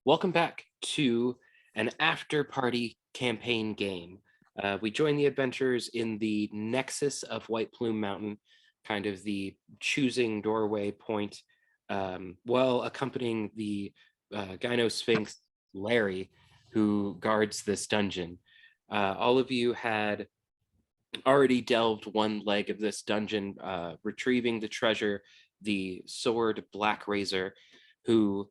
Welcome back to an after party campaign game. We join the adventurers in the nexus of White Plume Mountain, kind of the choosing doorway point, while accompanying the Gyno Sphinx Larry, who guards this dungeon. All of you had already delved one leg of this dungeon, retrieving the treasure, the sword Black Razor, who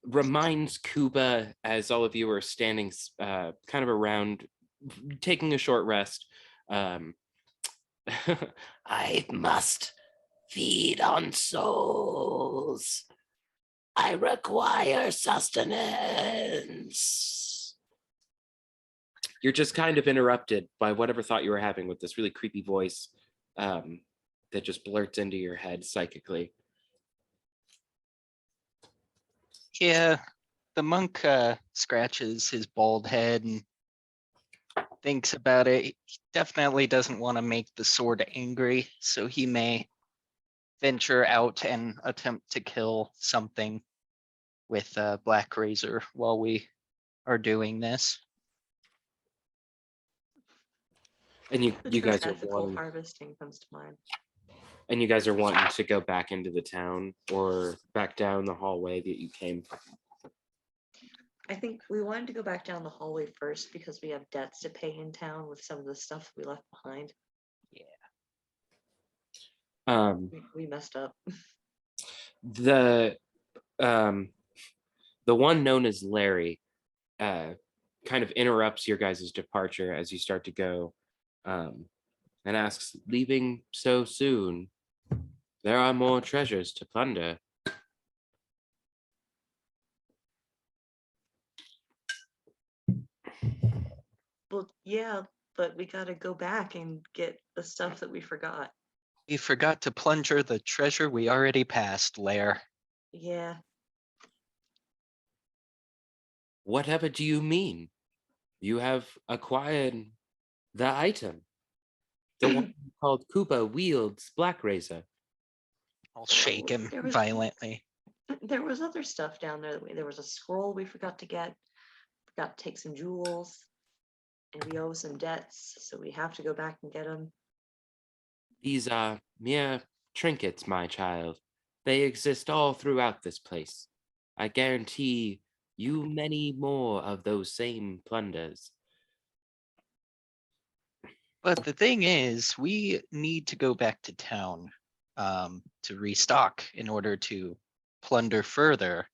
reminds Kuba, as all of you are standing kind of around, taking a short rest. I must feed on souls. I require sustenance. You're just kind of interrupted by whatever thought you were having with this really creepy voice that just blurts into your head psychically. Yeah, the monk scratches his bald head and thinks about it. He definitely doesn't want to make the sword angry, so he may venture out and attempt to kill something with Black Razor while we are doing this. And you guys are ethical wanting, harvesting comes to mind. and you guys are wanting to go back into the town or back down the hallway that you came. I think we wanted to go back down the hallway first because we have debts to pay in town with some of the stuff we left behind. We messed up. The one known as Larry kind of interrupts your guys' departure as you start to go, and asks, leaving so soon? There are more treasures to plunder. Well, yeah, but we gotta go back and get the stuff that we forgot. We forgot to plunder the treasure we already passed, Lair. Yeah. Whatever do you mean? You have acquired the item. The one called Koopa wields Black Razor. I'll shake him There was- violently. There was other stuff down there. There was a scroll we forgot to get. Forgot to take some jewels. And we owe some debts, so we have to go back and get them. These are mere trinkets, my child. They exist all throughout this place. I guarantee you many more of those same plunders. But the thing is, we need to go back to town to restock in order to plunder further.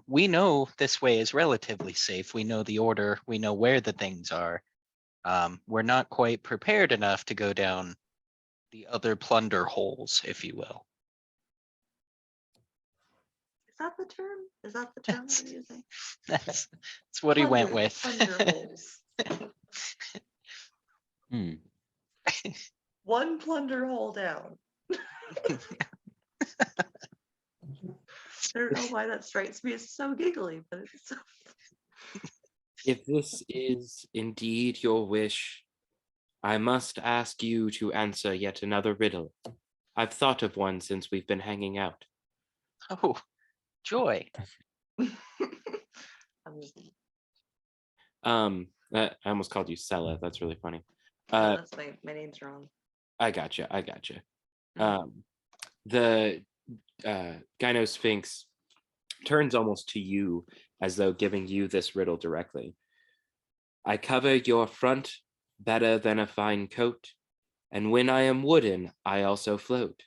We know this way is relatively safe. We know the order. We know where the things are. We're not quite prepared enough to go down the other plunder holes, if you will. Is that the term? Is that the term we're using? That's what he went with. Plunder holes. One plunder hole down. I don't know why that strikes me as so giggly, but it's so. If this is indeed your wish, I must ask you to answer yet another riddle. I've thought of one since we've been hanging out. Oh, joy. I'm just, I almost called you Sella. That's really funny. that's my name's wrong. I gotcha. The Gyno Sphinx turns almost to you as though giving you this riddle directly. I cover your front better than a fine coat, and when I am wooden, I also float.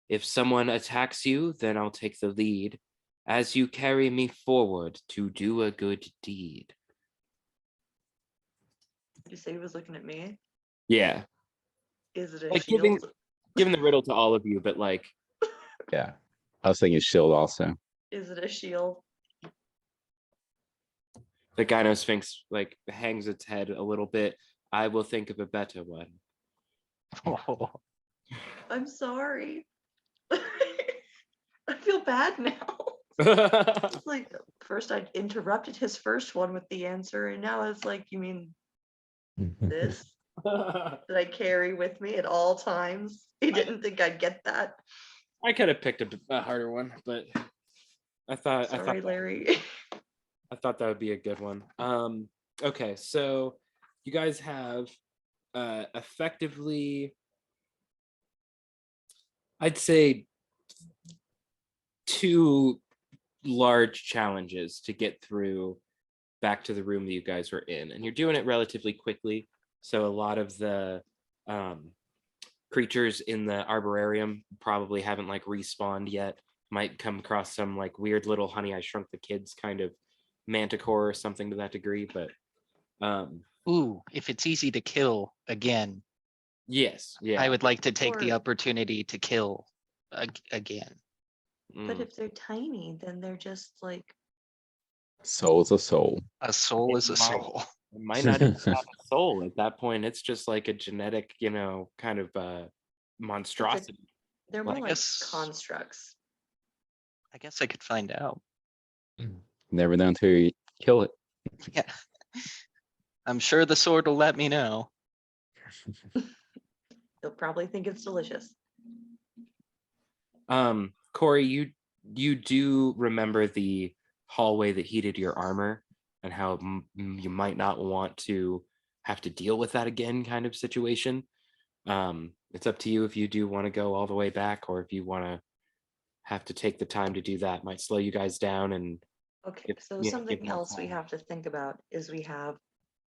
If someone attacks you, then I'll take the lead, as you carry me forward to do a good deed. Did you say he was looking at me? Yeah. Is it a Like shield? giving the riddle to all of you, but like. Yeah. I was thinking shield also. Is it a shield? The Gyno Sphinx like hangs its head a little bit. I will think of a better one. Oh, I'm sorry. I feel bad now. It's like first I interrupted his first one with the answer, and now it's like, you mean this that I carry with me at all times? He didn't think I'd get that. I could have picked a harder one, but I thought Sorry, Larry. I thought that would be a good one. Okay, so you guys have effectively, I'd say, two large challenges to get through back to the room that you guys were in, and you're doing it relatively quickly. So a lot of the creatures in the arborarium probably haven't like respawned yet. Might come across some like weird little Honey I Shrunk the Kids kind of manticore or something to that degree, but Ooh, if it's easy to kill again, yes, yeah. I would like to take the Or- opportunity to kill again. But Mm. if they're tiny, then they're just like Soul's a soul. A soul It is a might- soul. It might not even have a soul at that point. It's just like a genetic, kind of monstrosity. they're Well, more I like guess- constructs. I guess I could find out. Never know until you kill it. Yeah. I'm sure the sword will let me know. They'll probably think it's delicious. Corey, you do remember the hallway that heated your armor and how you might not want to have to deal with that again kind of situation. It's up to you if you do want to go all the way back or if you want to have to take the time to do that. Might slow you guys down and Okay, If- so yeah, something give more else we time. have to think about is we have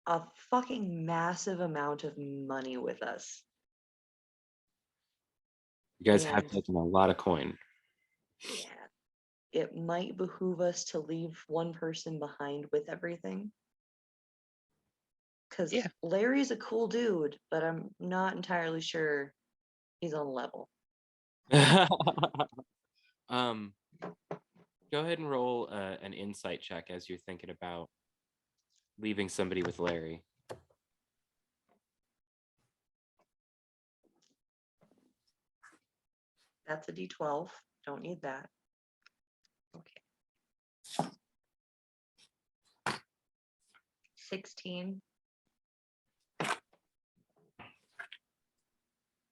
a fucking massive amount of money with us. you guys have And- taken a lot of coin. Yeah. It might behoove us to leave one person behind with everything. Because Yeah. Larry's a cool dude, but I'm not entirely sure he's on level. Go ahead and roll an insight check as you're thinking about leaving somebody with Larry. That's a D12. Don't need that. Okay. 16.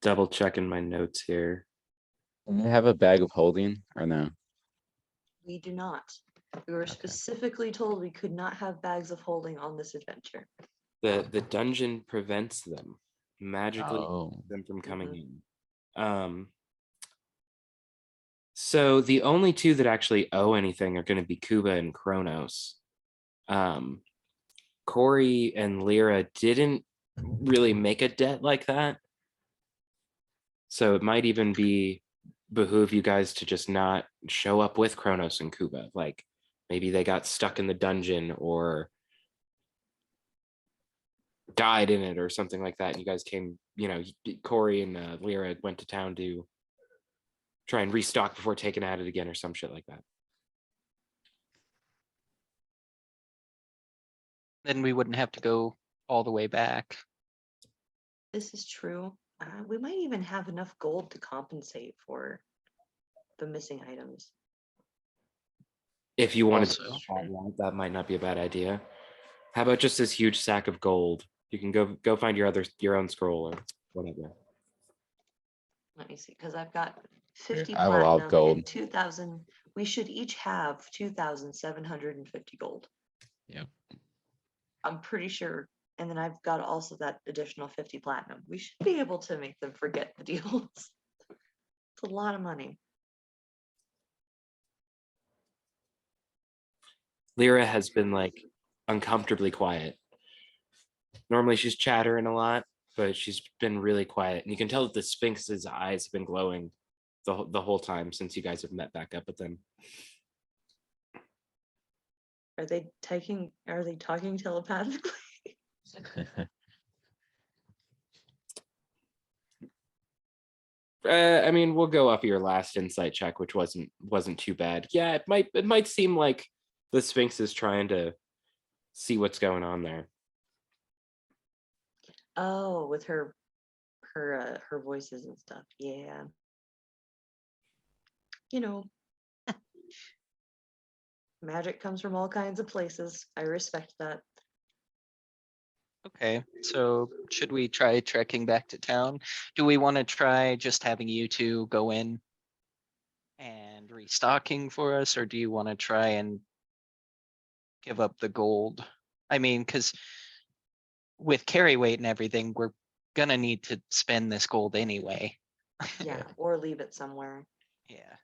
Double checking my notes here. Do they have a bag of holding or no? We do not. We were specifically told we could not have bags of holding on this adventure. The dungeon prevents them magically Oh, them from coming in. So the only two that actually owe anything are going to be Kuba and Kronos. Corey and Lyra didn't really make a debt like that. So it might even be behoove you guys to just not show up with Kronos and Kuba. Like maybe they got stuck in the dungeon or died in it or something like that. And you guys came, Corey and Lyra went to town to try and restock before taking at it again or some shit like that. Then we wouldn't have to go all the way back. This is true. We might even have enough gold to compensate for the missing items. If you wanted to Also, try that, that might not be a bad idea. How about just this huge sack of gold? You can go find your own scroll or whatever. Let me see, because I've got 50 I have a lot of platinum gold. and 2,000. We should each have 2,750 gold. Yep. I'm pretty sure. And then I've got also that additional 50 platinum. We should be able to make them forget the deals. It's a lot of money. Lyra has been like uncomfortably quiet. Normally she's chattering a lot, but she's been really quiet. And you can tell that the Sphinx's eyes have been glowing the whole time since you guys have met back up with them. Are they talking telepathically? I mean, we'll go off your last insight check, which wasn't too bad. Yeah, it might seem like the Sphinx is trying to see what's going on there. Oh, with her voices and stuff. Yeah. You know, magic comes from all kinds of places. I respect that. okay, so should we try trekking back to town? Do we want to try just having you two go in and restocking for us, or do you want to try and give up the gold. I mean, because with carry weight and everything, we're gonna need to spend this gold anyway. Yeah, or leave it somewhere. Yeah.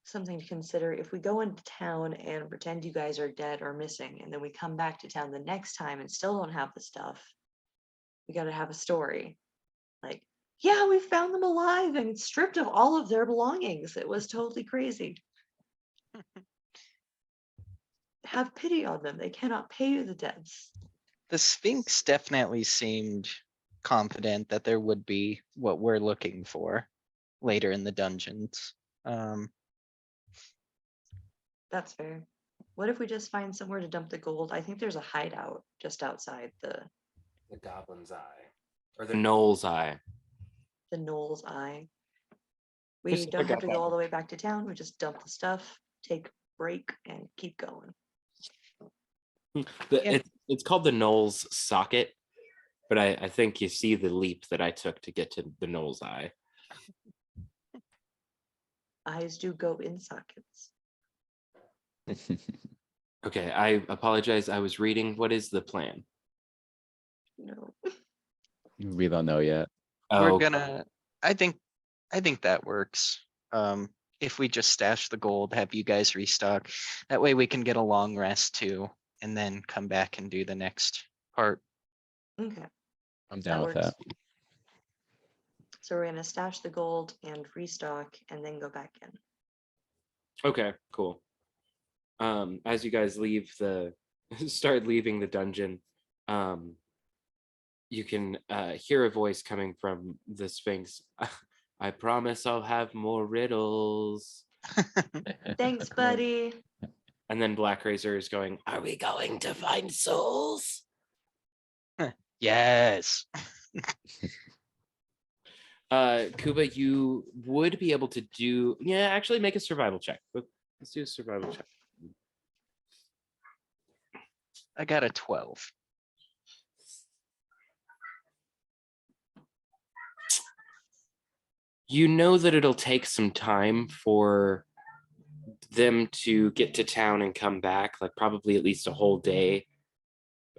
Something to consider, if we go into town and pretend you guys are dead or missing, and then we come back to town the next time and still don't have the stuff, we got to have a story. Like, yeah, we found them alive and stripped of all of their belongings. It was totally crazy. Have pity on them. They cannot pay you the debts. The Sphinx definitely seemed confident that there would be what we're looking for later in the dungeons. That's fair. What if we just find somewhere to dump the gold? I think there's a hideout just outside the Goblin's Eye. Or the Knoll's Eye. Knoll's Eye. We Just don't look have up to that. go all the way back to town. We just dump the stuff, take a break, and keep going. Yeah. It's called the Knoll's Socket, but I think you see the leap that I took to get to the Knoll's Eye. Eyes do go in sockets. Okay, I apologize. I was reading. What is the plan? No. We don't know yet. We're Oh, gonna, I think that works. If we just stash the gold, have you guys restock, that way we can get a long rest too, and then come back and do the next part. Okay. I'm down with works. that. So we're gonna stash the gold and restock and then go back in. okay, cool. As you guys leave start leaving the dungeon, you can hear a voice coming from the Sphinx. I promise I'll have more riddles. Thanks, buddy. And then Black Razor is going, are we going to find souls? Yes. Kuba, you would be able to do, yeah, actually make a survival check. Let's do a survival check. I got a 12. You know that it'll take some time for them to get to town and come back, like probably at least a whole day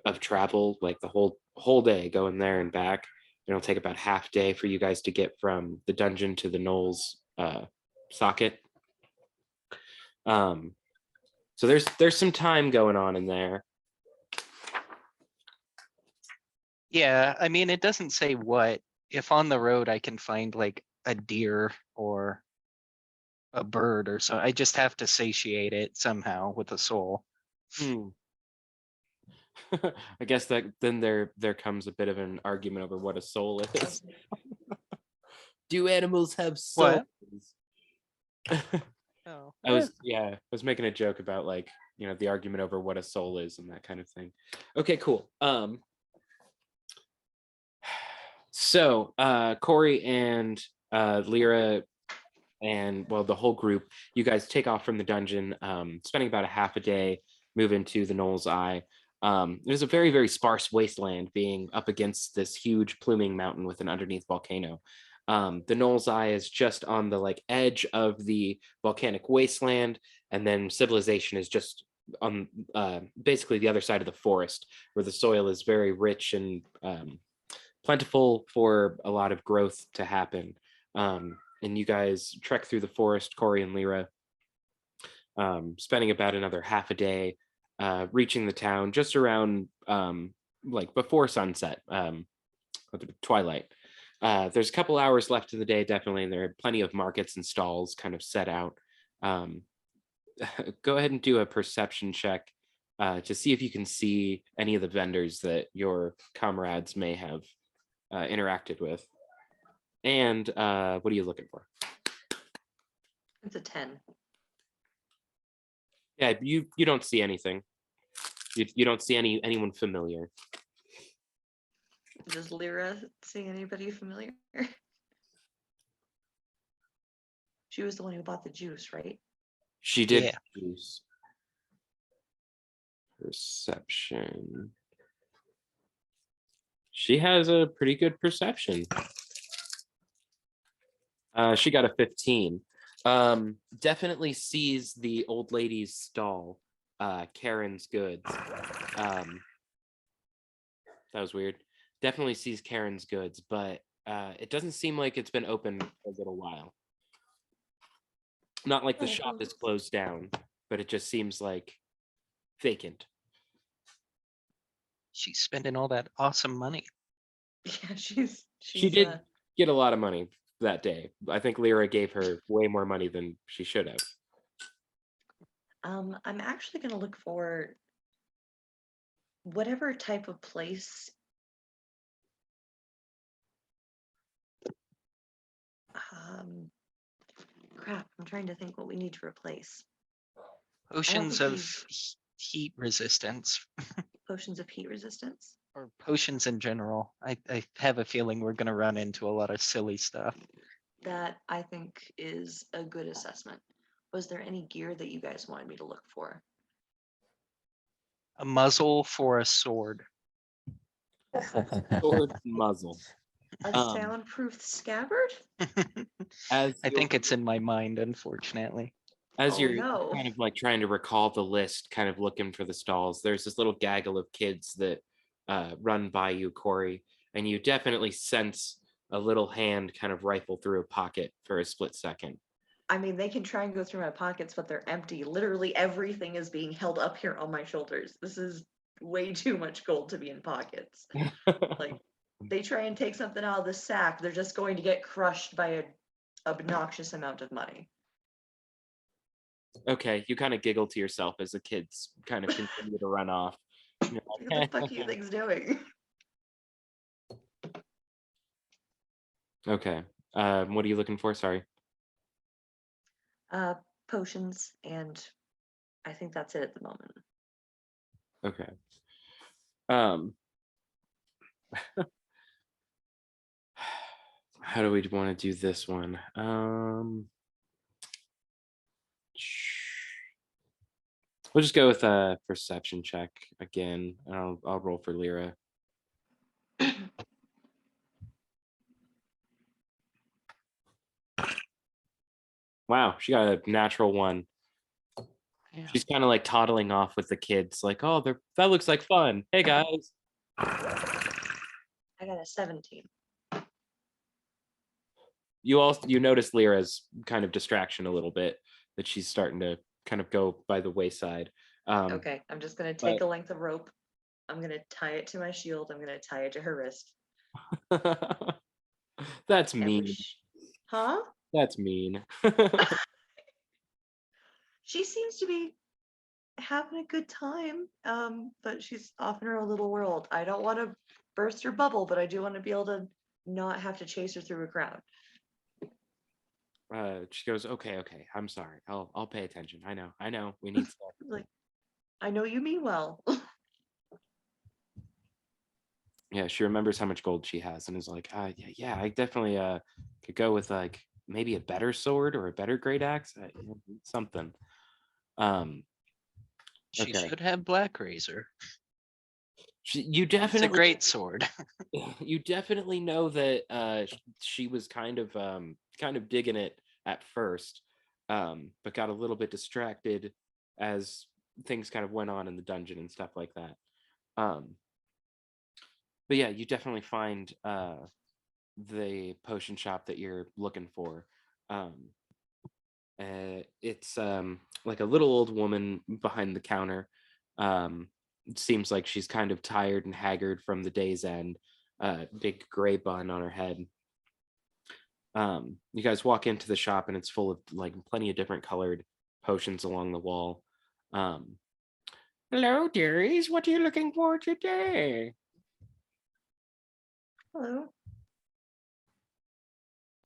of travel, like the whole day going there and back. It'll take about half day for you guys to get from the dungeon to the Knoll's socket. So there's some time going on in there. Yeah, I mean, it doesn't say what. If on the road I can find like a deer or a bird or so, I just have to satiate it somehow with a soul. I guess that then there comes a bit of an argument over what a soul is. Do animals have souls? Oh. I was making a joke about, like, you know, the argument over what a soul is and that kind of thing. Okay, cool. So Corey and Lyra and, well, the whole group, you guys take off from the dungeon, spending about a half a day, move into the Knoll's Eye. There's a very, very sparse wasteland being up against this huge pluming mountain with an underneath volcano. The Knoll's Eye is just on the like edge of the volcanic wasteland, and then civilization is just on basically the other side of the forest, where the soil is very rich and plentiful for a lot of growth to happen. And you guys trek through the forest, Corey and Lyra, spending about another half a day, reaching the town just around like before sunset, twilight. There's a couple hours left in the day, definitely, and there are plenty of markets and stalls kind of set out. Go ahead and do a perception check to see if you can see any of the vendors that your comrades may have interacted with. And what are you looking for? It's a 10. Yeah, you don't see anything. You don't see anyone familiar. Does Lyra see anybody familiar? She was the one who bought the juice, right? She did. Yeah. Use perception. She has a pretty good perception. She got a 15. Definitely sees the old lady's stall, Karen's Goods. That was weird. Definitely sees Karen's Goods, but it doesn't seem like it's been open for a little while. Not like the shop is closed down, but it just seems like vacant. She's spending all that awesome money. Yeah, She did get a lot of money that day. I think Lyra gave her way more money than she should have. I'm actually gonna look for whatever type of place. Crap, I'm trying to think what we need to replace. Potions think of heat resistance, Potions of heat resistance. or potions in general. I have a feeling we're gonna run into a lot of silly stuff. That I think is a good assessment. Was there any gear that you guys wanted me to look for? A muzzle for a sword. Sword muzzle. A soundproof scabbard? As I think it's in my mind, unfortunately. As Oh, you're no. kind of like trying to recall the list, kind of looking for the stalls, there's this little gaggle of kids that run by you, Corey, and you definitely sense a little hand kind of rifle through a pocket for a split second. I mean, they can try and go through my pockets, but they're empty. Literally everything is being held up here on my shoulders. This is way too much gold to be in pockets. Like, they try and take something out of the sack, they're just going to get crushed by an obnoxious amount of money. Okay, you kind of giggle to yourself as the kids kind of continue to run off. You're What the fuck are you things doing? Okay, what are you looking for? Sorry. Potions, and I think that's it at the moment. Okay. How do we want to do this one? We'll just go with a perception check again. I'll roll for Lyra. Wow, she got a natural one. Yeah. She's kind of like toddling off with the kids, like, oh, that looks like fun. Hey guys. I got a 17. You notice Lyra's kind of distraction a little bit, that she's starting to kind of go by the wayside. Okay, I'm just gonna take a length of rope. I'm gonna tie it to my shield. I'm gonna tie it to her wrist. That's And mean. Huh? That's mean. She seems to be having a good time, but she's off in her own little world. I don't want to burst her bubble, but I do want to be able to not have to chase her through a crowd. She goes, okay, I'm sorry. I'll pay attention. I know. We need stuff. Like, I know you mean well. Yeah, she remembers how much gold she has and is like, yeah, I definitely could go with like maybe a better sword or a better great axe, something. She Okay. should have Black Razor. You It's a definitely great sword. you definitely know that she was kind of digging it at first, but got a little bit distracted as things kind of went on in the dungeon and stuff like that. But yeah, you definitely find the potion shop that you're looking for. It's like a little old woman behind the counter. It seems like she's kind of tired and haggard from the day's end. Big gray bun on her head. You guys walk into the shop and it's full of like plenty of different colored potions along the wall. Hello, dearies. What are you looking for today? Hello.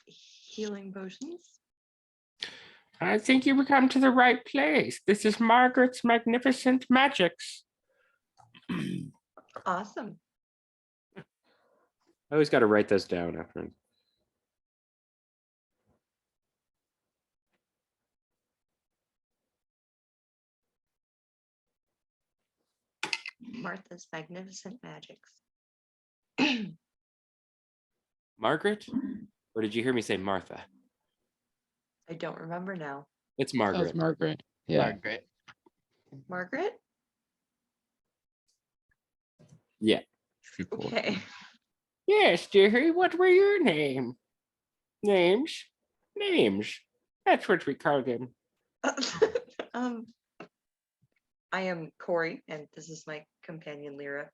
Healing potions. I think you've come to the right place. This is Margaret's Magnificent Magics. Awesome. I always got to write those down after. Martha's Magnificent Magics. Margaret? Or did you hear me say Martha? I don't remember now. It's That Margaret. was Margaret. Yeah. Margaret. Margaret? Yeah. Okay. Yes, dearie, what were your names? Names. That's what we called him. um, I am Corey, and this is my companion Lyra.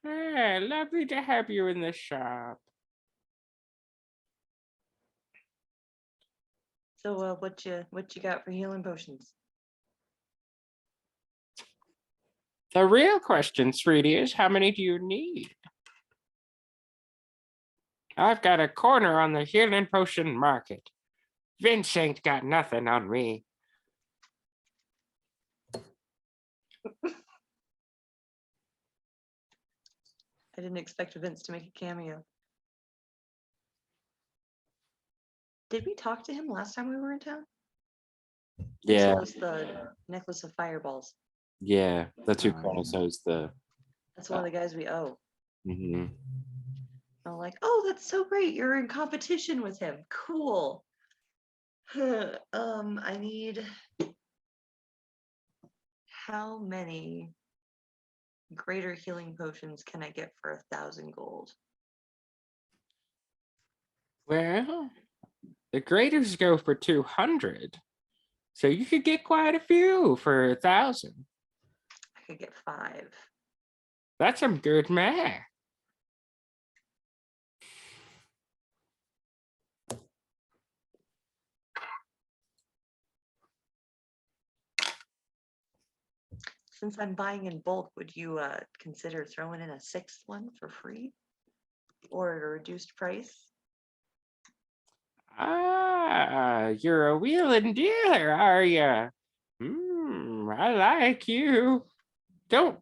Ah, lovely to have you in the shop. So, what you got for healing potions? The real question, sweetie, is how many do you need? I've got a corner on the healing potion market. Vince ain't got nothing on me. I didn't expect Vince to make a cameo. Did we talk to him last time we were in town? He Yeah, sold us the necklace of fireballs. yeah. That's who Oh, Colonel yeah. knows the. That's one of the guys we owe. Mhm. I'm like, oh, that's so great. You're in competition with him. Cool. I need how many greater healing potions can I get for 1,000 gold? Well, the graders go for 200. So you could get quite a few for 1,000. I could get 5. That's some good math. Since I'm buying in bulk, would you consider throwing in a 6th one for free or at a reduced price? Ah, you're a wheeling dealer, are you? I like you. Don't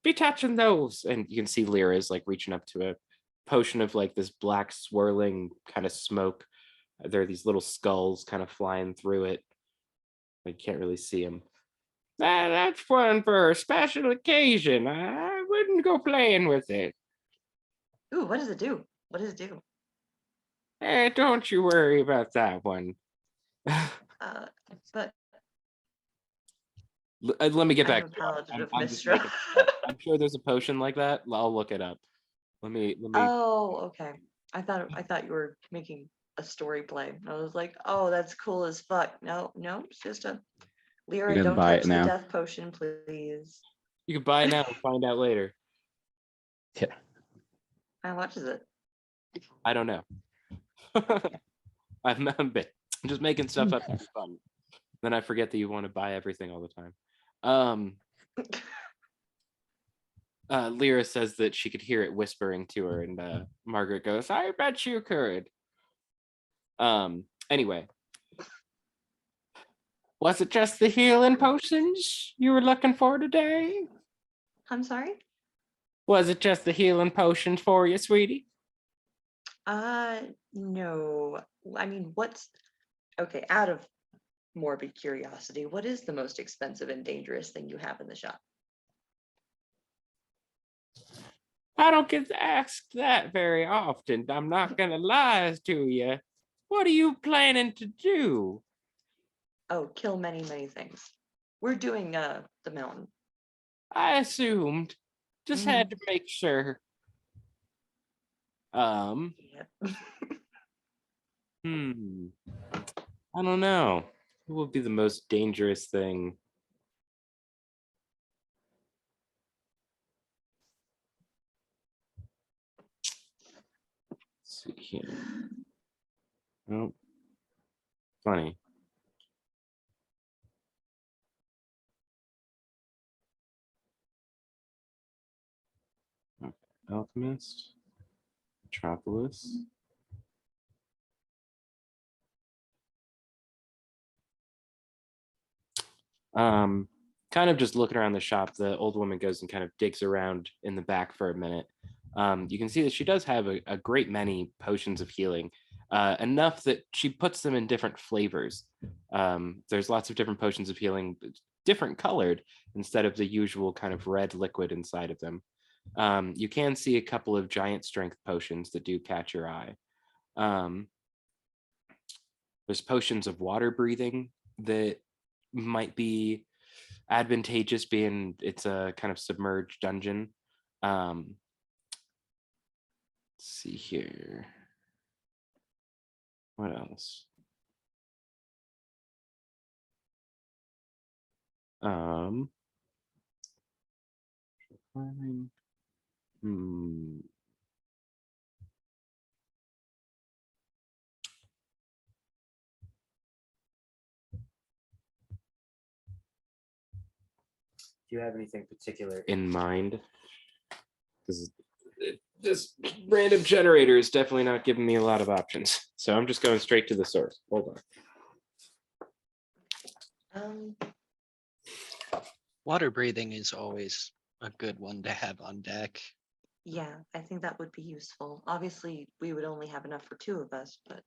be touching those. And you can see Lyra is like reaching up to a potion of like this black swirling kind of smoke. There are these little skulls kind of flying through it. I can't really see them. That's one for a special occasion. I wouldn't go playing with it. Ooh, what does it do? What does it do? Don't you worry about that one. But Let me get back I'm a to you. paladin of I'm just Mistra. making it up. I'm sure there's a potion like that. I'll look it up. Let me. Oh, okay. I thought you were making a story play. I was like, oh, that's cool as fuck. No, it's just a Lyra, You're gonna don't buy it touch the now. death potion, please. You can buy it now and find out later. Yeah. How much is it? I don't know. I'm just making stuff up for fun. Then I forget that you want to buy everything all the time. Lyra says that she could hear it whispering to her, and Margaret goes, "I bet you could." Anyway, was it just the healing potions you were looking for today? I'm sorry? Was it just the healing potions for you, sweetie? No. I mean, okay, out of morbid curiosity, what is the most expensive and dangerous thing you have in the shop? I don't get asked that very often. I'm not gonna lie to you. What are you planning to do? Oh, kill many, many things. We're doing the mountain. I assumed. Just had to make sure. Yep. I don't know. What would be the most dangerous thing? Let's see here. Oh, funny. Alchemist, Metropolis. Kind of just looking around the shop, the old woman goes and kind of digs around in the back for a minute. You can see that she does have a great many potions of healing, enough that she puts them in different flavors. There's lots of different potions of healing, different colored instead of the usual kind of red liquid inside of them. You can see a couple of giant strength potions that do catch your eye. There's potions of water breathing that might be advantageous, being it's a kind of submerged dungeon. Let's see here. What else? Climbing. Do you have anything particular in mind? Because this random generator is definitely not giving me a lot of options. So I'm just going straight to the source. Hold on. Water breathing is always a good one to have on deck. Yeah, I think that would be useful. Obviously, we would only have enough for 2 of us, but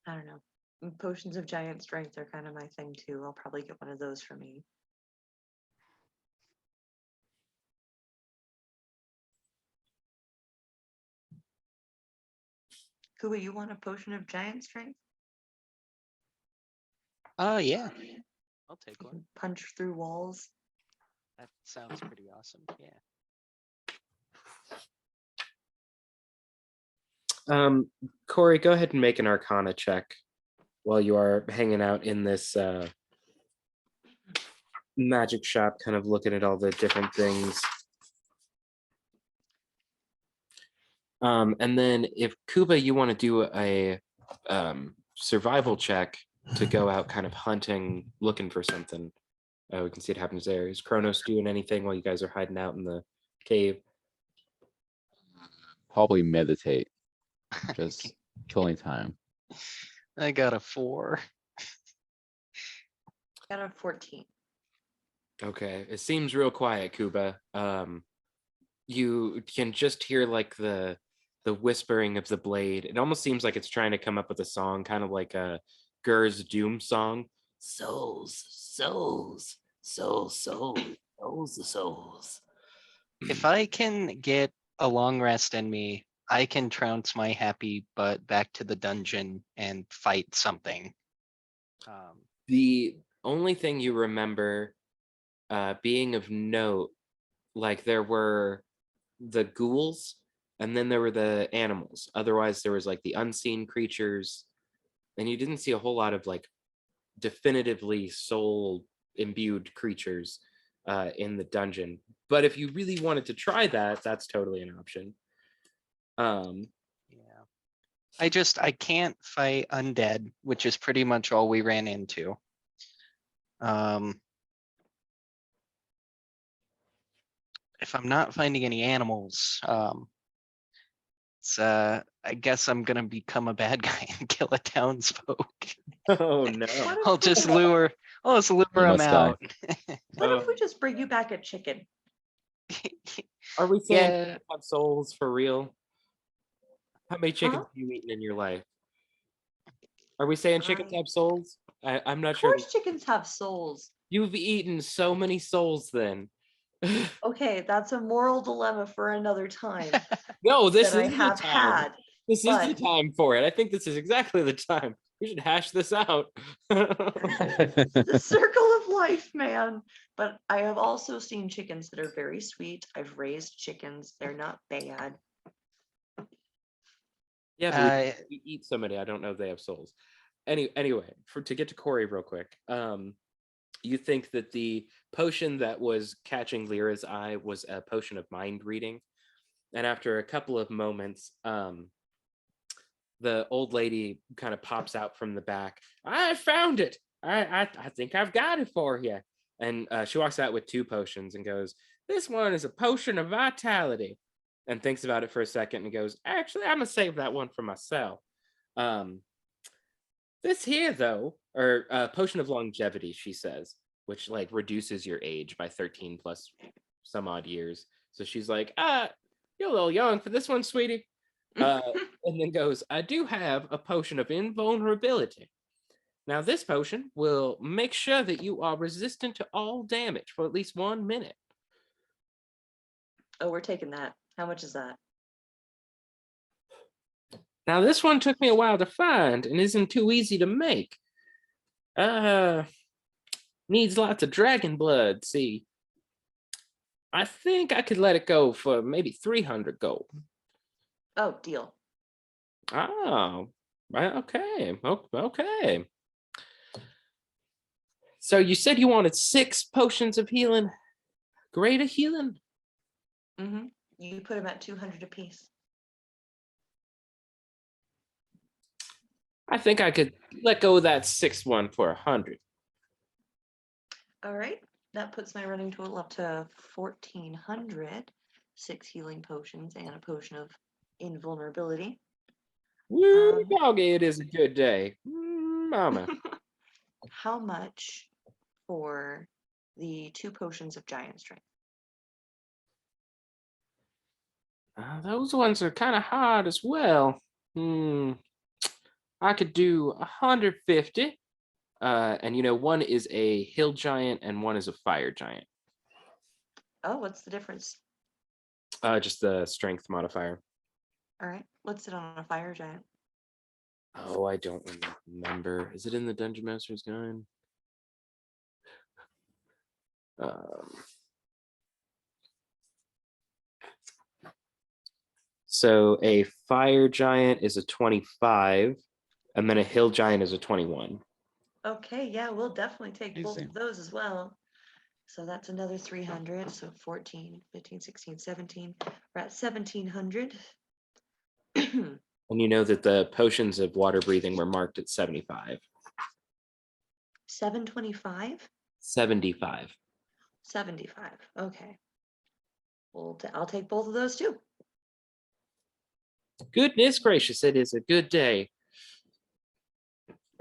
I don't know. Potions of giant strength are kind of my thing too. I'll probably get one of those for me. Kuba, you want a potion of giant strength? Yeah. I'll take You one. can punch through walls. That sounds pretty awesome. Yeah. Corey, go ahead and make an Arcana check while you are hanging out in this magic shop, kind of looking at all the different things. And then if Kuba, you want to do a survival check to go out kind of hunting, looking for something. We can see it happens there. Is Kronos doing anything while you guys are hiding out in the cave? Probably meditate. Just killing time. I got a 4. Got a 14. Okay, it seems real quiet, Kuba. You can just hear like the whispering of the blade. It almost seems like it's trying to come up with a song, kind of like a Gur's Doom song. Souls, souls, souls, souls, souls, souls. If I can get a long rest in me, I can trounce my happy butt back to the dungeon and fight something. The only thing you remember being of note, like there were the ghouls and then there were the animals. Otherwise, there was like the unseen creatures, and you didn't see a whole lot of like definitively soul imbued creatures in the dungeon. But if you really wanted to try that, that's totally an option. Yeah. I can't fight undead, which is pretty much all we ran into. If I'm not finding any animals, I guess I'm gonna become a bad guy and kill a townsfolk. Oh no. I'll just lure them must die. out. What if we just bring you back a chicken? Are we saying Yeah. chickens have souls for real? How many chickens have you eaten in your life? Are we saying chickens have souls? I'm not Of sure. course chickens have souls. You've eaten so many souls then. Okay, that's a moral dilemma for another time No, this that I is the have time. had. This is the but- time for it. I think this is exactly the time. We should hash this out. The circle of life, man. But I have also seen chickens that are very sweet. I've raised chickens. They're not bad. Yeah, but we eat so many. I don't know if they have souls. Anyway, to get to Corey real quick. You think that the potion that was catching Lyra's eye was a potion of mind reading, and after a couple of moments, the old lady kind of pops out from the back. I found it. I think I've got it for you. And she walks out with 2 potions and goes, "This one is a potion of vitality," and thinks about it for a second and goes, "Actually, I'm gonna save that one for myself." This here though, or potion of longevity, she says, which like reduces your age by 13 plus some odd years. So she's like, you're a little young for this one, sweetie. And then goes, I do have a potion of invulnerability. Now this potion will make sure that you are resistant to all damage for at least 1 minute. Oh, we're taking that. How much is that? Now this one took me a while to find and isn't too easy to make. Needs lots of dragon blood. See, I think I could let it go for maybe 300 gold. Oh, deal. Oh, right, okay, okay. So you said you wanted 6 potions of healing, greater healing. Mm-hmm. You put them at 200 apiece. I think I could let go of that 6th one for 100. All right. That puts my running total up to 1,400. 6 healing potions and a potion of invulnerability. Woo, doggy, it is a good day. Mama. How much for the 2 potions of giant strength? Those ones are kind of hard as well. I could do 150. And you know, one is a hill giant and one is a fire giant. Oh, what's the difference? Just the strength modifier. All right. What's it on a fire giant? Oh, I don't remember. Is it in the Dungeon Master's Guide? So a fire giant is a 25, and then a hill giant is a 21. Okay, yeah, we'll definitely take both Easy. of those as well. So that's another 300. So 14, 15, 16, 17. We're at 1,700. And you know that the potions of water breathing were marked at 75. 725? 75. 75. Okay. Well, I'll take both of those too. Goodness gracious, it is a good day.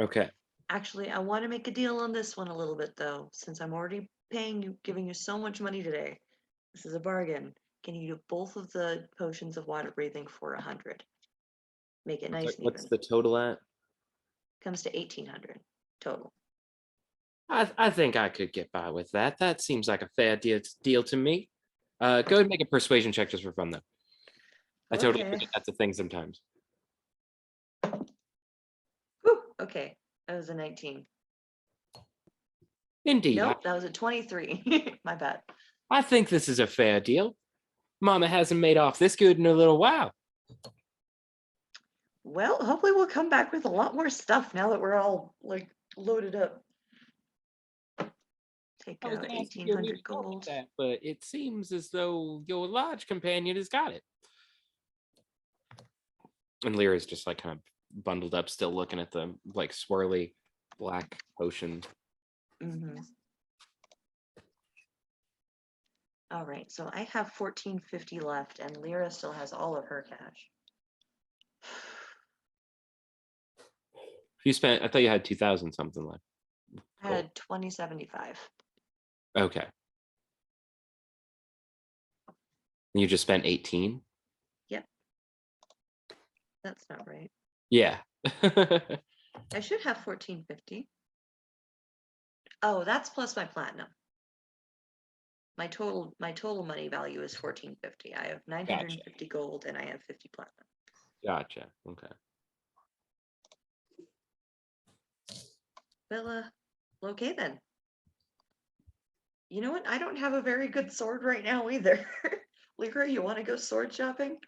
Okay. Actually, I want to make a deal on this one a little bit though, since I'm already paying you, giving you so much money today. This is a bargain. Can you do both of the potions of water breathing for 100? Make it nice and What's even. the total at? Comes to 1,800 total. I think I could get by with that. That seems like a fair deal to me. Go ahead and make a persuasion check just for fun, though. I totally Okay. forget that's a thing sometimes. Whew, okay, that was a 19. Indeed, Nope, that was a 23. My bad. I think this is a fair deal. Mama hasn't made off this good in a little while. Well, hopefully we'll come back with a lot more stuff now that we're all like loaded up. Take I was gonna ask if you were 1,800 talking gold. that, but it seems as though your lodge companion has got it. And Lyra's just like kind of bundled up, still looking at the like swirly black ocean. All right, so I have 1,450 left, and Lyra still has all of her cash. You spent, I thought you had 2,000 something left. I had 2,075. Okay. You just spent 18? Yep. That's not right. Yeah. I should have 1,450. Oh, that's plus my platinum. My total money value is 1,450. I have 950 gold and I have 50 platinum. Gotcha. Okay. Well, okay then. You know what? I don't have a very good sword right now either. Lyra, you want to go sword shopping?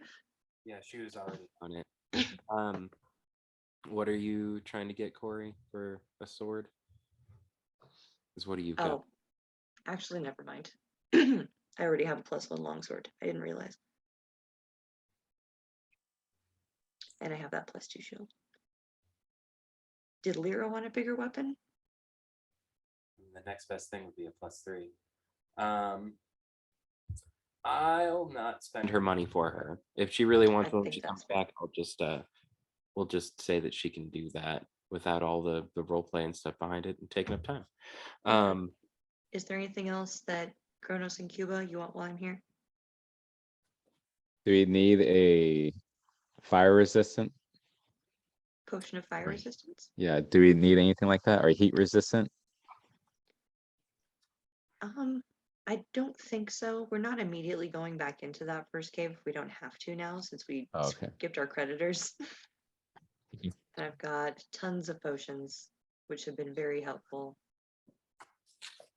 Yeah, she was already on it. What are you trying to get, Corey, for a sword? Is what do you got? Oh, actually, never mind. I already have a +1 longsword. I didn't realize. And I have that +2 shield. Did Lyra want a bigger weapon? The next best thing would be a +3. I'll not spend her money for her. If she really wants one when she comes back, I'll just we'll just say that she can do that without all the role play and stuff behind it and taking up time. Is there anything else that Kronos and Cuba you want while I'm here? Do we need a fire resistant? Potion of fire resistance? Yeah, do we need anything like that? Or heat resistant? I don't think so. We're not immediately going back into that first cave. We don't have to now since we Oh, okay. skipped our creditors. Mhm. And I've got tons of potions, which have been very helpful.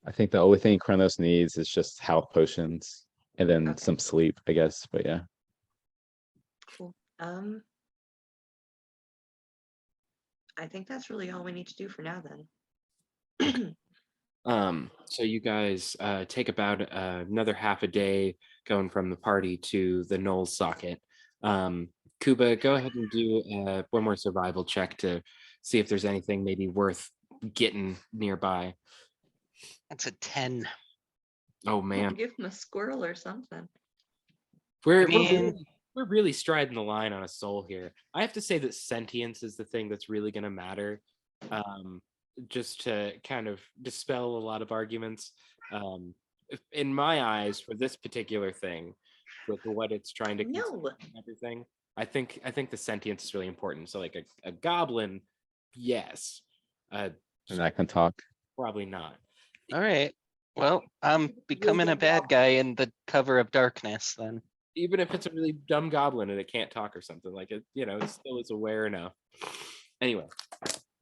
I think the only thing Kronos needs is just health potions and then Okay. some sleep, I guess. But yeah. Cool. I think that's really all we need to do for now then. So you guys take about another half a day going from the party to the Knowles socket. Kuba, go ahead and do one more survival check to see if there's anything maybe worth getting nearby. That's a 10. Oh man, Give him a squirrel or something. we're mean- we're really striding the line on a soul here. I have to say that sentience is the thing that's really going to matter. Just to kind of dispel a lot of arguments. In my eyes, for this particular thing, with what it's trying to conceal No. and everything, I think the sentience is really important. So like a goblin, yes. And I can talk. Probably not. All right. Well, I'm becoming a dumb bad goblin. guy in the cover of darkness then. Even if it's a really dumb goblin and it can't talk or something, like it, it still is aware enough. Anyway.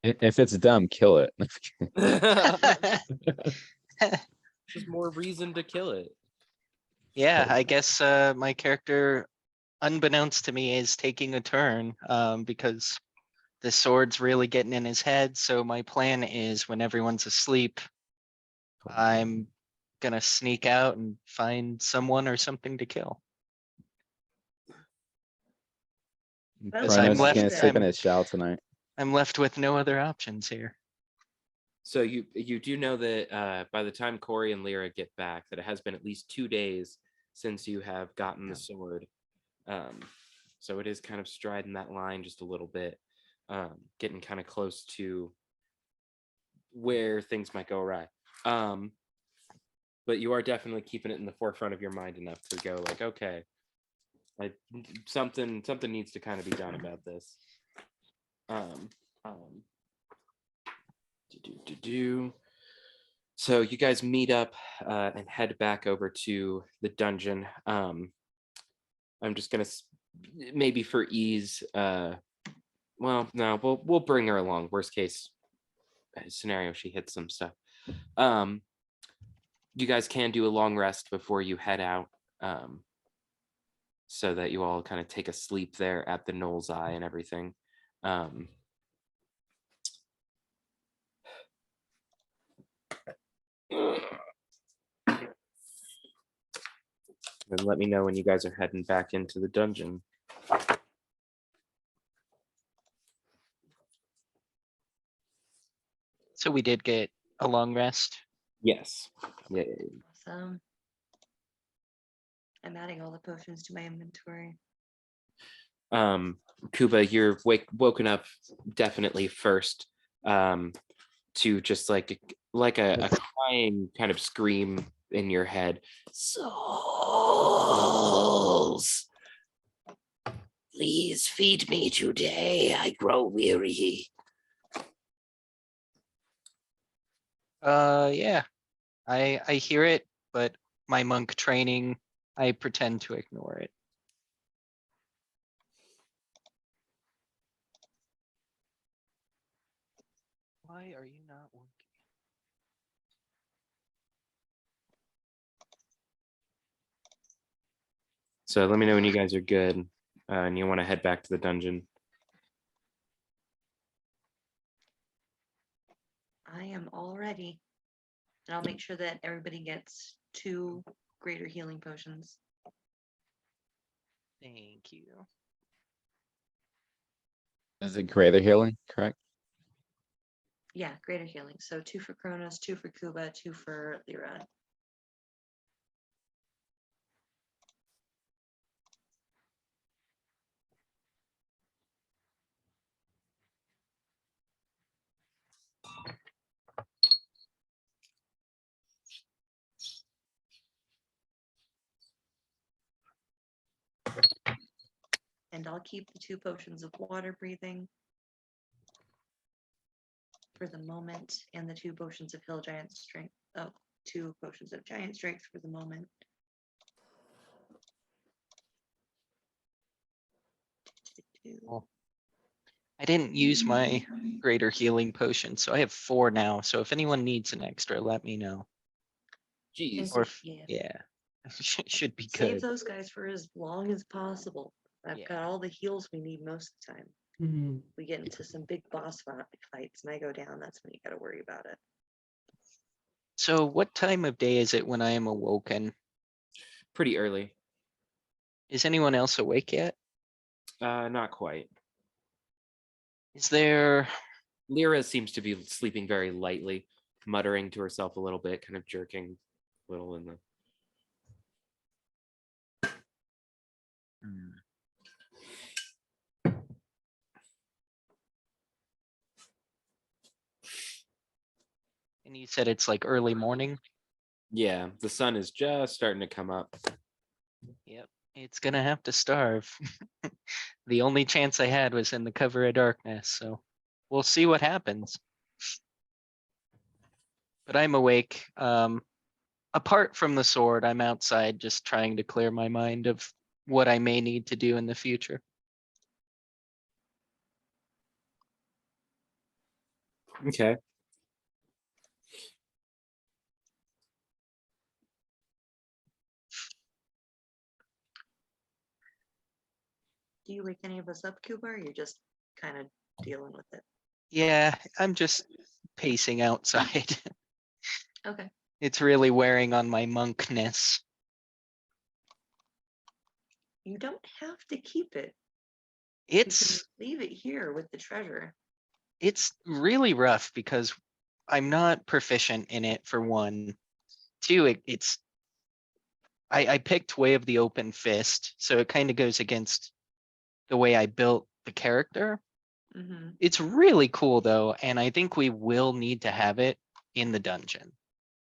If it's dumb, kill it. Just more reason to kill it. Yeah, I guess my character, unbeknownst to me, is taking a turn because the sword's really getting in his head. So my plan is when everyone's asleep, I'm gonna sneak out and find someone or something to kill. Well, I'm Kronos left- can't sleep in I'm- his shell tonight. I'm left with no other options here. So you do know that by the time Corey and Lyra get back, that it has been at least 2 days since you have gotten the sword. So it is kind of striding that line just a little bit, getting kind of close to where things might go awry. But you are definitely keeping it in the forefront of your mind enough to go like, okay, like something needs to kind of be done about this. So you guys meet up and head back over to the dungeon. I'm just gonna maybe for ease. Well, no, we'll bring her along. Worst case scenario, she hits some stuff. You guys can do a long rest before you head out, so that you all kind of take a sleep there at the Knoll's Eye and everything. And let me know when you guys are heading back into the dungeon. So we did get a long rest. Yes. Yeah. Awesome. I'm adding all the potions to my inventory. Kuba, you're woken up definitely first, to just like a crying kind of scream in your head. Souls, please feed me today. I grow weary. Yeah, I hear it, but my monk training, I pretend to ignore it. Why are you not working? So let me know when you guys are good, and you want to head back to the dungeon. I am all ready. And I'll make sure that everybody gets 2 greater healing potions. Thank you. Is it greater healing, correct? Yeah, greater healing. So 2 for Kronos, 2 for Kuba, 2 for Lyra. And I'll keep the 2 potions of water breathing for the moment, and the 2 potions of hill giant strength. Oh, 2 potions of giant strength for the moment. Cool. I didn't use my greater healing potion, so I have 4 now. So if anyone needs an extra, let me know. Jeez. Or if, Yeah. yeah, should be Save good. those guys for as long as possible. I've Yeah. got all the heals we need most of the time. Mm-hmm. We get into some big boss fights and I go down, that's when you gotta worry about it. So what time of day is it when I am awoken? Pretty early. Is anyone else awake yet? Not quite. Is there? Lyra seems to be sleeping very lightly, muttering to herself a little bit, kind of jerking a little in the. And you said it's like early morning? Yeah, the sun is just starting to come up. Yep. It's gonna have to starve. The only chance I had was in the cover of darkness, so we'll see what happens. But I'm awake. Apart from the sword, I'm outside just trying to clear my mind of what I may need to do in the future. Okay. Do you wake any of us up, Cuba, or you're just kind of dealing with it? Yeah, I'm just pacing outside. Okay. It's really wearing on my monkness. You don't have to keep it. You can It's leave it here with the treasure. it's really rough because I'm not proficient in it for one. Two, it's I picked Way of the Open Fist, so it kind of goes against the way I built the character. Mm-hmm. It's really cool though, and I think we will need to have it in the dungeon.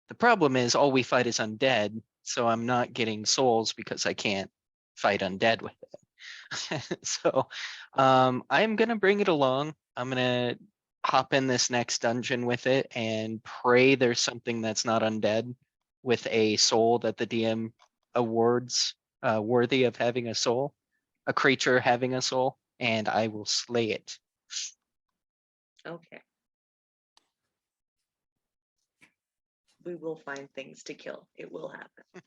The problem is all we fight is undead, so I'm not getting souls because I can't fight undead with it. So I'm gonna bring it along. I'm gonna hop in this next dungeon with it and pray there's something that's not undead with a soul that the DM awards worthy of having a soul, a creature having a soul, and I will slay it. Okay. We will find things to kill. It will happen.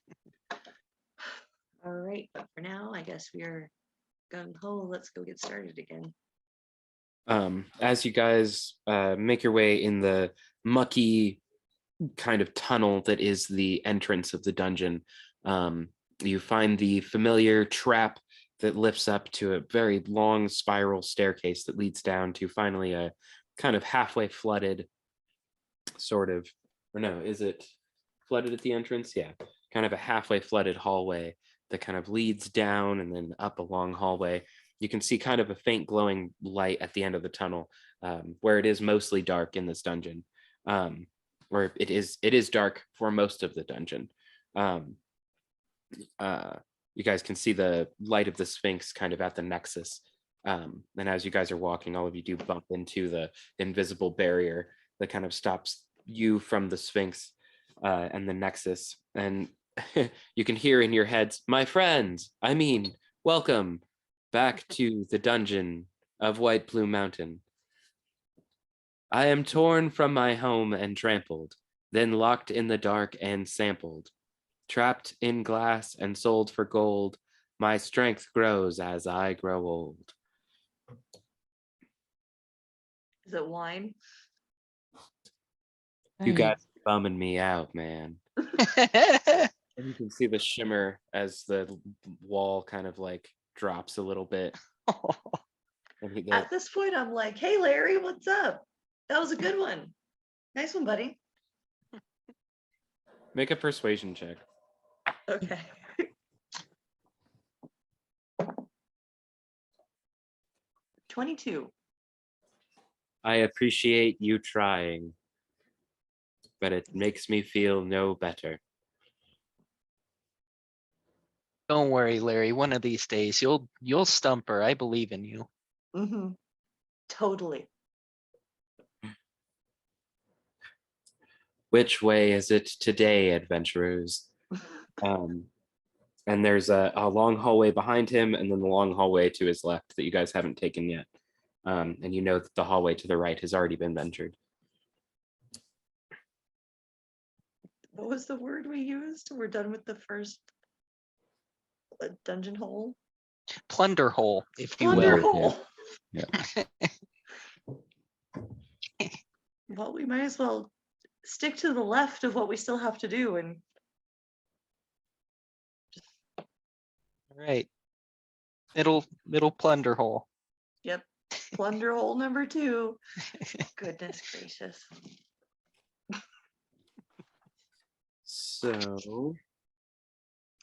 All right, but for now, I guess we are gung ho. Let's go get started again. As you guys make your way in the mucky kind of tunnel that is the entrance of the dungeon, you find the familiar trap that lifts up to a very long spiral staircase that leads down to finally a kind of halfway flooded sort of, or no, is it flooded at the entrance? Yeah, kind of a halfway flooded hallway that kind of leads down and then up a long hallway. You can see kind of a faint glowing light at the end of the tunnel, where it is mostly dark in this dungeon, or it is dark for most of the dungeon. You guys can see the light of the Sphinx kind of at the nexus. And as you guys are walking, all of you do bump into the invisible barrier that kind of stops you from the Sphinx and the nexus. And you can hear in your heads, my friends, I mean, welcome back to the dungeon of White Plume Mountain. I am torn from my home and trampled, then locked in the dark and sampled. Trapped in glass and sold for gold, my strength grows as I grow old. Is it wine? You guys are bumming me out, man. And you can see the shimmer as the wall kind of like drops a little bit. And At this point, I'm like, hey, Larry, what's up? That was a good one. Nice one, buddy. make a persuasion check. Okay. $22. I appreciate you trying, but it makes me feel no better. Don't worry, Larry. One of these days you'll stump her. I believe in you. Mm-hmm. Totally. Which way is it today, adventurers? And there's a long hallway behind him, and then the long hallway to his left that you guys haven't taken yet. And you know that the hallway to the right has already been ventured. What was the word we used? We're done with the first dungeon hole. Plunder hole, if you Plunder will. hole. Yeah. Well, we might as well stick to the left of what we still have to do and All right. Middle plunder hole. yep. Plunder hole number 2. Goodness gracious. So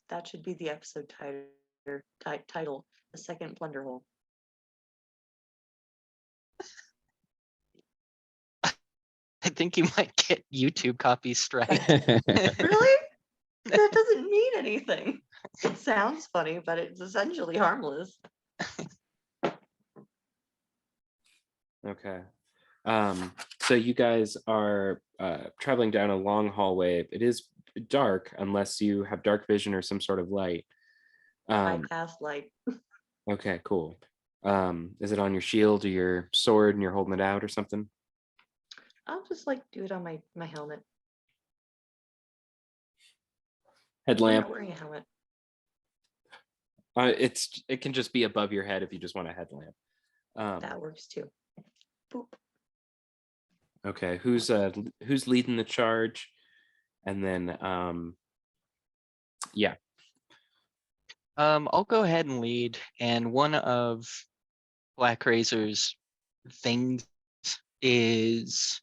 That should be the episode title. The second plunder hole. I think you might get YouTube copy strike. Really? That doesn't mean anything. It sounds funny, but it's essentially harmless. okay. So you guys are traveling down a long hallway. It is dark unless you have dark vision or some sort of light. I cast light. Okay, cool. Is it on your shield or your sword and you're holding it out or something? I'll just like do it on my helmet. I'm Headlamp. not wearing a helmet. It can just be above your head if you just want a headlamp. That works too. Boop. Okay, who's leading the charge? And then yeah. I'll go ahead and lead. And one of Black Razor's things is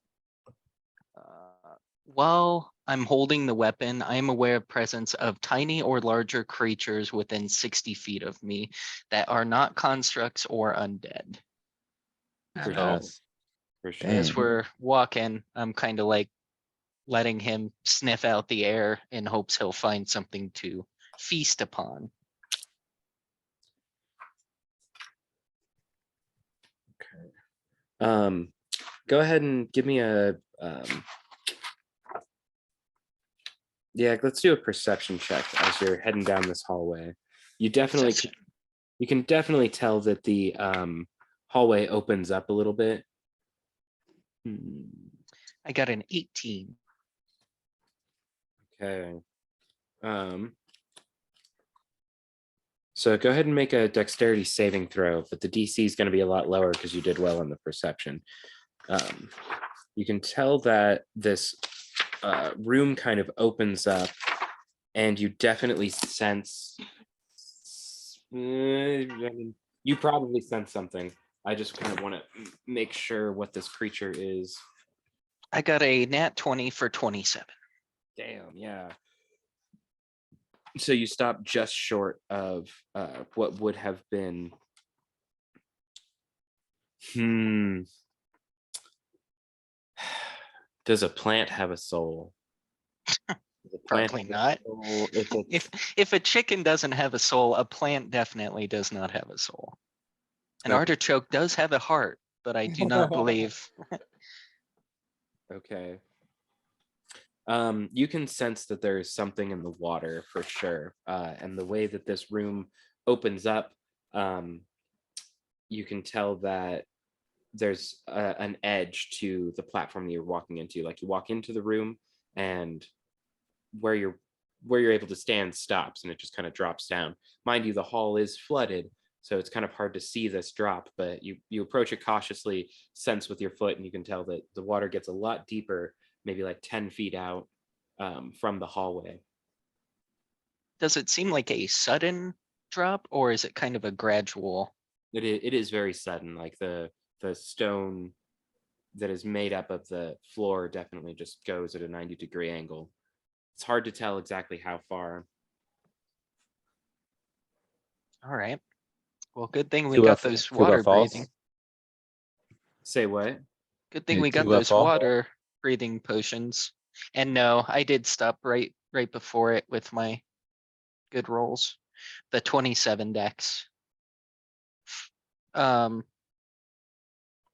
while I'm holding the weapon, I am aware of presence of tiny or larger creatures within 60 feet of me that are not constructs or undead. For So sure. For sure. as Dang. we're walking, I'm kind of like letting him sniff out the air in hopes he'll find something to feast upon. Go ahead and give me a yeah, let's do a perception check as you're heading down this hallway. You can definitely tell that the hallway opens up a little bit. I got an 18. Okay. So go ahead and make a dexterity saving throw, but the DC is going to be a lot lower because you did well in the perception. You can tell that this room kind of opens up, and you definitely sense. You probably sense something. I just kind of want to make sure what this creature is. I got a nat 20 for 27. Damn, yeah. So you stop just short of what would have been. Does a plant have a soul? Does a plant Probably have a not. soul If a chicken doesn't have a soul, a plant definitely does not have a soul. An Okay. artichoke does have a heart, but I do not believe. Okay. You can sense that there is something in the water for sure. And the way that this room opens up, you can tell that there's an edge to the platform that you're walking into. Like you walk into the room, and where you're able to stand stops, and it just kind of drops down. Mind you, the hall is flooded, so it's kind of hard to see this drop, but you approach it cautiously, sense with your foot, and you can tell that the water gets a lot deeper, maybe like 10 feet out from the hallway. Does it seem like a sudden drop, or is it kind of a gradual? It is very sudden. Like the stone that is made up of the floor definitely just goes at a 90-degree angle. It's hard to tell exactly how far. All right. Well, good thing we Two got F- those two water F falls. breathing. Say what? Good thing Yeah, we got 2 those fall. water breathing potions. And no, I did stop right before it with my good rolls. The 27 dex. I'll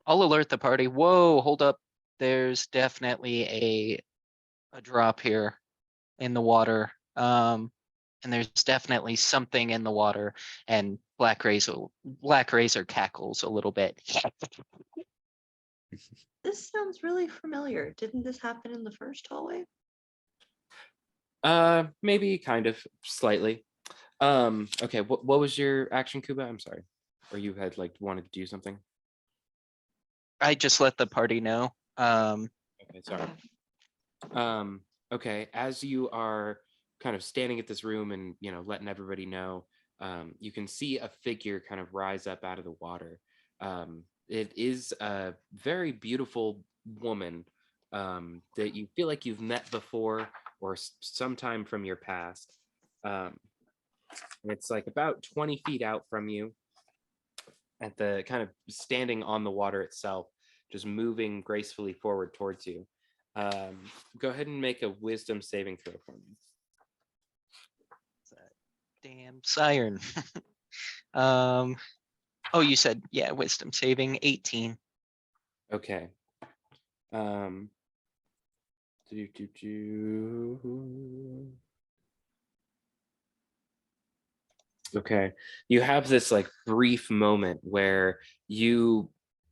alert the party. Whoa, hold up. There's definitely a a drop here in the water. And there's definitely something in the water, and Black Razor cackles a little bit. This sounds really familiar. Didn't this happen in the first hallway? Maybe kind of slightly. Okay, what was your action, Kuba? I'm sorry. Or you had like wanted to do something? I just let the party know. Okay, sorry. Okay, as you are kind of standing at this room and letting everybody know, you can see a figure kind of rise up out of the water. It is a very beautiful woman that you feel like you've met before or sometime from your past. And it's like about 20 feet out from you, at the kind of standing on the water itself, just moving gracefully forward towards you. Go ahead and make a wisdom saving throw for me. Damn siren. Oh, you said, yeah, wisdom saving 18. Okay. Okay. You have this like brief moment where you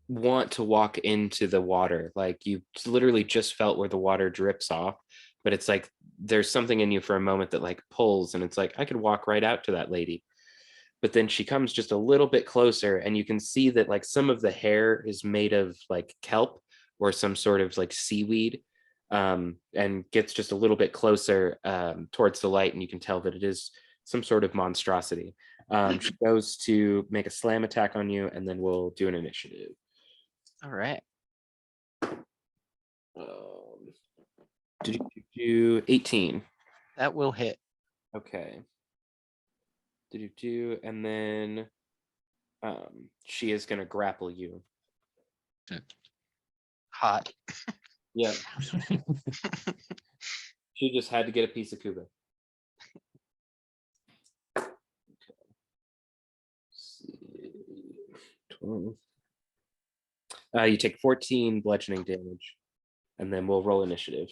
want to walk into the water. Like you literally just felt where the water drips off, but it's like there's something in you for a moment that like pulls, and it's like I could walk right out to that lady. But then she comes just a little bit closer, and you can see that like some of the hair is made of like kelp or some sort of like seaweed, and gets just a little bit closer towards the light, and you can tell that it is some sort of monstrosity. She goes to make a slam attack on you, and then we'll do an initiative. All right. Did you do 18? That will hit. Okay. And then she is going to grapple you. Hot. Yeah. She just had to get a piece of Kuba. Okay. See. 12. You take 14 bludgeoning damage, and then we'll roll initiative.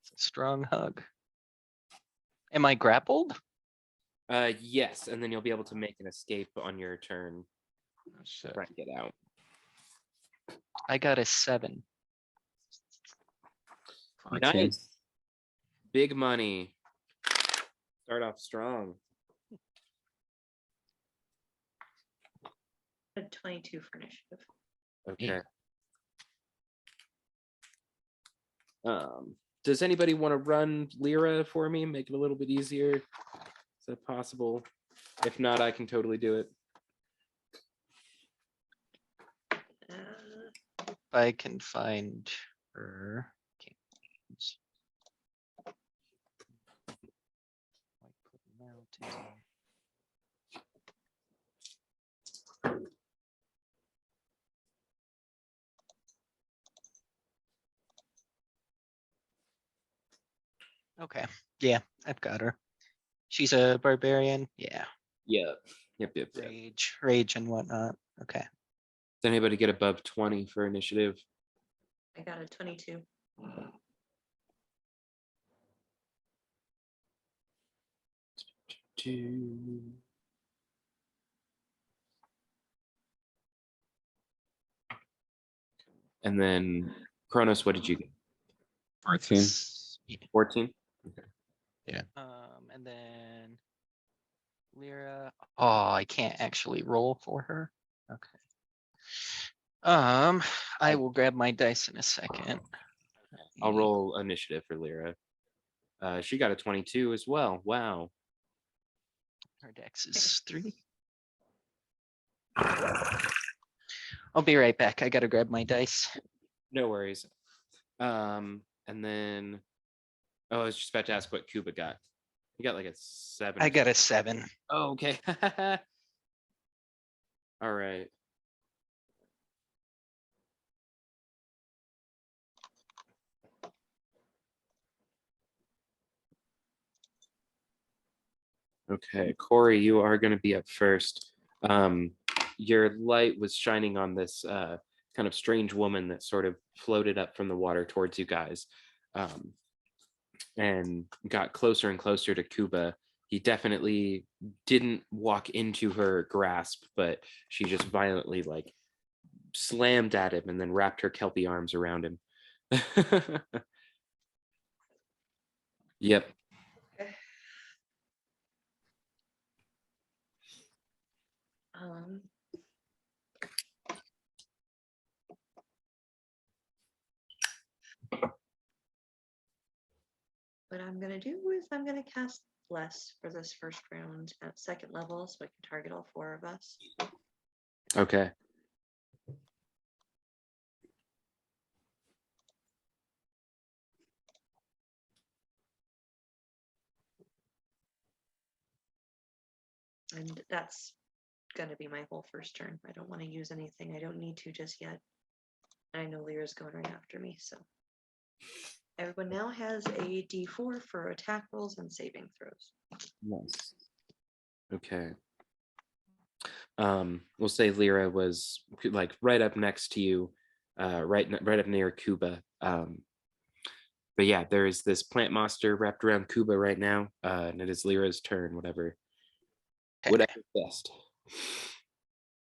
It's a strong hug. Am I grappled? Yes, and then you'll be able to make an escape on your turn. Try and get out. I got a 7. 14. Nice. Big money. Start off strong. A 22 for initiative. Okay. Does anybody want to run Lyra for me? Make it a little bit easier? Is that possible? If not, I can totally do it. If I can find her. Okay. Yeah, I've got her. She's a barbarian. Yeah. Yeah. Yep. Rage and whatnot. Okay. Does anybody get above 20 for initiative? I got a 22. And then Kronos, what did you get? 14. 14? And then Lyra. Oh, I can't actually roll for her. Okay. I will grab my dice in a second. I'll roll initiative for Lyra. She got a 22 as well. Wow. Her dex is 3. I'll be right back. I gotta grab my dice. No worries. And then, I was just about to ask what Kuba got. He got like a 7. I got a 7. Oh, okay. All right. Okay, Corey, you are going to be up first. Your light was shining on this kind of strange woman that sort of floated up from the water towards you guys. and got closer and closer to Kuba. He definitely didn't walk into her grasp, but she just violently like slammed at him and then wrapped her kelpie arms around him. Yep. Um, what I'm gonna do is I'm gonna cast Bless for this first round at second level, so I can target all 4 of us. Okay. And that's gonna be my whole first turn. I don't want to use anything. I don't need to just yet. I know Lyra's going right after me, so. Everyone now has a D4 for attack rolls and saving throws. Nice. Okay. We'll say Lyra was like right up next to you, right up near Kuba. But yeah, there is this plant monster wrapped around Kuba right now, and it is Lyra's turn. Whatever best.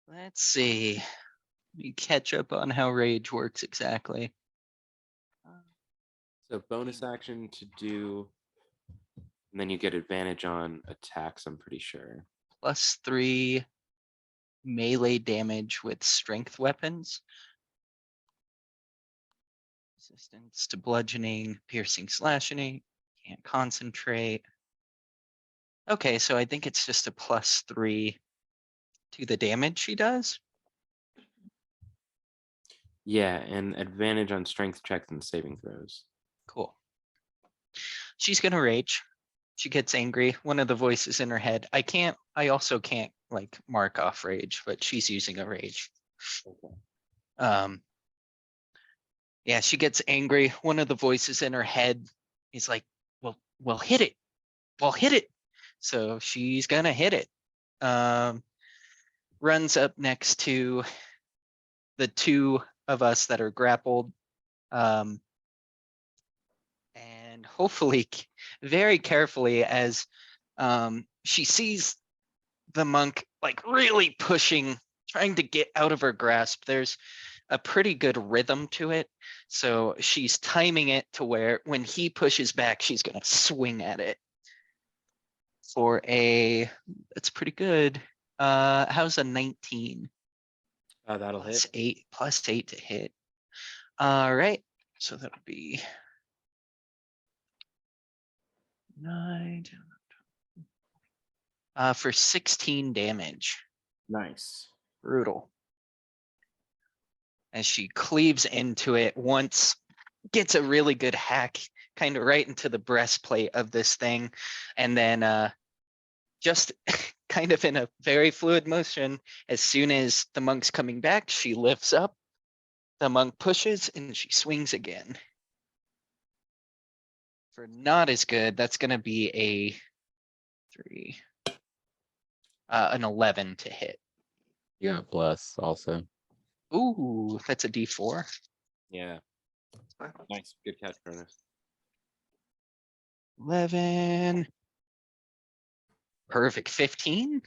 Let's see. Let me catch up on how rage works exactly. So bonus action to do, and then you get advantage on attacks. I'm pretty sure. +3 melee damage with strength weapons. Resistance to bludgeoning, piercing, slashing. Can't concentrate. Okay, so I think it's just a +3 to the damage she does. Yeah, and advantage on strength checks and saving throws. Cool. She's gonna rage. She gets angry. One of the voices in her head. I also can't like mark off rage, but she's using a rage. Okay. Yeah, she gets angry. One of the voices in her head is like, well, hit it. Well, hit it. So she's gonna hit it. Runs up next to the 2 of us that are grappled. And hopefully very carefully as she sees the monk like really pushing, trying to get out of her grasp. There's a pretty good rhythm to it. So she's timing it to where when he pushes back, she's going to swing at it for that's pretty good. How's a 19? That'll hit. +8 to hit. All right. So that'll be 9. For 16 damage. Nice. Brutal. As she cleaves into it, once gets a really good hack kind of right into the breastplate of this thing, and then just kind of in a very fluid motion, as soon as the monk's coming back, she lifts up, the monk pushes, and she swings again. For not as good, that's going to be a 3, an 11 to hit. Yeah, plus also. Ooh, that's a D4. Yeah. Nice. Good catch, Cronus. 11. Perfect. 15.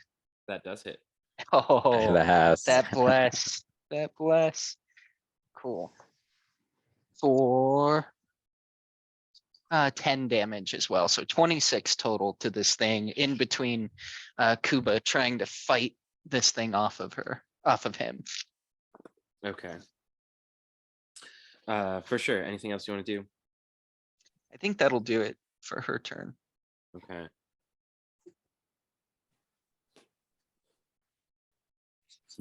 That does hit. Oh, The has. that bless. That bless. Cool. For 10 damage as well. So 26 total to this thing in between Kuba trying to fight this thing off of him. Okay. For sure. Anything else you want to do? I think that'll do it for her turn. Okay.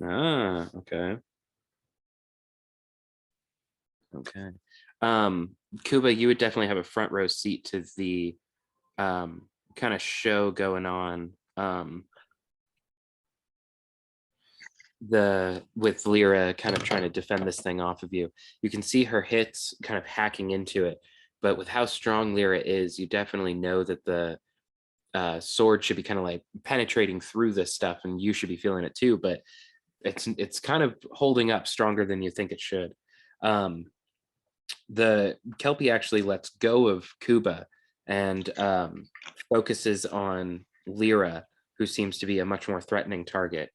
Okay. Okay. Kuba, you would definitely have a front row seat to the kind of show going on. With Lyra kind of trying to defend this thing off of you. You can see her hits kind of hacking into it, but with how strong Lyra is, you definitely know that the sword should be kind of like penetrating through this stuff, and you should be feeling it too. But it's kind of holding up stronger than you think it should. The Kelpie actually lets go of Kuba and focuses on Lyra, who seems to be a much more threatening target.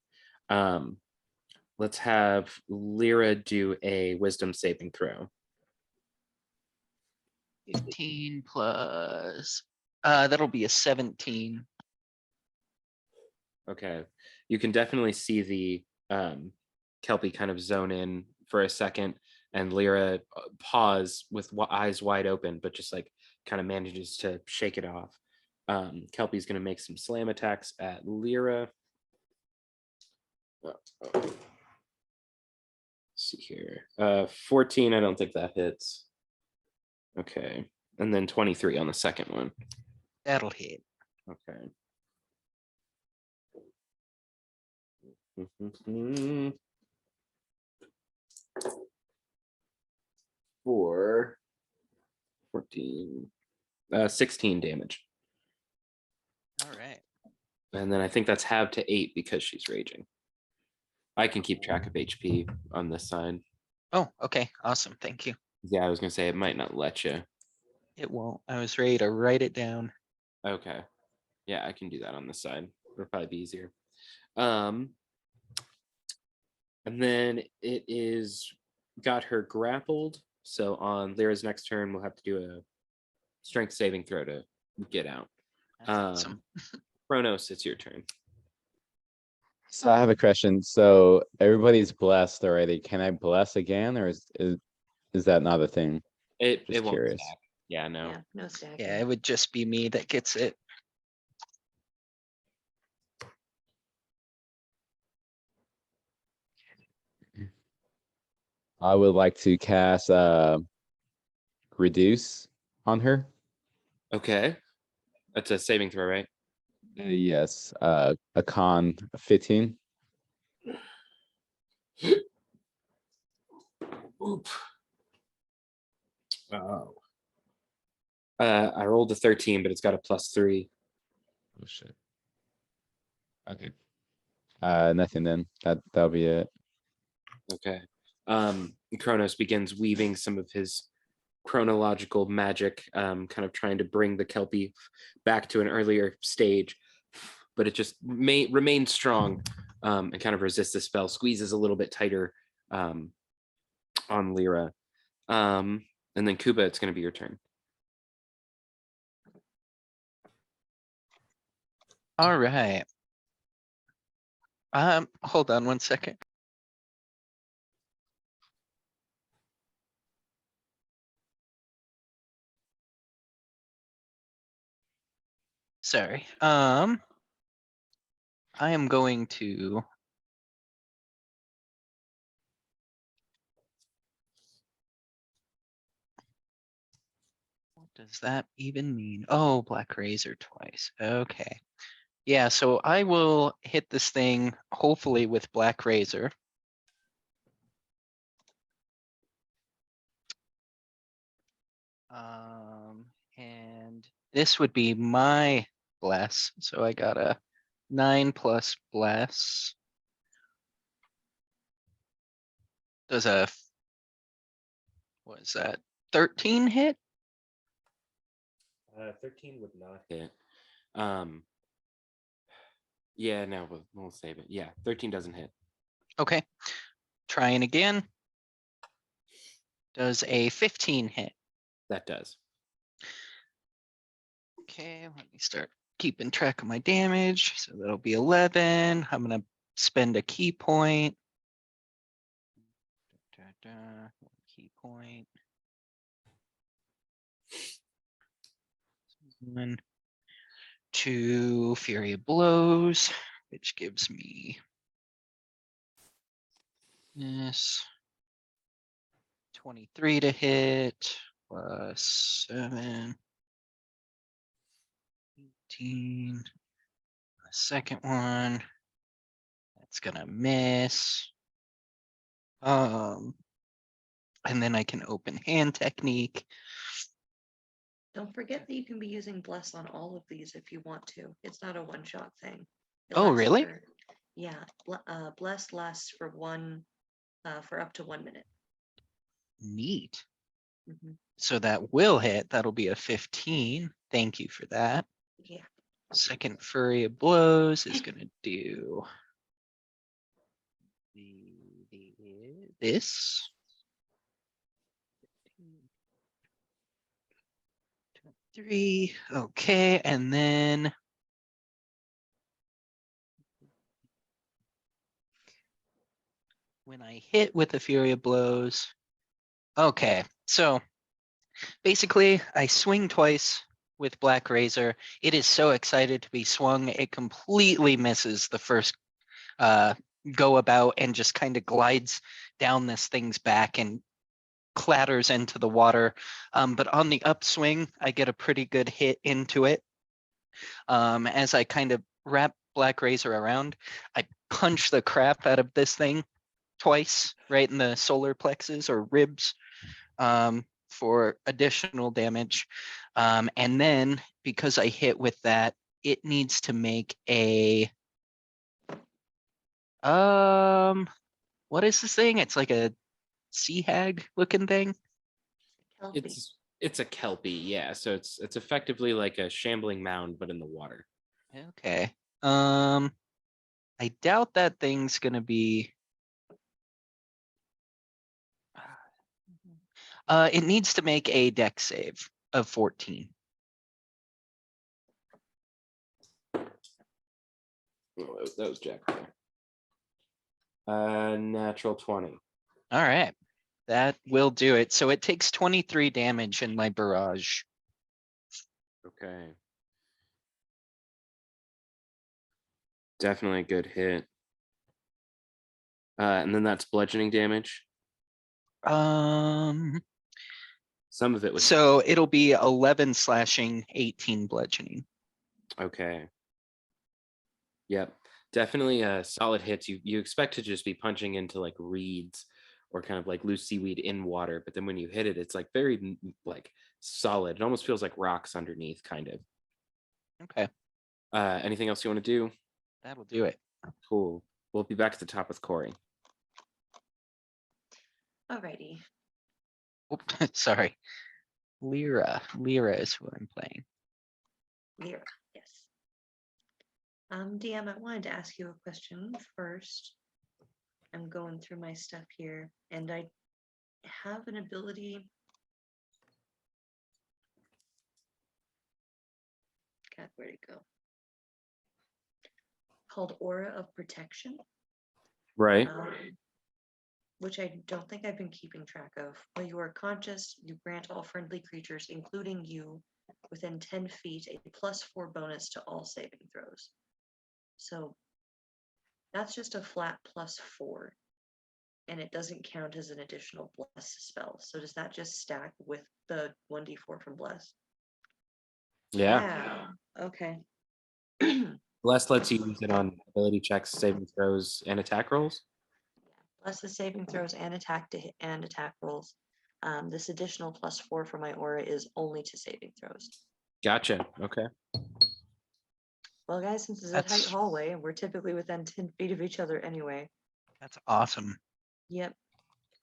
Let's have Lyra do a wisdom saving throw. 15 plus. That'll be a 17. Okay. You can definitely see the Kelpie kind of zone in for a second, and Lyra pause with eyes wide open, but just like kind of manages to shake it off. Kelpie's going to make some slam attacks at Lyra. Let's see here. 14, I don't think that hits. Okay. And then 23 on the second one. That'll hit. Okay. For 14, 16 damage. All right. And then I think that's halved to 8 because she's raging. I can keep track of HP on this side. Oh, okay. Awesome. Thank you. Yeah, I was gonna say it might not let you. It won't. I was ready to write it down. Okay. Yeah, I can do that on this side. It'll probably be easier. And then it is got her grappled. So on Lyra's next turn, we'll have to do a strength saving throw to get out. That's awesome. Kronos, it's your turn. So I have a question. So everybody's blessed already. Can I bless again, or is that not a thing? It Just won't curious. stack. Yeah, no. Yeah, no stacking. Yeah, it would just be me that gets it. I would like to cast reduce on her. Okay. That's a saving throw, right? Yes. A con 15. Oop. Oh. I rolled a 13, but it's got a +3. Oh shit. Okay. Nothing then. That'll be it. Okay. Kronos begins weaving some of his chronological magic, kind of trying to bring the Kelpie back to an earlier stage, but it just remains strong, and kind of resists the spell, squeezes a little bit tighter on Lyra. And then Kuba, it's going to be your turn. All right. Hold on one second. Sorry. I am going to what does that even mean? Oh, Black Razor twice. Okay. Yeah, so I will hit this thing hopefully with Black Razor. And this would be my bless. So I got a 9 plus bless. Does what is that? 13 hit? 13 would not hit. Yeah, no, we'll save it. Yeah, 13 doesn't hit. Okay. Trying again. Does a 15 hit? That does. Okay, let me start keeping track of my damage. So that'll be 11. I'm gonna spend a key point. One key point. 1, 2 Fury of Blows, which gives me this 23 to hit plus 7. 18. The second one, that's gonna miss. And then I can open hand technique. Don't forget that you can be using bless on all of these if you want to. It's not a one-shot thing. It Oh, lasts really? Yeah, bless lasts for up to 1 minute. Neat. Mhm. So that will hit. That'll be a 15. Thank you for that. Yeah. Second Flurry of Blows is going to do this. 3. Okay, and then when I hit with the Fury of Blows. Okay, so basically I swing twice with Black Razor. It is so excited to be swung, it completely misses the first go about and just kind of glides down this thing's back and clatters into the water. But on the upswing, I get a pretty good hit into it. As I kind of wrap Black Razor around, I punch the crap out of this thing twice, right in the solar plexus or ribs, for additional damage. And then because I hit with that, it needs to make a what is this thing? It's like a sea hag looking thing. Kelpie. It's a kelpie, yeah. So it's effectively like a shambling mound, but in the water. Okay. I doubt that thing's gonna be. It needs to make a dex save of 14. Oh, that was Jack. Natural 20. All right. That will do it. So it takes 23 damage in my barrage. Okay. Definitely a good hit. And then that's bludgeoning damage. Um, Some of it was so it'll be 11 slashing, 18 bludgeoning. okay. Yep. Definitely solid hits. You expect to just be punching into like reeds or kind of like loose seaweed in water, but then when you hit it, it's like very like solid. It almost feels like rocks underneath, kind of. Okay, Anything else you want to do? that'll do it. Cool. We'll be back at the top with Corey. Alrighty. Oop, sorry. Lyra. Lyra is who I'm playing. Lyra, yes. DM, I wanted to ask you a question first. I'm going through my stuff here, and I have an ability. God, where'd it go? Called Aura of Protection. Right. Which I don't think I've been keeping track of. While you are conscious, you grant all friendly creatures, including you, within 10 feet, a +4 bonus to all saving throws. So that's just a flat +4, and it doesn't count as an additional bless spell. So does that just stack with the 1d4 from bless? Yeah. Wow. Okay. Bless lets you use it on ability checks, saving throws, and attack rolls. Plus the saving throws and attack rolls. This additional +4 for my aura is only to saving throws. Gotcha. Okay. Well, guys, since it's a tight hallway, and we're typically within 10 feet of each other anyway. That's awesome. Yep.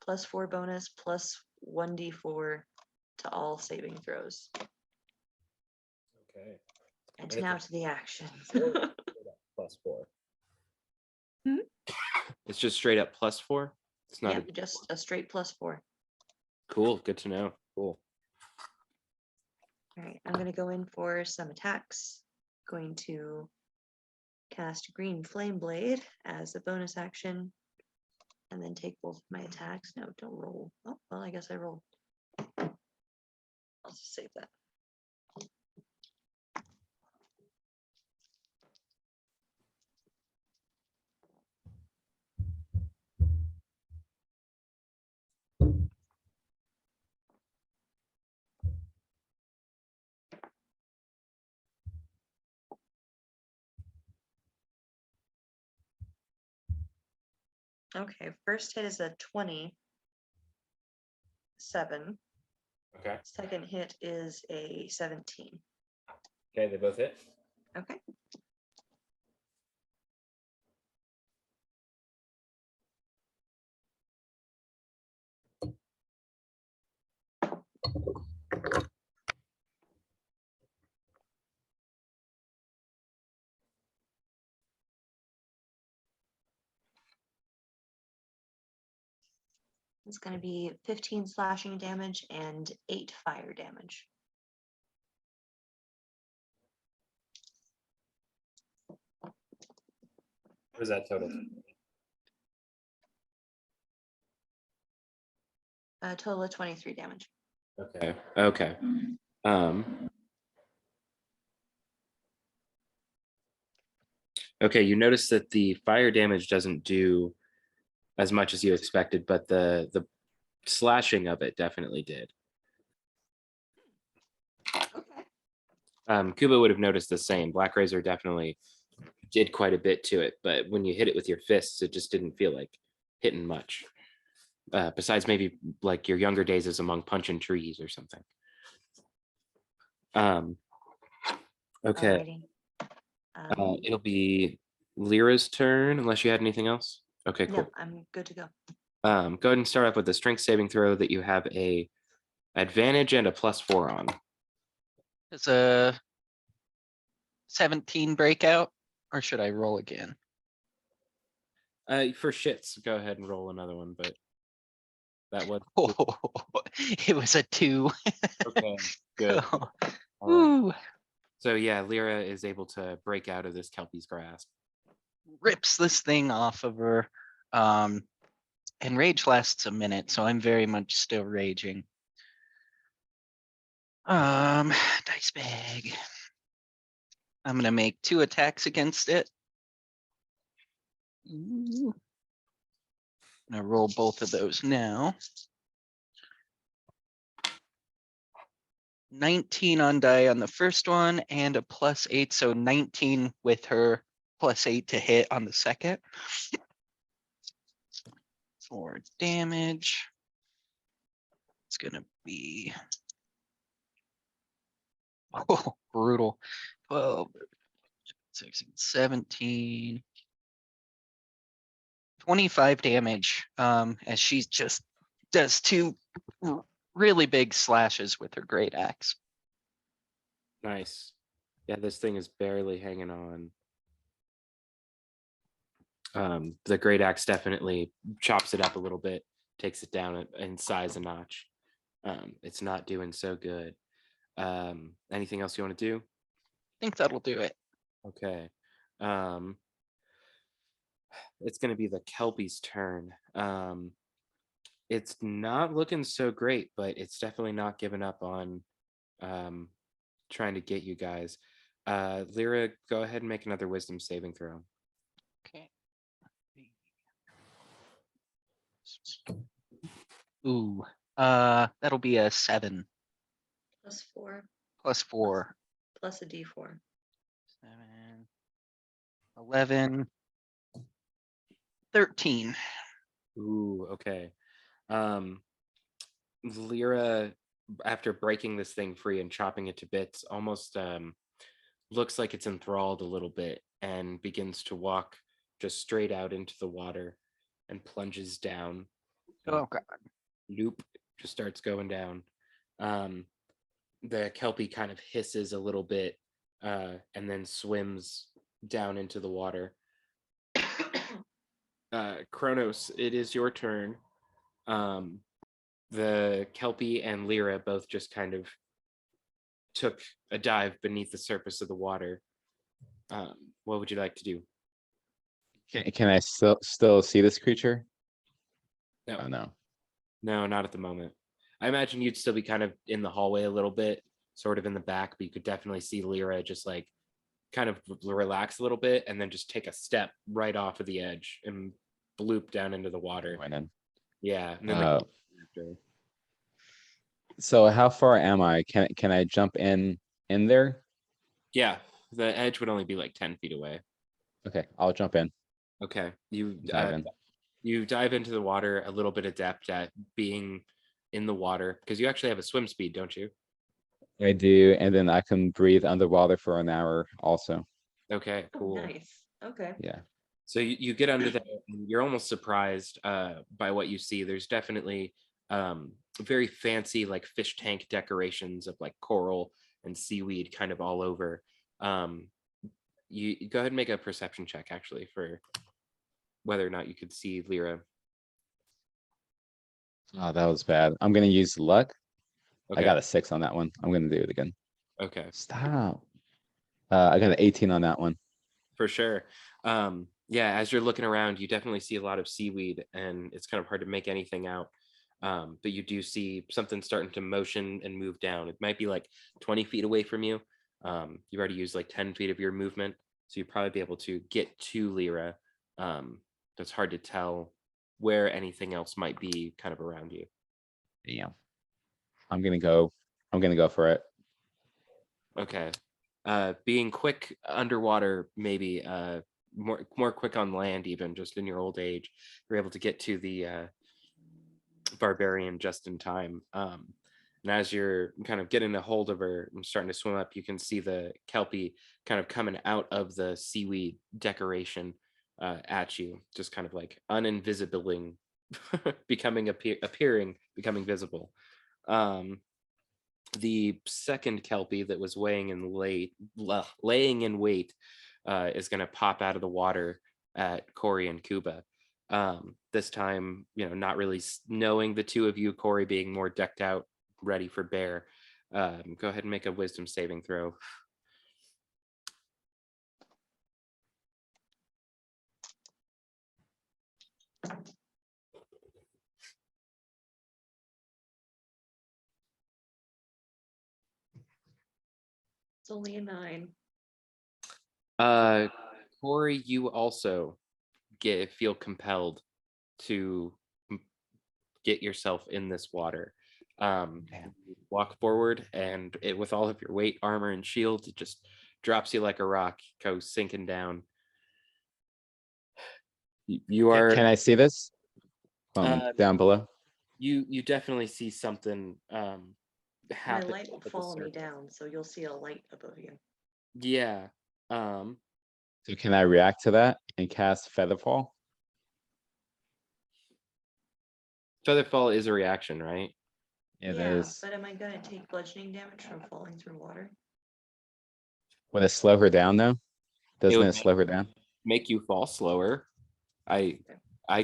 +4 bonus plus 1d4 to all saving throws. Okay. And now to the actions. +4. Hmm? It's just straight up +4. It's not. Yep, just a straight +4. Cool. Good to know. Cool. All right, I'm going to go in for some attacks. Going to cast Green Flame Blade as a bonus action. And then take both of my attacks. No, don't roll. Oh, well, I guess I rolled. I'll just save that. Okay, first hit is a 27. Okay. Second hit is a 17. Okay. They both hit. Okay. It's going to be 15 slashing damage and 8 fire damage. What is that total? A total of 23 damage. Okay. Okay. Okay, you notice that the fire damage doesn't do as much as you expected, but the slashing of it definitely did. Okay. Kuba would have noticed the same. Black Razor definitely did quite a bit to it, but when you hit it with your fists, it just didn't feel like hitting much. Besides maybe like your younger days as among punching trees or something. Okay. Alrighty. It'll be Lyra's turn, unless you had anything else. Okay, cool. No, I'm good to go. Go ahead and start off with the strength saving throw that you have a advantage and a +4 on. It's a 17 breakout, or should I roll again? For shits, go ahead and roll another one, but that was Oh, it was a 2. okay. Good. Woo. So yeah, Lyra is able to break out of this Kelpie's grasp. Rips this thing off of her. And rage lasts a minute, so I'm very much still raging. Dice bag. I'm gonna make 2 attacks against it. Ooh. I'm gonna roll both of those now. 19 on die on the first one and a +8, so 19 with her +8 to hit on the second. 4 damage. It's gonna be brutal. 12, 16, 17. 25 damage as she just does 2 really big slashes with her great axe. Nice. Yeah, this thing is barely hanging on. The great axe definitely chops it up a little bit, takes it down in size a notch. It's not doing so good. Anything else you want to do? I think that'll do it. Okay. It's going to be the Kelpie's turn. It's not looking so great, but it's definitely not giving up on trying to get you guys. Lyra, go ahead and make another wisdom saving throw. Okay. Ooh, that'll be a 7 +4 +4. plus a d4. 7, 11, 13. Ooh, okay. Lyra, after breaking this thing free and chopping it to bits, almost looks like it's enthralled a little bit and begins to walk just straight out into the water and plunges down. Oh god. Loop just starts going down. The Kelpie kind of hisses a little bit and then swims down into the water. Kronos, it is your turn. The Kelpie and Lyra both just kind of took a dive beneath the surface of the water. What would you like to do? Can I still see this creature? No. Oh no. No, not at the moment. I imagine you'd still be kind of in the hallway a little bit, sort of in the back, but you could definitely see Lyra just like kind of relax a little bit and then just take a step right off of the edge and bloop down into the water. Went in. Yeah. And then after. So how far am I? Can I jump in there? Yeah, the edge would only be like 10 feet away. Okay, I'll jump in. Okay. Dive in. You dive into the water, a little bit adept at being in the water because you actually have a swim speed, don't you? I do, and then I can breathe underwater for an hour also. Okay, Oh, cool. nice. Okay. Yeah. So you get under there and you're almost surprised by what you see. There's definitely very fancy like fish tank decorations of like coral and seaweed kind of all over. You go ahead and make a perception check actually for whether or not you could see Lyra. Oh, that was bad. I'm gonna use luck. I Okay. got a 6 on that one. I'm gonna do it again. Okay. Stop. I got an 18 on that one. For sure. Yeah, as you're looking around, you definitely see a lot of seaweed, and it's kind of hard to make anything out. But you do see something starting to motion and move down. It might be like 20 feet away from you. You've already used like 10 feet of your movement, so you'd probably be able to get to Lyra. It's hard to tell where anything else might be kind of around you. Damn. I'm gonna go for it. Okay. Being quick underwater, maybe more quick on land, even just in your old age, you're able to get to the barbarian just in time. And as you're kind of getting a hold of her and starting to swim up, you can see the kelpie kind of coming out of the seaweed decoration at you, just kind of like uninvisibling, appearing, becoming visible. The second kelpie that was laying in wait is going to pop out of the water at Corey and Kuba. This time, not really knowing the two of you, Corey being more decked out, ready for bear. Go ahead and make a wisdom saving throw. It's only a 9. Corey, you also feel compelled to get yourself in this water. You walk forward, and with all of your weight, armor, and shield, it just drops you like a rock, goes sinking down. You are Can I see this from down below? you definitely see something My happen light will up at the follow me surface. down, so you'll see a light above you. Yeah. So can I react to that and cast Featherfall? Featherfall is a reaction, right? It Yeah, is. but am I gonna take bludgeoning damage from falling through water? Would it slow her down though? Doesn't would it slow her down? Make you fall slower. I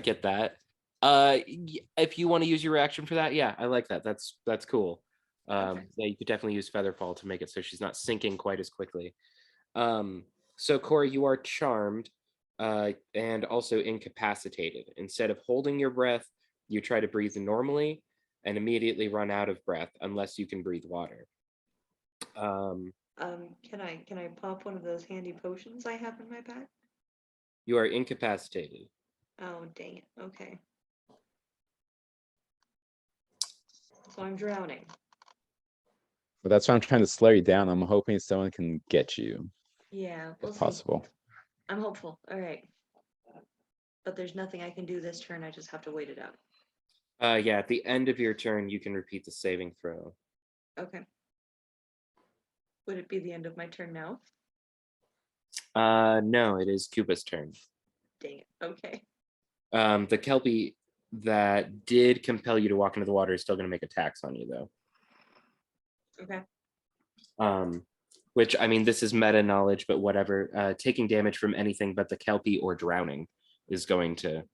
get that. If you want to use your reaction for that, yeah, I like that. That's cool. Okay. Yeah, you could definitely use Featherfall to make it so she's not sinking quite as quickly. So Corey, you are charmed, and also incapacitated. Instead of holding your breath, you try to breathe normally and immediately run out of breath unless you can breathe water. Can I pop one of those handy potions I have in my bag? You are incapacitated. Oh, dang it. Okay. So I'm drowning. But that's why I'm trying to slow you down. I'm hoping someone can get you Yeah, we'll if see. possible. I'm hopeful. All right. But there's nothing I can do this turn. I just have to wait it out. Yeah, at the end of your turn, you can repeat the saving throw. Okay. Would it be the end of my turn now? No, it is Kuba's turn. Dang it. Okay. The Kelpie that did compel you to walk into the water is still going to make attacks on you, though. Okay. Which, I mean, this is meta knowledge, but whatever. Taking damage from anything but the Kelpie or drowning is going to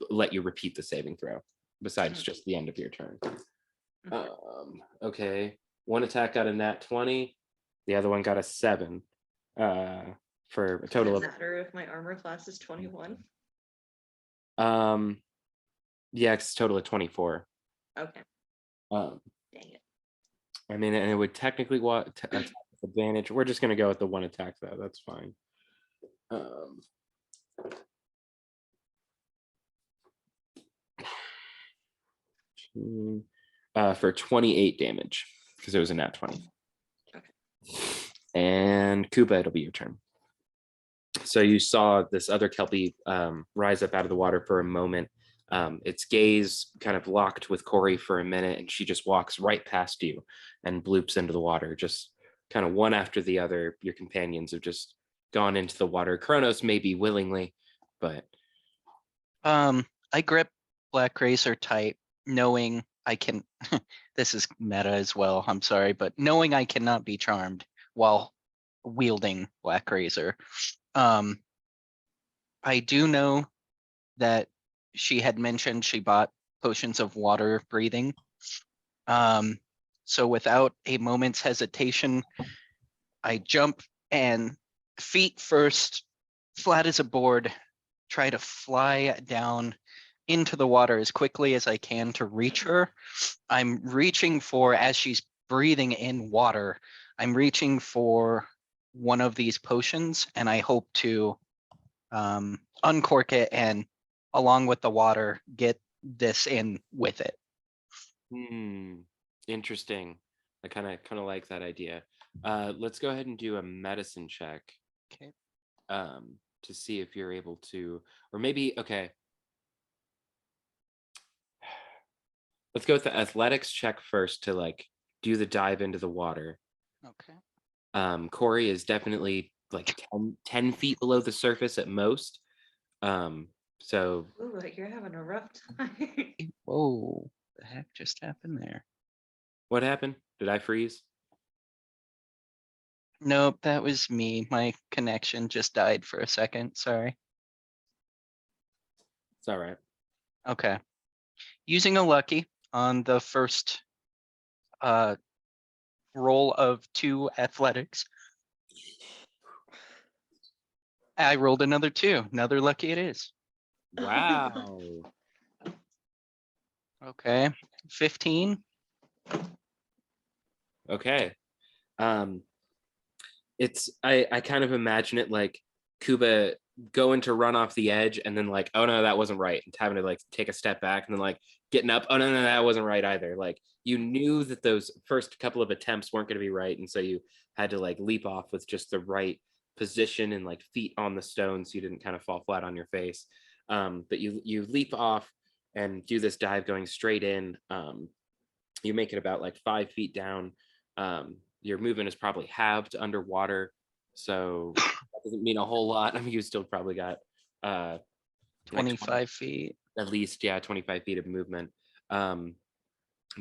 let you repeat the saving throw, besides just the end of your turn. Okay. One attack got a nat 20. The other one got a 7. For a total Does of... it matter if my armor class is 21? Yeah, it's a total of 24. Okay. Dang it. I mean, and it would technically attack with advantage. We're just gonna go with the one attack though. That's fine. For 28 damage because it was a nat 20. Okay. And Kuba, it'll be your turn. So you saw this other Kelpie rise up out of the water for a moment. Its gaze kind of locked with Corey for a minute, and she just walks right past you and bloops into the water, just kind of one after the other. Your companions have just gone into the water. Kronos maybe willingly, but I grip Black Razor tight, knowing I can. This is meta as well. I'm sorry, but knowing I cannot be charmed while wielding Black Razor. I do know that she had mentioned she bought potions of water breathing. So without a moment's hesitation, I jump and feet first, flat as a board, try to fly down into the water as quickly as I can to reach her. I'm reaching for, as she's breathing in water, I'm reaching for one of these potions, and I hope to uncork it and, along with the water, get this in with it. Interesting. I kind of like that idea. Let's go ahead and do a medicine check. Okay. To see if you're able to, or maybe, okay. Let's go with the athletics check first to like do the dive into the water. Okay. Corey is definitely like 10 feet below the surface at most. So Ooh, you're having a rough time. Whoa, the heck just happened there? what happened? Did I freeze? Nope, that was me. My connection just died for a second. Sorry. It's all right. Okay. Using a lucky on the first roll of 2 athletics. I rolled another 2. Another lucky it is. Wow. Okay. 15. Okay. It's I kind of imagine it like Kuba going to run off the edge and then like, oh no, that wasn't right. And having to like take a step back and then like getting up. Oh no, that wasn't right either. Like you knew that those first couple of attempts weren't going to be right. And so you had to like leap off with just the right position and like feet on the stone so you didn't kind of fall flat on your face. But you leap off and do this dive going straight in. You make it about like 5 feet down. Your movement is probably halved underwater, so that doesn't mean a whole lot. I mean, you still probably got like 25 feet. at least, yeah, 25 feet of movement. But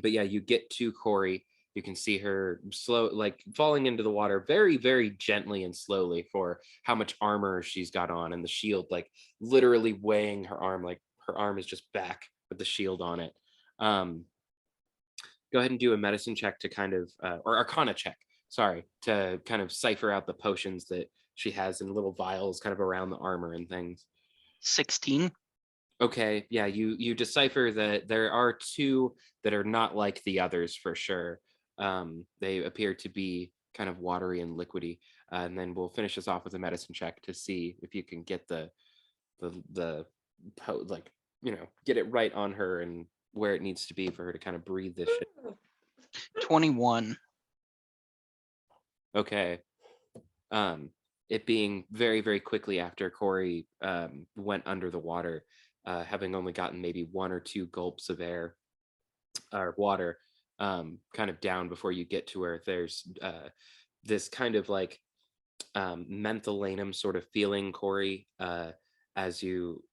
yeah, you get to Corey. You can see her slow, like falling into the water very, very gently and slowly for how much armor she's got on, and the shield like literally weighing her arm, like her arm is just back with the shield on it. Go ahead and do a medicine check to kind of, or arcana check, sorry, to kind of cipher out the potions that she has in little vials kind of around the armor and things. 16. Okay, yeah, you decipher that there are 2 that are not like the others for sure. They appear to be kind of watery and liquidy. And then we'll finish this off with a medicine check to see if you can get like, get it right on her and where it needs to be for her to kind of breathe this shit. 21. Okay. It being very, very quickly after Corey went under the water, having only gotten maybe 1 or 2 gulps of air or water, kind of down before you get to her. There's this kind of like menthalanum sort of feeling, Corey, as you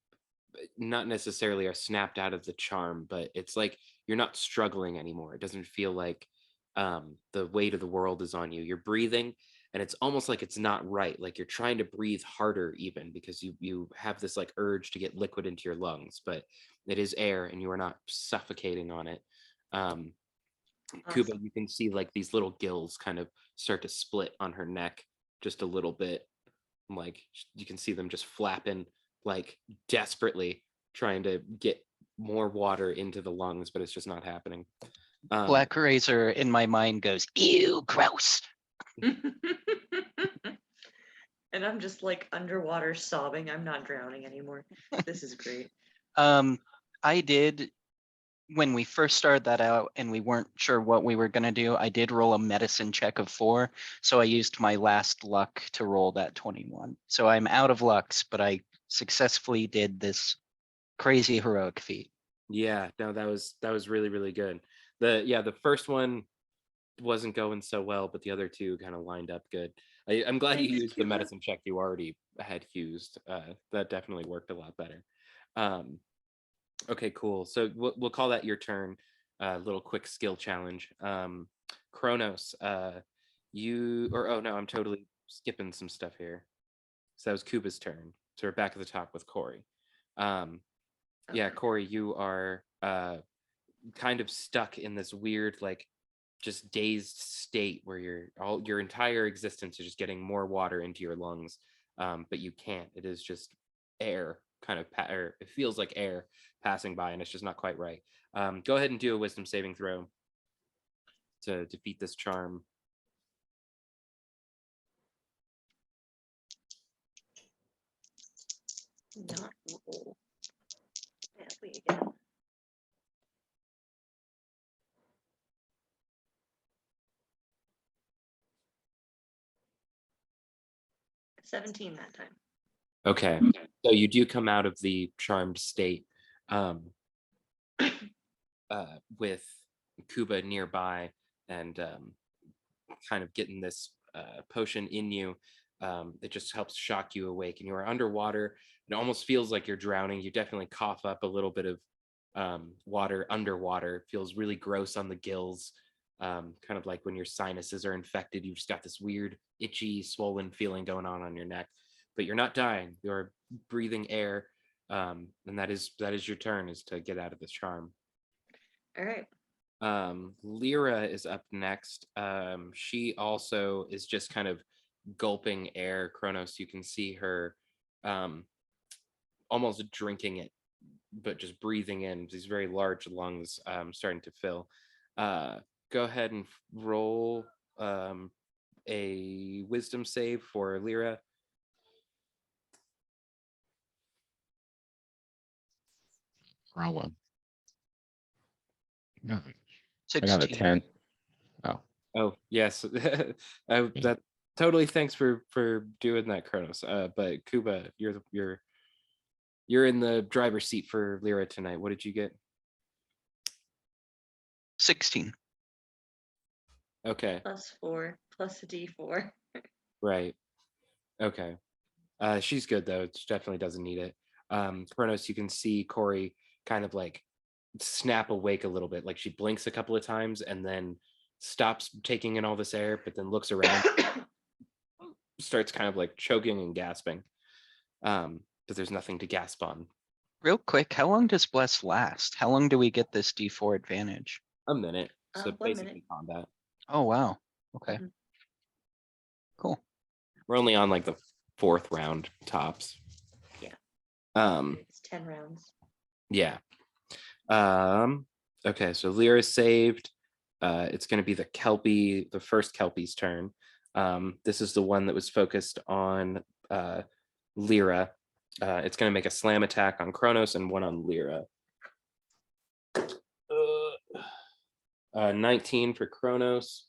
not necessarily are snapped out of the charm, but it's like you're not struggling anymore. It doesn't feel like the weight of the world is on you. You're breathing, and it's almost like it's not right. Like you're trying to breathe harder, even because you have this like urge to get liquid into your lungs, but it is air, and you are not suffocating on it. Kuba, Awesome. you can see like these little gills kind of start to split on her neck just a little bit. Like you can see them just flapping, like desperately trying to get more water into the lungs, but it's just not happening. Black Razor in my mind goes, ew, gross. And I'm just like underwater sobbing. I'm not drowning anymore. This is great. I did, when we first started that out and we weren't sure what we were going to do, I did roll a medicine check of 4. So I used my last luck to roll that 21. So I'm out of lucks, but I successfully did this crazy heroic feat. Yeah, no, that was really, really good. The first one wasn't going so well, but the other 2 kind of lined up good. I'm glad you Thanks, used the Cuba. medicine check you already had used. That definitely worked a lot better. Okay, cool. So we'll call that your turn. Little quick skill challenge. Kronos, oh no, I'm totally skipping some stuff here. So that was Kuba's turn. So we're back at the top with Corey. Yeah, Okay. Corey, you are kind of stuck in this weird, like, just dazed state where your entire existence is just getting more water into your lungs, but you can't. It is just air, kind of, or it feels like air passing by, and it's just not quite right. Go ahead and do a wisdom saving throw to defeat this charm. Not roll badly again. $17 that time. Okay, so you do come out of the charmed state, with Kuba nearby, and kind of getting this potion in you. It just helps shock you awake, and you are underwater. It almost feels like you're drowning. You definitely cough up a little bit of water underwater. It feels really gross on the gills, kind of like when your sinuses are infected. You've just got this weird, itchy, swollen feeling going on your neck, but you're not dying. You're breathing air, and that is your turn, is to get out of this charm. All right. Lyra is up next. She also is just kind of gulping air. Kronos, you can see her almost drinking it, but just breathing in these very large lungs, starting to fill. Go ahead and roll a wisdom save for Lyra. Problem. No, I 16. got a 10. Oh, Oh yes, that totally. Thanks for doing that, Kronos. But Kuba, you're in the driver's seat for Lyra tonight. What did you get? 16. Okay, +4 plus a D4. right. Okay. She's good though. She definitely doesn't need it. Kronos, you can see Corey kind of like snap awake a little bit. Like she blinks a couple of times and then stops taking in all this air, but then looks around, starts kind of like choking and gasping. But there's nothing to gasp on. Real quick, how long does Bless last? How long do we get this D4 advantage? A minute. So 1 basically minute. combat. Oh, wow. Okay. Mhm. Cool. We're only on like the 4th round tops. Yeah. Um, It's 10 rounds. yeah. Okay, so Lyra's saved. It's going to be the first Kelpie's turn. This is the one that was focused on Lyra. It's going to make a slam attack on Kronos and one on Lyra. 19 for Kronos.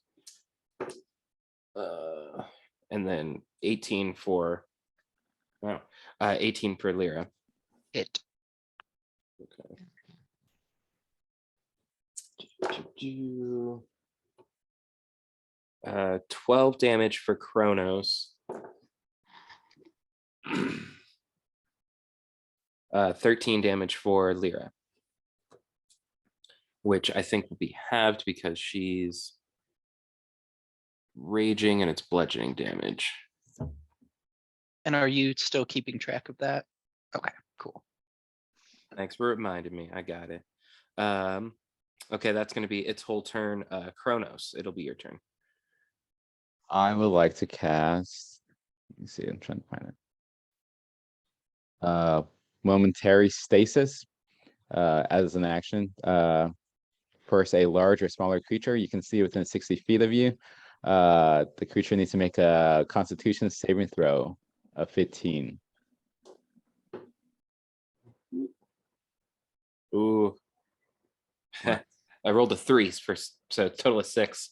And then 18 for 18 for Lyra. Hit. Okay. 12 damage for Kronos. 13 damage for Lyra, which I think will be halved because she's raging and it's bludgeoning damage. And are you still keeping track of that? Okay, cool. Thanks for reminding me. I got it. Okay, that's going to be its whole turn. Kronos, it'll be your turn. I would like to cast. Let me see. I'm trying to find it. Momentary stasis. As an action. First, a large or smaller creature you can see within 60 feet of you. The creature needs to make a Constitution saving throw of 15. Ooh. I rolled a 3 so a total of 6.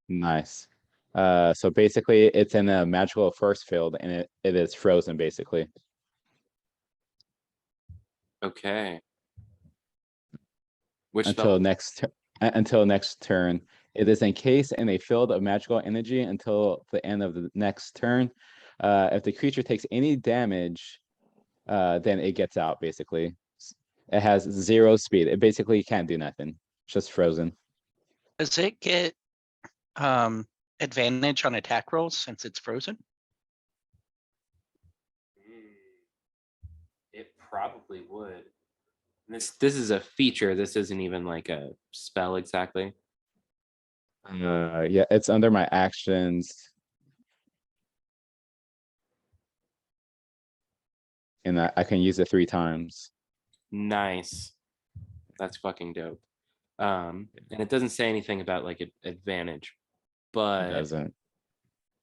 Nice. So basically, it's in a magical force field, and it is frozen basically. Okay. Which Until spell? next turn. It is encased in a field of magical energy until the end of the next turn. If the creature takes any damage, then it gets out basically. It has 0 speed. It basically can't do nothing. Just frozen. Does it get advantage on attack rolls since it's frozen? It probably would. This is a feature. This isn't even like a spell exactly. Yeah, it's under my actions. And I can use it 3 times. Nice. That's fucking dope. And it doesn't say anything about like advantage, It but doesn't.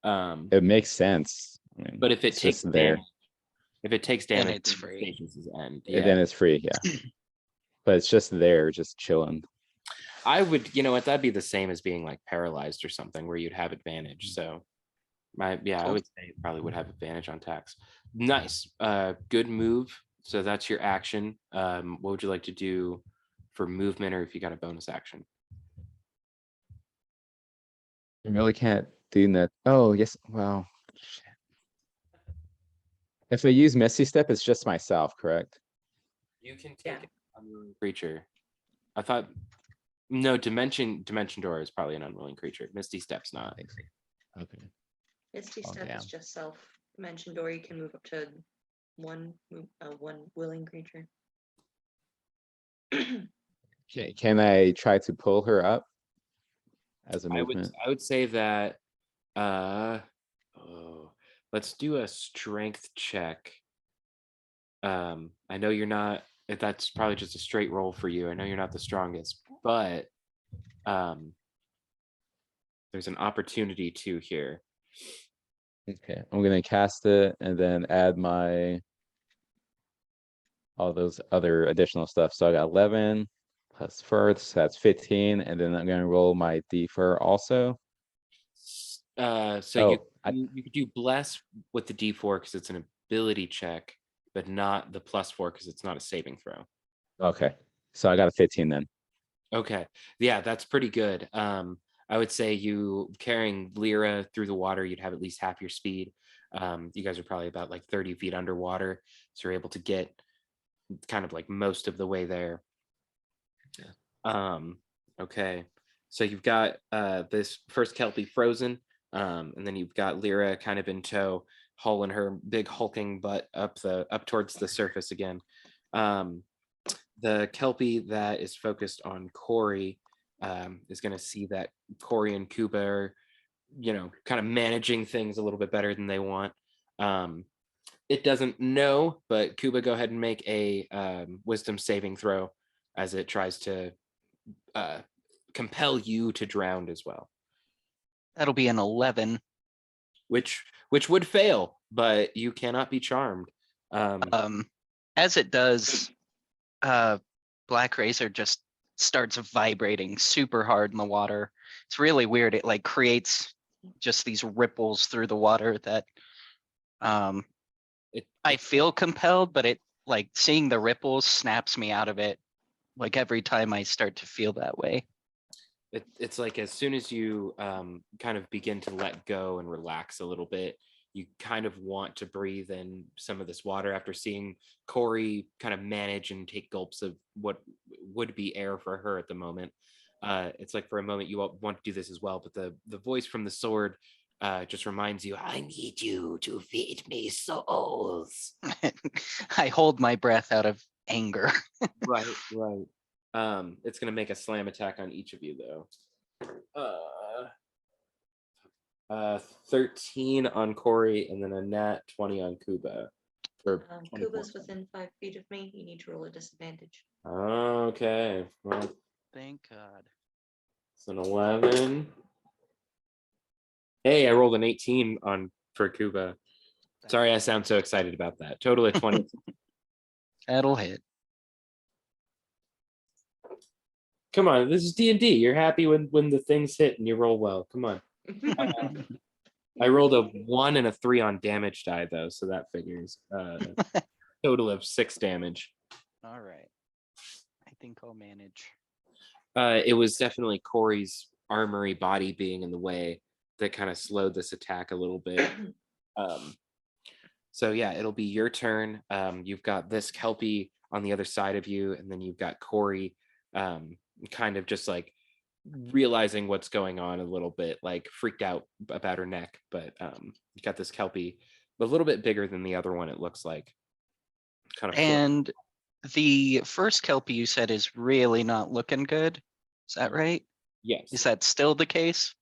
um, It makes sense. I mean, but if it it's takes just there. damage, if it takes Then damage, it's then the free. stasis is end. And then it's free, yeah. But it's just there, just chilling. I would, you know what, that'd be the same as being like paralyzed or something where you'd have advantage. So I Cool. would say it probably would have advantage on attacks. Nice. Good move. So that's your action. What would you like to do for movement, or if you got a bonus action? You really can't do that. Oh, yes. Well, shit. If I use Misty Step, it's just myself, correct? You can Yeah. take an unwilling creature. I thought no, dimension door is probably an unwilling creature. Misty Step's not. Okay. Misty Oh, Step damn. is just self-mentioned, or you can move up to one willing creature. Okay, can I try to pull her up as a movement? I would say that let's do a strength check. I know you're not, that's probably just a straight roll for you. I know you're not the strongest, but there's an opportunity to here. Okay, I'm gonna cast it and then add all those other additional stuff. So I got 11 plus first, so that's 15, and then I'm gonna roll my defer also. So Oh, you could do bless with the D4 because it's an ability check, but not the +4 because it's not a saving throw. Okay, so I got a 15 then. Okay, yeah, that's pretty good. I would say you carrying Lyra through the water, you'd have at least half your speed. You guys are probably about like 30 feet underwater, so you're able to get kind of like most of the way there. Okay, so you've got this first Kelpie frozen, and then you've got Lyra kind of in tow, hauling her big hulking butt up towards the surface again. The Kelpie that is focused on Corey is going to see that Corey and Kuba are, kind of managing things a little bit better than they want. It doesn't know, but Kuba, go ahead and make a wisdom saving throw as it tries to compel you to drown as well. That'll be an 11. Which would fail, but you cannot be charmed. As it does, Black Razor just starts vibrating super hard in the water. It's really weird. It like creates just these ripples through the water that I feel compelled, but it like seeing the ripples snaps me out of it like every time I start to feel that way. It's like as soon as you kind of begin to let go and relax a little bit, you kind of want to breathe in some of this water after seeing Corey kind of manage and take gulps of what would be air for her at the moment. It's like for a moment you want to do this as well, but the voice from the sword just reminds you, I need you to feed me souls. I hold my breath out of anger. Right. It's gonna make a slam attack on each of you though. 13 on Corey and then a nat 20 on Kuba. Kuba's within 5 feet of me. You need to roll a disadvantage. Okay. Well, Thank God. it's an 11. Hey, I rolled an 18 for Kuba. Sorry, I sound so excited about that. Total of 20. That'll hit. Come on, this is D&D. You're happy when the things hit and you roll well. Come on. I rolled a 1 and a 3 on damage die though, so that figures. Total of 6 damage. All right. I think I'll manage. It was definitely Corey's armory body being in the way that kind of slowed this attack a little bit. So yeah, it'll be your turn. You've got this Kelpie on the other side of you, and then you've got Corey kind of just like realizing what's going on a little bit, like freaked out about her neck, but you got this Kelpie a little bit bigger than the other one, it looks like. Kind of And The first Kelpie you said is really not looking good. Is that right? Yes. Is that still the case?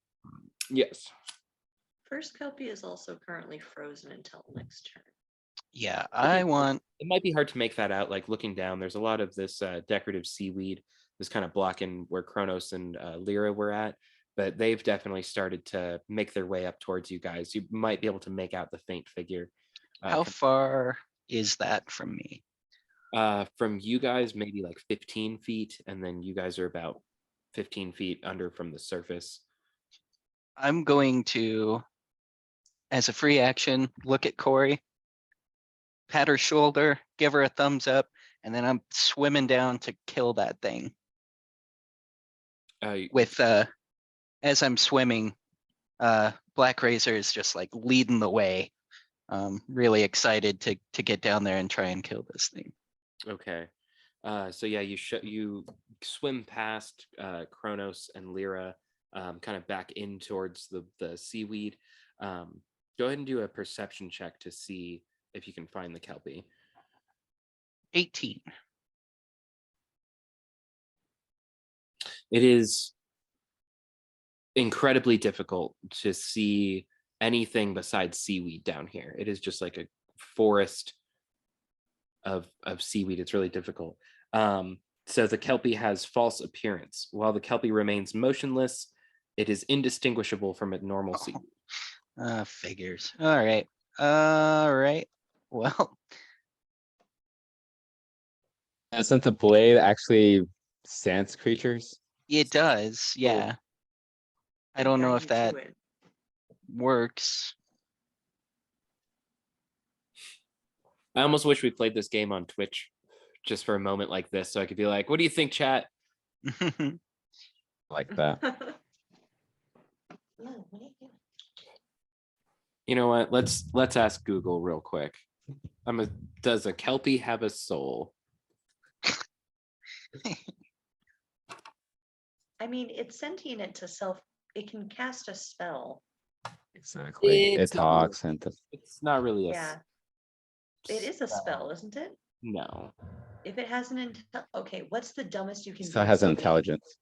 Yes. First Kelpie is also currently frozen until next turn. Yeah, I want. It might be hard to make that out. Like looking down, there's a lot of this decorative seaweed that's kind of blocking where Kronos and Lyra were at. But they've definitely started to make their way up towards you guys. You might be able to make out the faint figure. How far is that from me? From you guys, maybe like 15 feet, and then you guys are about 15 feet under from the surface. I'm going to, as a free action, look at Corey, pat her shoulder, give her a thumbs up, and then I'm swimming down to kill that thing. With as I'm swimming, Black Razor is just like leading the way. Really excited to get down there and try and kill this thing. Okay. So yeah, you swim past Kronos and Lyra, kind of back in towards the seaweed. Go ahead and do a perception check to see if you can find the Kelpie. 18. It is incredibly difficult to see anything besides seaweed down here. It is just like a forest of seaweed. It's really difficult. So the Kelpie has false appearance. While the Kelpie remains motionless, it is indistinguishable from a normal seaweed. Figures. All right. All right. Well, Isn't the blade actually sense creatures? it does. Yeah. I don't know if that works. I almost wish we played this game on Twitch just for a moment like this, so I could be like, what do you think, chat? Like that. You know what? Let's ask Google real quick. Does a Kelpie have a soul? I mean, it's sentient to self. It can cast a spell. Exactly. It It's not talks and It's not really a Yeah, it is a spell, isn't it? No. If it has an okay, what's the dumbest you can still be? has an Okay, intelligence.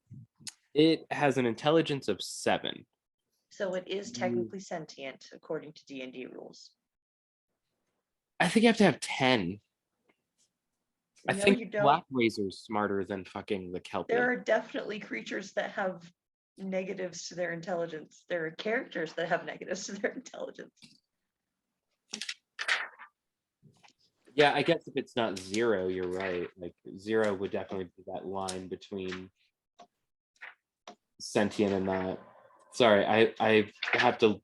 It has an intelligence of 7. so it is technically sentient according to D&D rules. I think you have to have 10. I No, think you don't. Black Razor's smarter than fucking the Kelpie. There are definitely creatures that have negatives to their intelligence. There are characters that have negatives to their intelligence. Yeah, I guess if it's not 0, you're right. Like 0 would definitely be that line between sentient and not. Sorry, I have to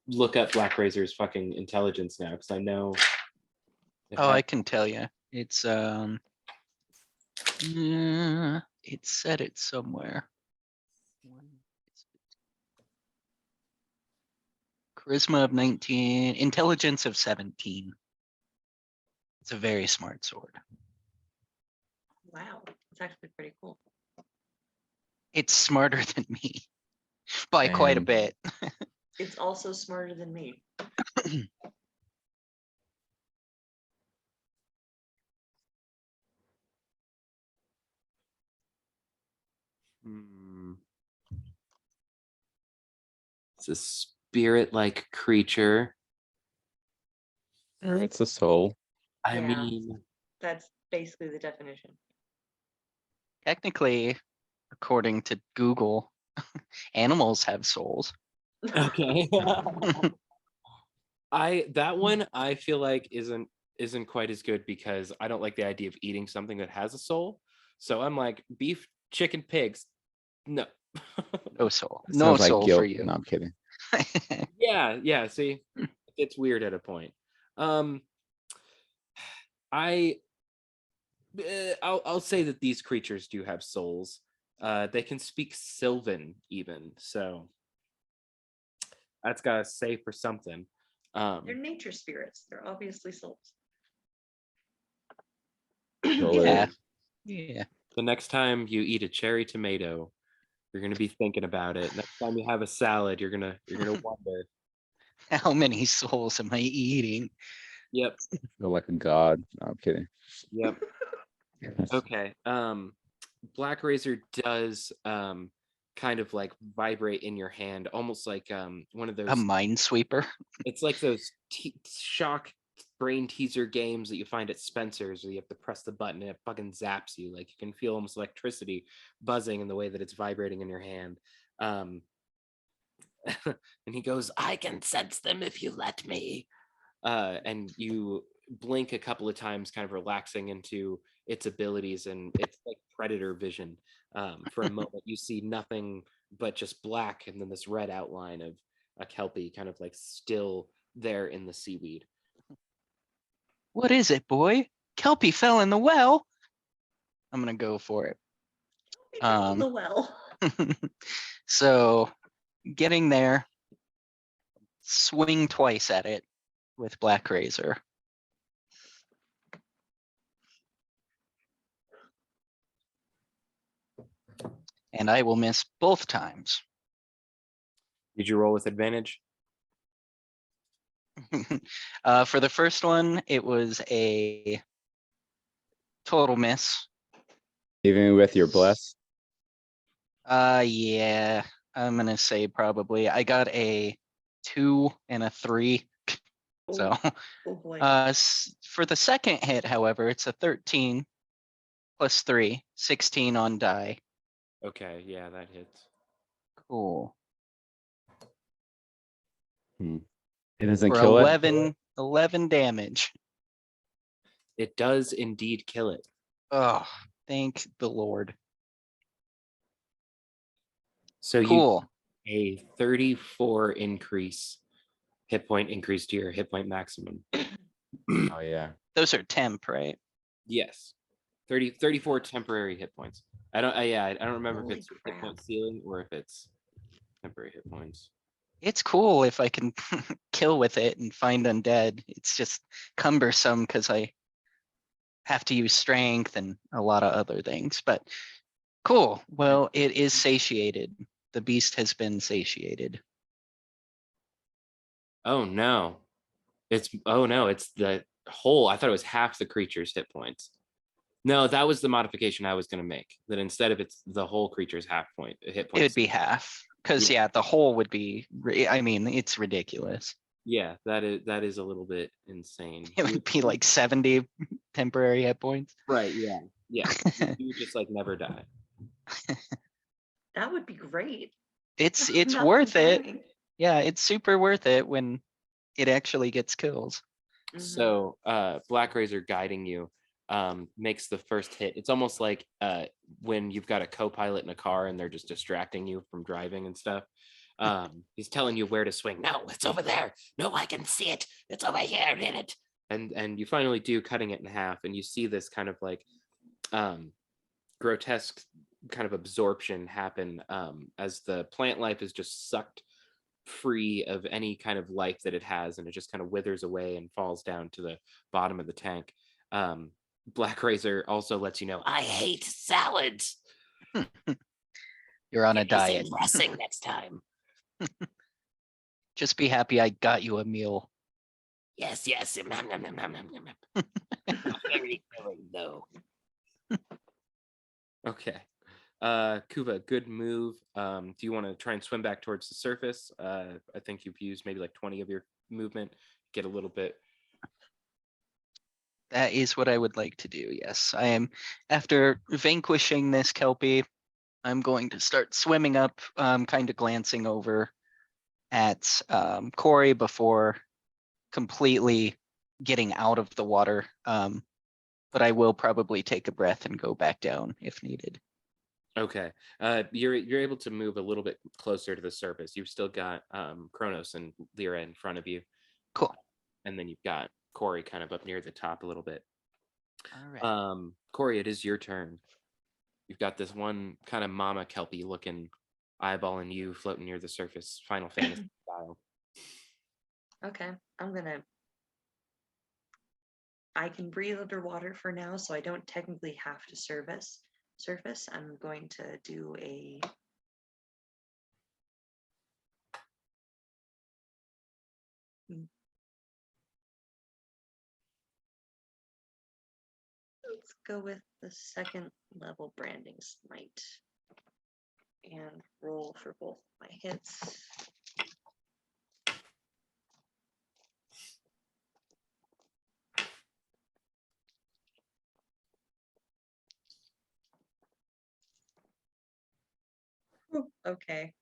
look up Black Razor's fucking intelligence now because I know. Oh, I can tell you. It's it said it somewhere. Charisma of 19, intelligence of 17. It's a very smart sword. Wow, it's actually pretty cool. It's smarter than me by quite a Damn. bit. It's also smarter than me. It's a spirit-like creature. It's a soul. I Yeah. mean, That's basically the definition. Technically, according to Google, animals have souls. okay. That one I feel like isn't quite as good because I don't like the idea of eating something that has a soul. So I'm like, beef, chicken, pigs. No. No soul. It No sounds like soul guilt. for you. No, I'm kidding. Yeah, see. It's weird at a point. I'll say that these creatures do have souls. They can speak Sylvan even, so that's gotta say for something. They're nature spirits. They're obviously souls. Yeah. Yeah. The next time you eat a cherry tomato, you're gonna be thinking about it. Next time you have a salad, you're gonna wonder. How many souls am I eating? Yep. Feel like a god. No, I'm kidding. Yep. Okay. Black Razor does kind of like vibrate in your hand, almost like one of A those. minesweeper. It's like those shock brain teaser games that you find at Spencer's, where you have to press the button and it fucking zaps you. Like you can feel almost electricity buzzing in the way that it's vibrating in your hand. And he goes, "I can sense them if you let me." And you blink a couple of times, kind of relaxing into its abilities, and it's like predator vision. For a moment, you see nothing but just black, and then this red outline of a kelpie, kind of like still there in the seaweed. What is it, boy? Kelpie fell in the well. I'm gonna go for it. We fell in the well. So getting there, swing twice at it with Black Razor. And I will miss both times. Did you roll with advantage? For the first one, it was a total miss. Even with your bless. Yeah, I'm gonna say probably. I got a 2 and a 3. So Oh boy. for the second hit, however, it's a 13 plus 3, 16 on die. Okay, yeah, that hits. Cool. It doesn't For kill 11 damage. It does indeed kill it. Oh, thank the Lord. So Cool. you a 34 hit point increase to your hit point maximum. Oh yeah. Those are temp, right? Yes. 34 temporary hit points. I don't remember Holy if it's hit crap. point ceiling or if it's temporary hit points. It's cool if I can kill with it and find undead. It's just cumbersome because I have to use strength and a lot of other things. But cool. Well, it is satiated. The beast has been satiated. Oh no. It's the whole. I thought it was half the creature's hit points. No, that was the modification I was going to make. That instead of it's the whole creature's hit It would points. be half. Because Yeah. the whole would be. I mean, it's ridiculous. Yeah, that is a little bit insane. It would be like 70 temporary hit points. Right. Yeah. Yeah. You would just like never die. That would be great. It's Not worth it. complaining. Yeah, it's super worth it when it actually gets kills. Mhm. So Black Razor guiding you makes the first hit. It's almost like when you've got a co-pilot in a car and they're just distracting you from driving and stuff. He's telling you where to swing. No, it's over there. No, I can see it. It's over here in it. And you finally do, cutting it in half, and you see this kind of like grotesque kind of absorption happen as the plant life is just sucked free of any kind of life that it has, and it just kind of withers away and falls down to the bottom of the tank. Black Razor also lets you know, I hate salads. You're on a Give me some diet. dressing next time. Just be happy I got you a meal. Yes, yes. Nom, nom, nom, nom, nom, nom, nom. Very filling, though. Okay. Kuva, good move. Do you want to try and swim back towards the surface? I think you've used maybe like 20 of your movement. Get a little bit. That is what I would like to do, yes. I am, after vanquishing this Kelpie, I'm going to start swimming up, kind of glancing over at Corey before completely getting out of the water. But I will probably take a breath and go back down if needed. Okay. You're able to move a little bit closer to the surface. You've still got Kronos and Lyra in front of you. Cool. And then you've got Corey kind of up near the top a little bit. All right. Corey, it is your turn. You've got this one kind of mama kelpie looking eyeballing you floating near the surface, Final Fantasy style. Okay, I can breathe underwater for now, so I don't technically have to surface. I'm going to do a go with the second level branding smite and roll for both my hits. Whew, okay.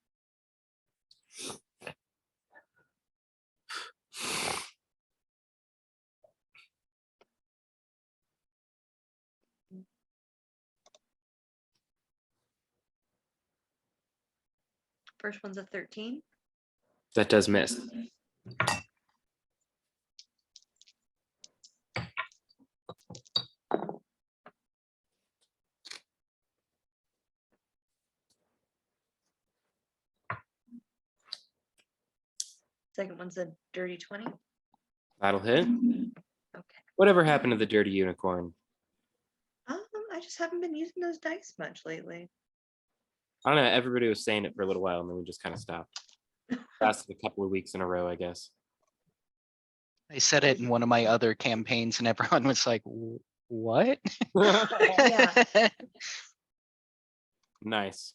First one's a 13. That does miss. Second one's a dirty 20. That'll hit. Okay. Whatever happened to the dirty unicorn? I just haven't been using those dice much lately. I don't know. Everybody was saying it for a little while, and then we just kind of stopped. Lasted a couple of weeks in a row, I guess. I said it in one of my other campaigns, and everyone was like, "What?" Yeah. Nice.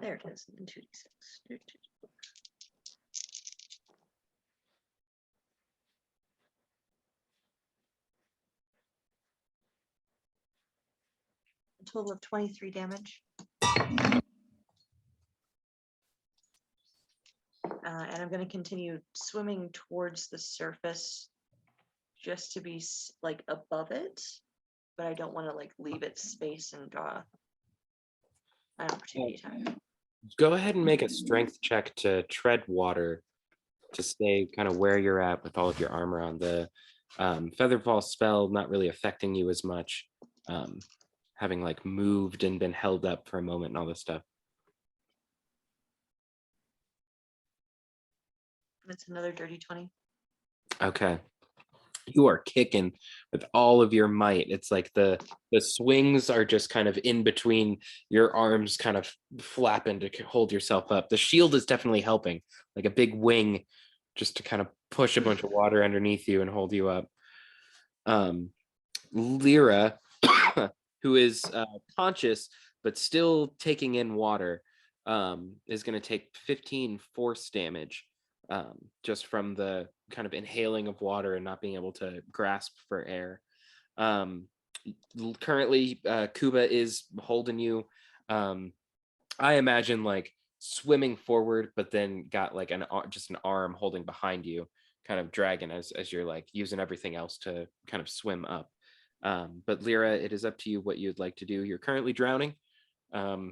There it is. In 2d6. A total of 23 damage. And I'm going to continue swimming towards the surface just to be like above it, but I don't want to like leave it space and draw an opportunity attack. Go ahead and make a strength check to tread water to stay kind of where you're at with all of your armor on. The Featherfall spell not really affecting you as much, having like moved and been held up for a moment and all this stuff. That's another dirty 20. Okay. You are kicking with all of your might. It's like the swings are just kind of in between your arms, kind of flapping to hold yourself up. The shield is definitely helping, like a big wing just to kind of push a bunch of water underneath you and hold you up. Lyra, who is conscious but still taking in water, is going to take 15 force damage just from the kind of inhaling of water and not being able to grasp for air. Currently, Kuba is holding you. I imagine like swimming forward, but then got like just an arm holding behind you, kind of dragging as you're like using everything else to kind of swim up. But Lyra, it is up to you what you'd like to do. You're currently drowning. I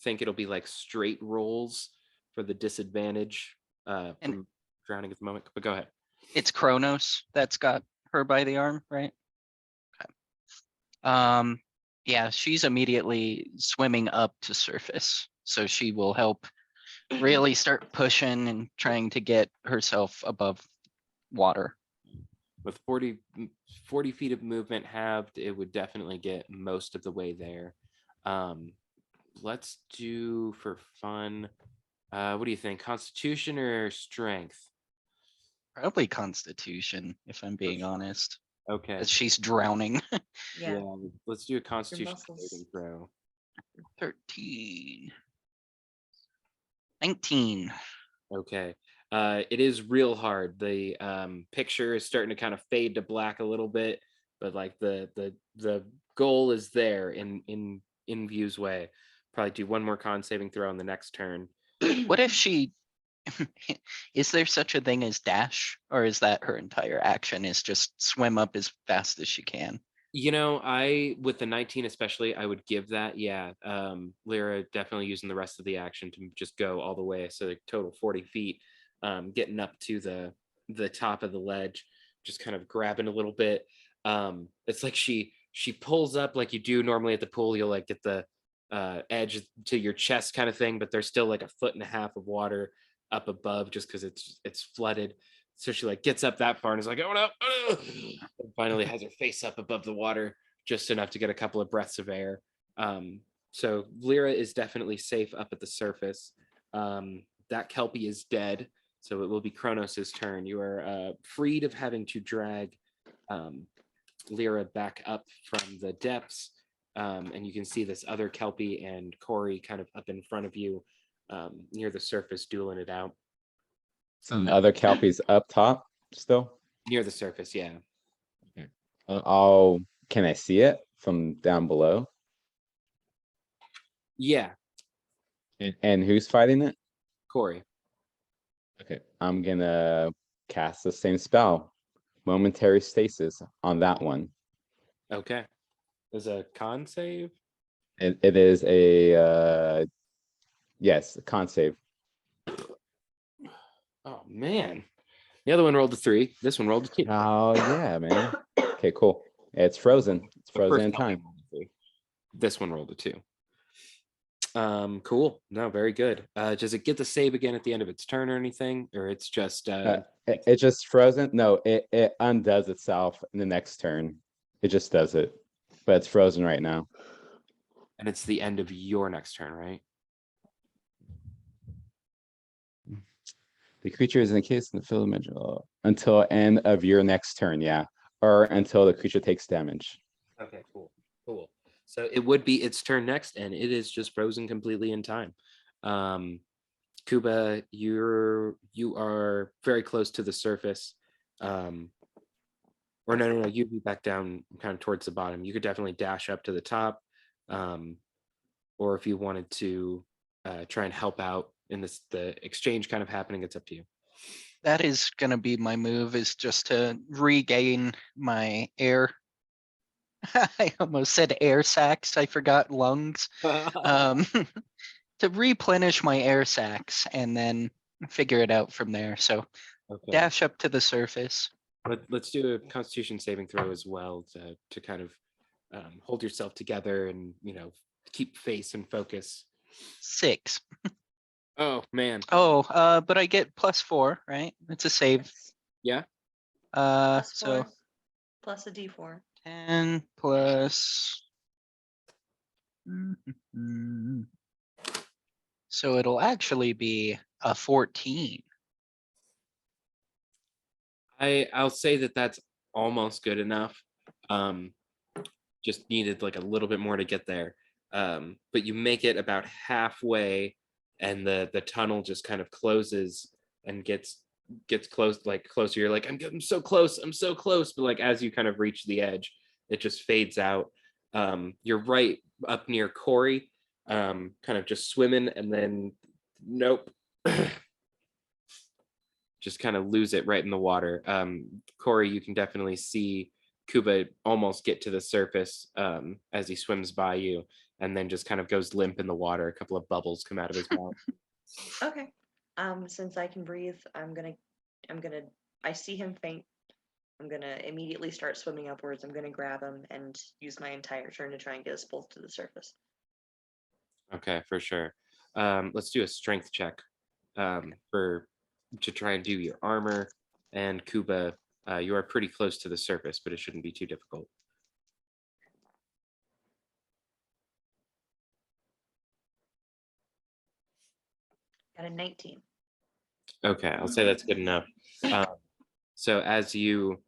think it'll be like straight rolls for the disadvantage from drowning at the moment. But go ahead. It's Kronos that's got her by the arm, right? Okay. Yeah, she's immediately swimming up to surface, so she will help really start pushing and trying to get herself above water. With 40 feet of movement halved, it would definitely get most of the way there. Let's do for fun. What do you think? Constitution or strength? Probably Constitution, if I'm being honest. Okay. As she's drowning. Yeah. Let's do a Constitution muscles. saving throw. 13. 19. Okay. It is real hard. The picture is starting to kind of fade to black a little bit, but like the goal is there in view's way. Probably do one more con saving throw on the next turn. What if she is there such a thing as dash, or is that her entire action is just swim up as fast as she can? You know, I with the 19 especially, I would give that. Yeah. Lyra definitely using the rest of the action to just go all the way. So like total 40 feet, getting up to the top of the ledge, just kind of grabbing a little bit. It's like she pulls up like you do normally at the pool. You'll like get the edge to your chest kind of thing, but there's still like a foot and a half of water up above just because it's flooded. So she like gets up that far and is like, oh no, and finally has her face up above the water just enough to get a couple of breaths of air. So Lyra is definitely safe up at the surface. That Kelpie is dead, so it will be Kronos's turn. You are freed of having to drag Lyra back up from the depths, and you can see this other Kelpie and Corey kind of up in front of you near the surface, dueling it out. So the other Kelpie's up top still? Near the surface, yeah. Oh, can I see it from down below? Yeah, And who's fighting it? Corey. Okay, I'm gonna cast the same spell, momentary stasis on that one. Okay. There's a con save. It is a yes, a con save. Oh man. The other one rolled a 3. This one rolled a 2. Oh yeah, man. Okay, cool. It's frozen. It's The frozen first in Kelpie time. rolled a 3. This one rolled a 2. Cool. No, very good. Does it get the save again at the end of its turn or anything? Or it's just It just frozen. No, it undoes itself in the next turn. It just does it, but it's frozen right now. and it's the end of your next turn, right? The creature is encased in the field of magic until end of your next turn. Yeah, or until the creature takes damage. Okay, cool. Cool. So it would be its turn next, and it is just frozen completely in time. Kuba, you are very close to the surface. Or no, you'd be back down kind of towards the bottom. You could definitely dash up to the top. Or if you wanted to try and help out in the exchange kind of happening, it's up to you. That is going to be my move, is just to regain my air. I almost said air sacs. I forgot lungs. To replenish my air sacs and then figure it out from there. So Okay. dash up to the surface. Let's do a Constitution saving throw as well to kind of hold yourself together and keep face and focus. 6. Oh man. Oh, but I get +4, right? It's a save. Yeah. Plus So 4, plus a d4. 10 plus. Mhm. So it'll actually be a 14. I'll say that's almost good enough. Just needed like a little bit more to get there. But you make it about halfway, and the tunnel just kind of closes and gets closed, like closer. You're like, I'm so close, but like as you kind of reach the edge, it just fades out. You're right up near Corey, kind of just swimming, and then nope. Just kind of lose it right in the water. Corey, you can definitely see Kuba almost get to the surface as he swims by you, and then just kind of goes limp in the water. A couple of bubbles come out of his mouth. Okay. Since I can breathe, I see him faint. I'm gonna immediately start swimming upwards. I'm gonna grab him and use my entire turn to try and get us both to the surface. Okay, for sure. Let's do a strength check to try and do your armor. And Kuba, you are pretty close to the surface, but it shouldn't be too difficult. Got a 19. Okay, I'll say that's good enough. So as you,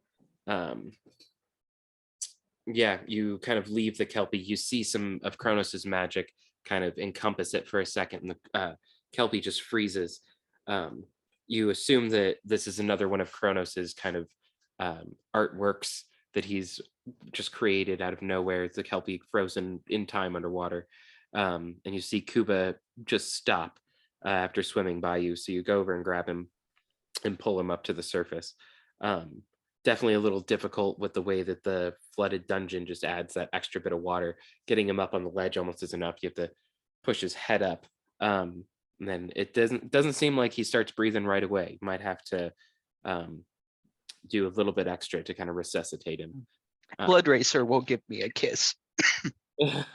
you kind of leave the Kelpie, you see some of Kronos's magic kind of encompass it for a second, and the Kelpie just freezes. You assume that this is another one of Kronos's kind of artworks that he's just created out of nowhere. It's a Kelpie frozen in time underwater. And you see Kuba just stop after swimming by you. So you go over and grab him and pull him up to the surface. Definitely a little difficult with the way that the flooded dungeon just adds that extra bit of water. Getting him up on the ledge almost is enough. You have to push his head up. And then it doesn't seem like he starts breathing right away. You might have to do a little bit extra to kind of resuscitate him. Blood Racer will give me a kiss. What?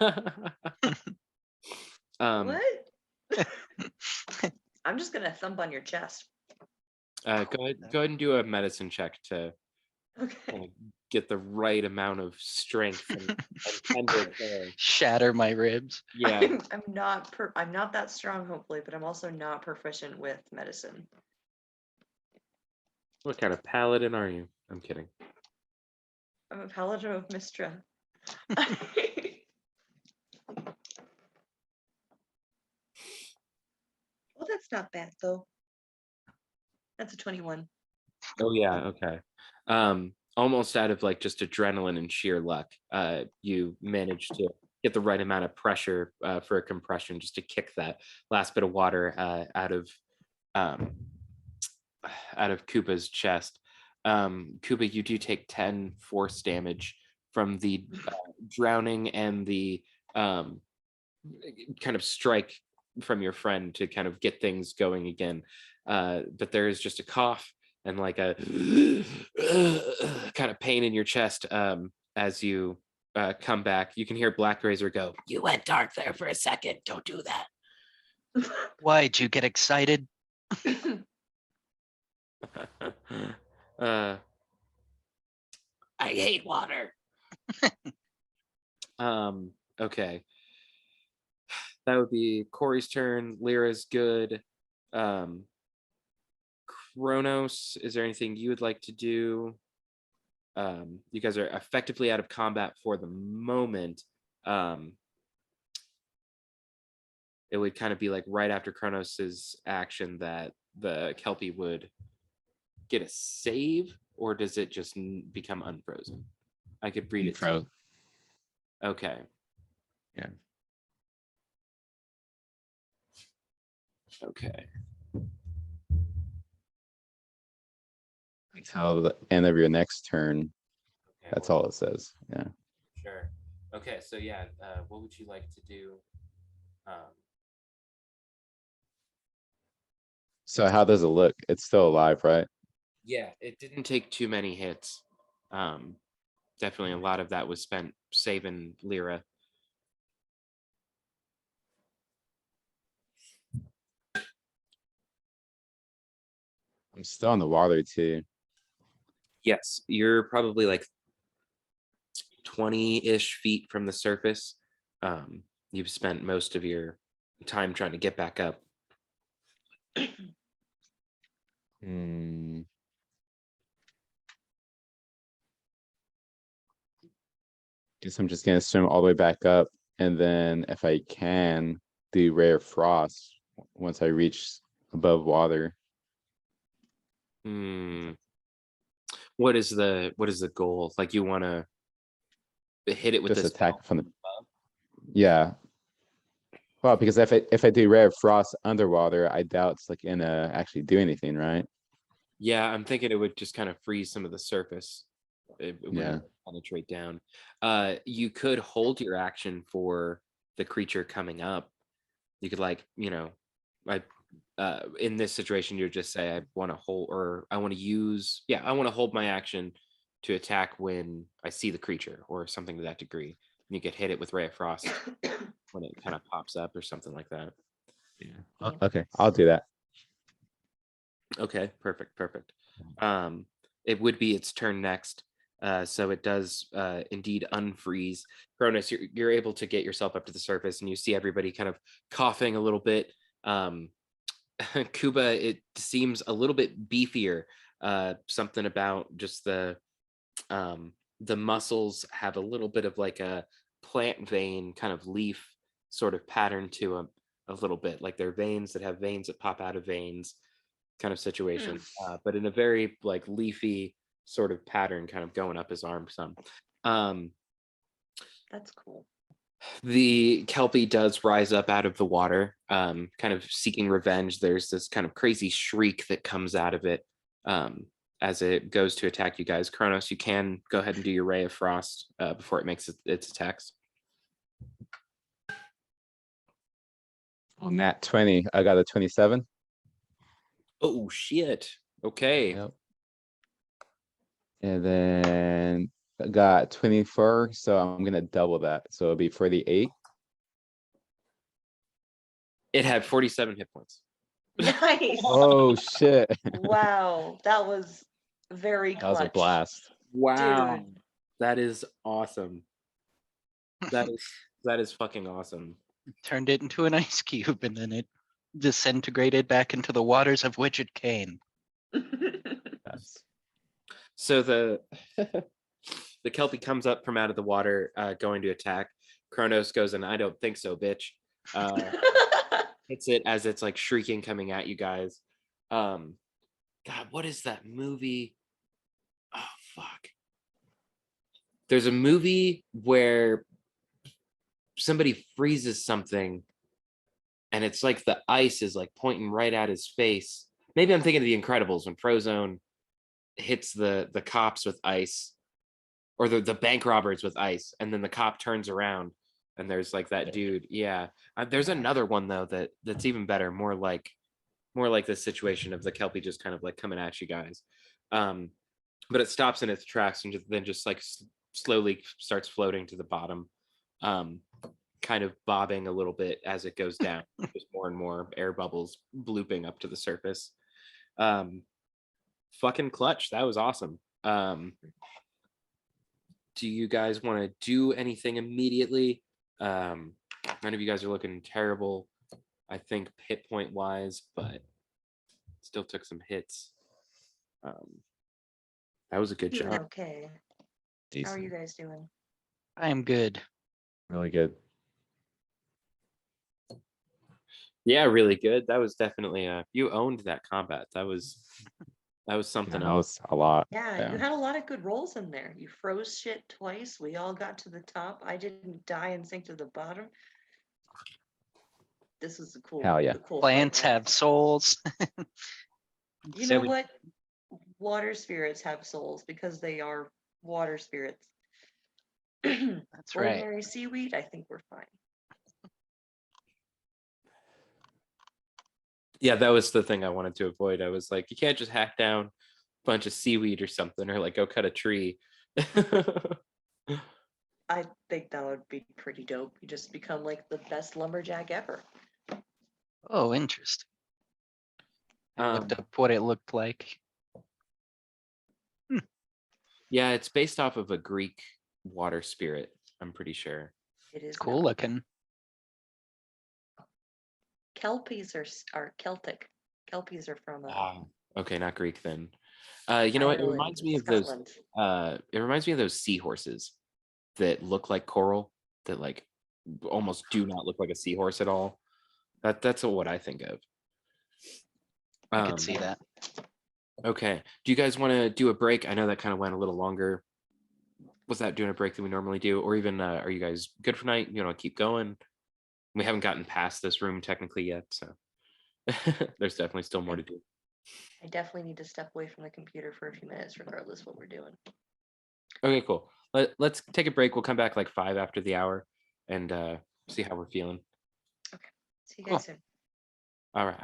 I'm just gonna thump on your chest. Go ahead and do a medicine check to Okay. get the right amount of strength and tender care. Shatter my ribs. Yeah. I'm not that strong, hopefully, but I'm also not proficient with medicine. What kind of paladin are you? I'm kidding. I'm a paladin of Mistra. Well, that's not bad though. That's a 21. Oh yeah, okay. Almost out of like just adrenaline and sheer luck, you managed to get the right amount of pressure for a compression just to kick that last bit of water out of Koopa's chest. Koopa, you do take 10 force damage from the drowning and the kind of strike from your friend to kind of get things going again. But there is just a cough and like a kind of pain in your chest as you come back. You can hear Black Razor go, "You went dark there for a second. Don't do that." Why'd you get excited? I hate water. Okay. That would be Corey's turn. Lyra's good. Kronos, is there anything you would like to do? You guys are effectively out of combat for the moment. It would kind of be like right after Kronos's action that the Kelpie would get a save, or does it just become unfrozen? I could read it. Froze. Okay. Yeah. Okay. Until the end of your next turn. Okay, That's well, all it says. Yeah. Sure. Okay, so yeah, what would you like to do? So how does it look? It's still alive, right? Yeah, it didn't take too many hits. Definitely a lot of that was spent saving Lyra. I'm still in the water too. Yes, you're probably like 20-ish feet from the surface. You've spent most of your time trying to get back up. Guess I'm just gonna swim all the way back up, and then if I can, do Ray of Frost once I reach above water. What is the goal? Like you want to hit it with Just this attack from the. Yeah. Well, because if I do Ray of Frost underwater, I doubt it's like gonna actually do anything, right? Yeah, I'm thinking it would just kind of freeze some of the surface. It wouldn't penetrate down. You could hold your action for the creature coming up. You could like, in this situation, you just say, I want to hold, or I want to hold my action to attack when I see the creature or something to that degree. And you could hit it with Ray of Frost when it kind of pops up or something like that. Yeah. Okay, I'll do that. Okay, perfect. It would be its turn next. So it does indeed unfreeze. Cronus, you're able to get yourself up to the surface and you see everybody kind of coughing a little bit. Kuba, it seems a little bit beefier. Something about just the muscles have a little bit of like a plant vein kind of leaf sort of pattern to them a little bit, like they're veins that have veins that pop out of veins kind of situation, but in a very like leafy sort of pattern kind of going up his arm some. That's cool. The Kelpie does rise up out of the water, kind of seeking revenge. There's this kind of crazy shriek that comes out of it as it goes to attack you guys. Kronos, you can go ahead and do your Ray of Frost before it makes its attacks. On that 20, I got a 27. Oh shit. Okay. Yep. And then I got 24, so I'm gonna double that. So it'll be 48. It had 47 hit points. Nice. Oh shit. Wow, that was very That was clutch. a blast. Wow. Dude, That is awesome. That is fucking awesome. Turned it into an ice cube and then it disintegrated back into the waters of which it came. Yes. So the the Kelpie comes up from out of the water, going to attack. Kronos goes, and I don't think so, bitch. Hits it as it's like shrieking, coming at you guys. God, what is that movie? Oh fuck. There's a movie where somebody freezes something and it's like the ice is like pointing right at his face. Maybe I'm thinking of The Incredibles when Frozone hits the cops with ice, or the bank robbers with ice, and then the cop turns around and there's like that dude. Yeah. There's another one though that's even better, more like the situation of the Kelpie just kind of like coming at you guys. But it stops in its tracks and then just like slowly starts floating to the bottom, kind of bobbing a little bit as it goes down. Just more and more air bubbles blooping up to the surface. Fucking clutch. That was awesome. Do you guys want to do anything immediately? None of you guys are looking terrible, I think, hit point wise, but still took some hits. That was a good Doing job. okay. How are you guys doing? I am good. Really good. Yeah, really good. That was definitely you owned that combat. That was something That else. was a lot. Yeah, you had a lot of good rolls in there. You froze shit twice. We all got to the top. I didn't die and sink to the bottom. This is a cool. Hell yeah. The cool Plants fight, man. have souls. You So know we- what? Water spirits have souls because they are water spirits. That's right. Ordinary seaweed, I think we're fine. Yeah, that was the thing I wanted to avoid. I was like, you can't just hack down a bunch of seaweed or something, or like go cut a tree. I think that would be pretty dope. You just become like the best lumberjack ever. Oh, interesting. I looked up what it looked like. Yeah, it's based off of a Greek water spirit, I'm pretty sure. It is Cool not. looking. Kelpies are Celtic. Kelpies are from Okay, not Greek then. You know what? It Ireland, reminds me of Scotland. those. It reminds me of those seahorses that look like coral, that like almost do not look like a seahorse at all. That's what I think of. I could see that. Okay. Do you guys want to do a break? I know that kind of went a little longer. Was that doing a break than we normally do? Or even are you guys good for night? You know, keep going. We haven't gotten past this room technically yet, so there's definitely still more to do. I definitely need to step away from the computer for a few minutes, regardless what we're doing. Okay, cool. Let's take a break. We'll come back like 5 after the hour and see how we're feeling. Okay. See you Cool. guys soon. All right.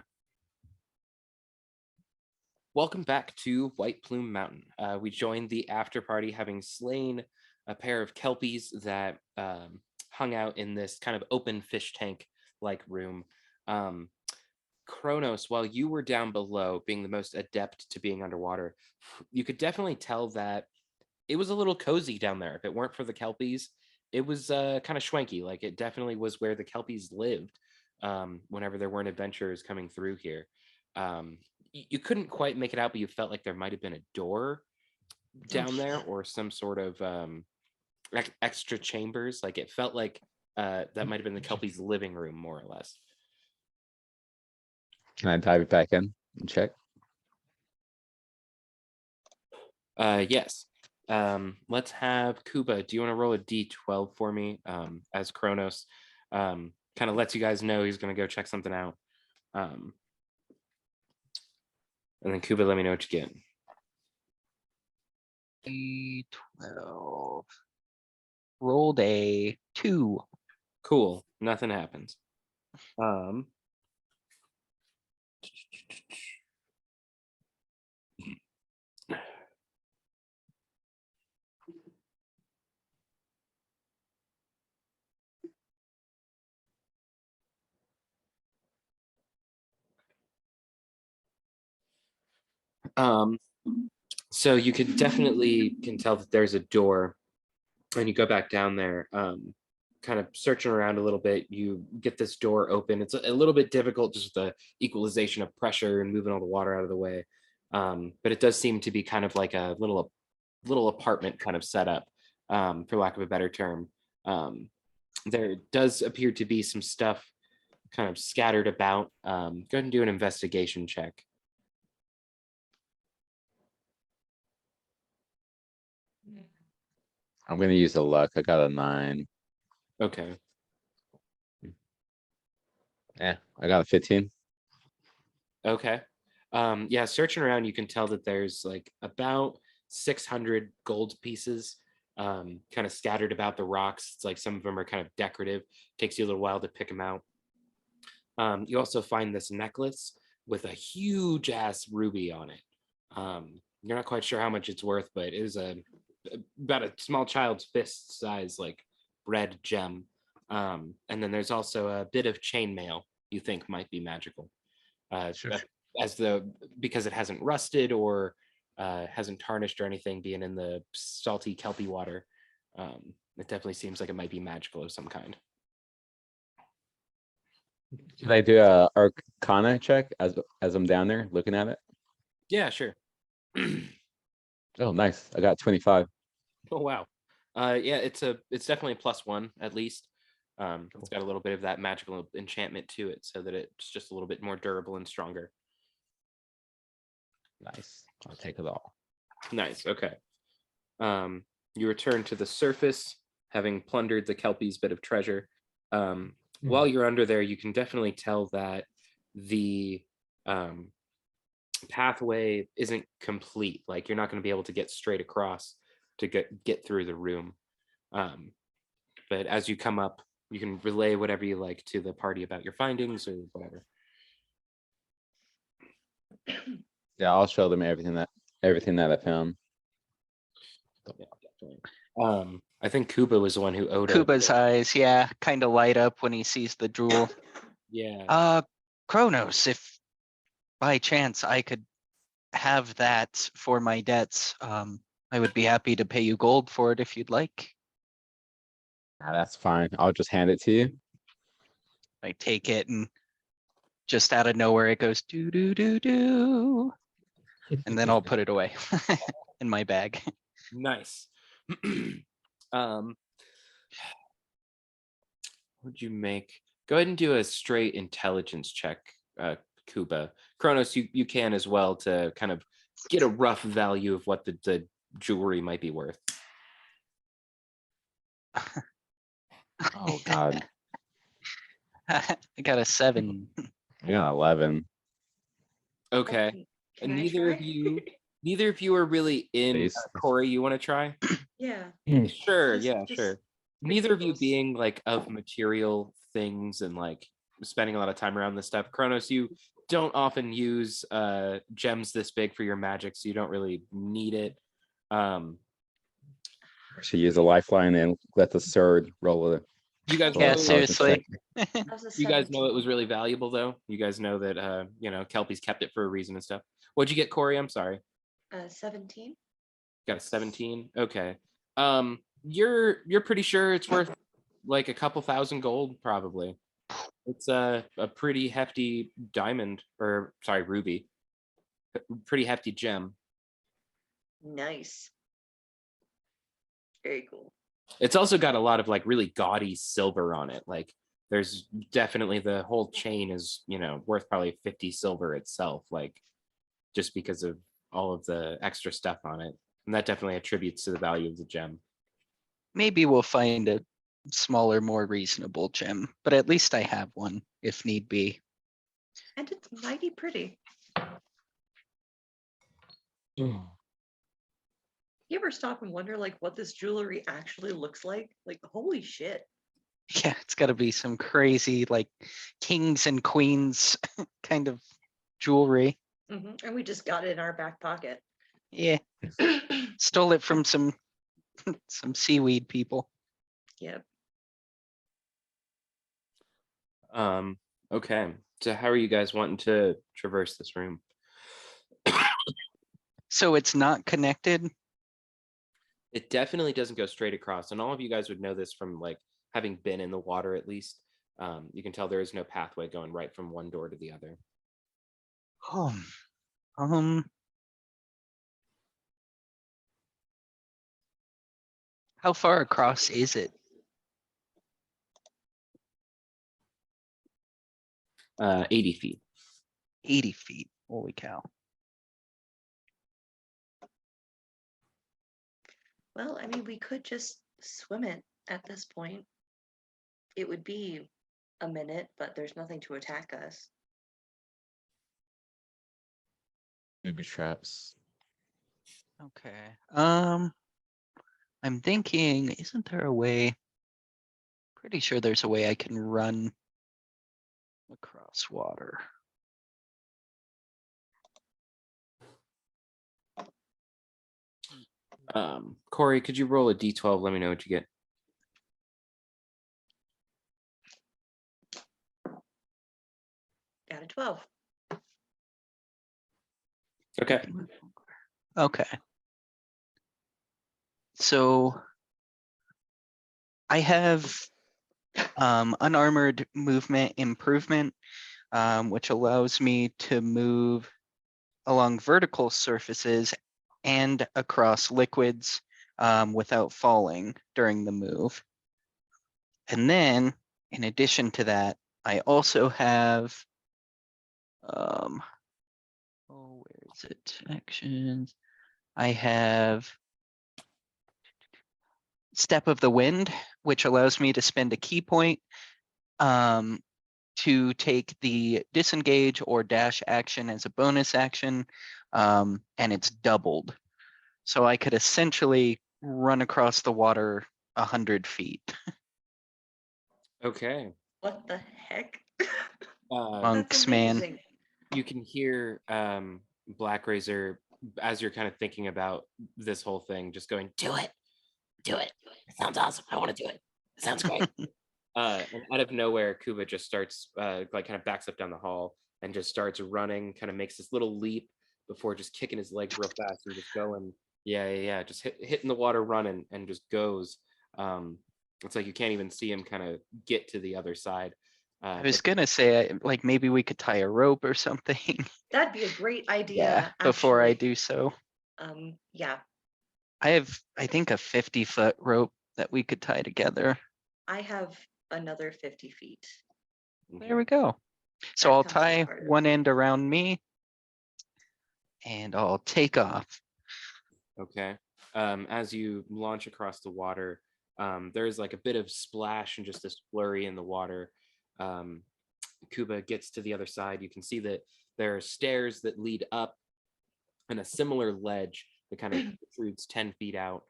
Welcome back to White Plume Mountain. We joined the after party having slain a pair of kelpies that hung out in this kind of open fish tank like room. Kronos, while you were down below, being the most adept to being underwater, you could definitely tell that it was a little cozy down there. If it weren't for the kelpies, it was kind of schwanky. Like it definitely was where the kelpies lived whenever there weren't adventurers coming through here. You couldn't quite make it out, but you felt like there might have been a door down there or some sort of extra chambers. Like it felt like that might have been the kelpies' living room, more or less. Can I dive back in and check? Yes. Let's have Kuba. Do you want to roll a d12 for me as Kronos? Kind of lets you guys know he's going to go check something out. And then Kuba, let me know what you get. D12. Rolled a 2. Cool. Nothing happens. So you could definitely can tell that there's a door and you go back down there, kind of searching around a little bit. You get this door open. It's a little bit difficult, just the equalization of pressure and moving all the water out of the way. But it does seem to be kind of like a little apartment kind of setup, for lack of a better term. There does appear to be some stuff kind of scattered about. Go ahead and do an investigation check. I'm gonna use the luck. I got a 9. Okay. Yeah, I got a 15. Okay. Yeah, searching around, you can tell that there's like about 600 gold pieces, kind of scattered about the rocks. It's like some of them are kind of decorative. Takes you a little while to pick them out. You also find this necklace with a huge ass ruby on it. You're not quite sure how much it's worth, but it is about a small child's fist size, like red gem. And then there's also a bit of chainmail you think might be magical. Sure. Because it hasn't rusted or hasn't tarnished or anything, being in the salty kelpy water. It definitely seems like it might be magical of some kind. Can I do a Arcana check as I'm down there looking at it? Yeah, sure. Oh, nice. I got 25. Oh wow. Yeah, it's definitely a +1 at least. It's got a little bit of that magical enchantment to it, so that it's just a little bit more durable and stronger. Nice. I'll take it all. Nice. Okay. You return to the surface, having plundered the kelpie's bit of treasure. While you're under there, you can definitely tell that the pathway isn't complete. Like you're not going to be able to get straight across to get through the room. But as you come up, you can relay whatever you like to the party about your findings or whatever. Yeah, I'll show them everything that I found. Yeah, definitely. I think Kuba was the one who owed Kuba's eyes, yeah, kind of light up when he sees the jewel. Yeah. Kronos, if by chance I could have that for my debts, I would be happy to pay you gold for it if you'd like. That's fine. I'll just hand it to you. I take it and just out of nowhere it goes do do do do, and then I'll put it away in my bag. Nice. What'd you make? Go ahead and do a straight intelligence check, Kuba. Kronos, you can as well, to kind of get a rough value of what the jewelry might be worth. Oh God, I got a 7. I got 11. Okay. Can I Neither of try? you are really in. Base. Corey, you want to try? Yeah. Sure. Just- Yeah, just sure. Neither of you ridiculous. being like of material things and like spending a lot of time around this stuff. Kronos, you don't often use gems this big for your magic, so you don't really need it. Should use a lifeline and let the sword roll it. You guys Yeah, know, seriously. That was a you guys know it 17. was really valuable though. You guys know that Kelpie's kept it for a reason and stuff. What'd you get, Corey? I'm sorry. 17. Got a 17. Okay. You're pretty sure it's worth like a couple thousand gold, probably. It's a pretty hefty diamond, or sorry, ruby. Pretty hefty gem. Nice. Very cool. It's also got a lot of like really gaudy silver on it. Like there's definitely, the whole chain is, worth probably 50 silver itself, like just because of all of the extra stuff on it. And that definitely attributes to the value of the gem. Maybe we'll find a smaller, more reasonable gem, but at least I have one if need be. And it's mighty pretty. You ever stop and wonder like what this jewelry actually looks like? Like holy shit. Yeah, it's got to be some crazy like kings and queens kind of jewelry. And we just got it in our back pocket. Yeah, stole it from some seaweed people. Yep. Okay. So how are you guys wanting to traverse this room? So it's not connected? It definitely doesn't go straight across, and all of you guys would know this from like having been in the water at least. You can tell there is no pathway going right from one door to the other. How far across is it? 80 feet. 80 feet. Holy cow. Well, I mean, we could just swim it at this point. It would be a minute, but there's nothing to attack us. Maybe traps. Okay. I'm thinking, isn't there a way? Pretty sure there's a way I can run across water. Corey, could you roll a d12? Let me know what you get. Got a 12. Okay. Okay. So I have unarmored movement improvement, which allows me to move along vertical surfaces and across liquids without falling during the move. And then, in addition to that, I also have, oh, where is it? Actions. I have Step of the Wind, which allows me to spend a key point to take the disengage or dash action as a bonus action, and it's doubled. So I could essentially run across the water 100 feet. Okay. What the heck? Monks, man. You can hear Black Razor as you're kind of thinking about this whole thing, just going, do it. It sounds awesome. I want to do it. It sounds great. And out of nowhere, Kuba just starts like kind of backs up down the hall and just starts running, kind of makes this little leap before just kicking his legs real fast and just going, yeah, just hitting the water running and just goes. It's like you can't even see him kind of get to the other side. I was gonna say, like, maybe we could tie a rope or something. That'd be a great idea. Yeah, before I actually. do so. Yeah, I have, I think, a 50-foot rope that we could tie together. I have another 50 feet. There we go. So That I'll comes as tie part of one it. end around me and I'll take off. Okay. As you launch across the water, there's like a bit of splash and just this flurry in the water. Kuba gets to the other side. You can see that there are stairs that lead up and a similar ledge that kind of protrudes 10 feet out.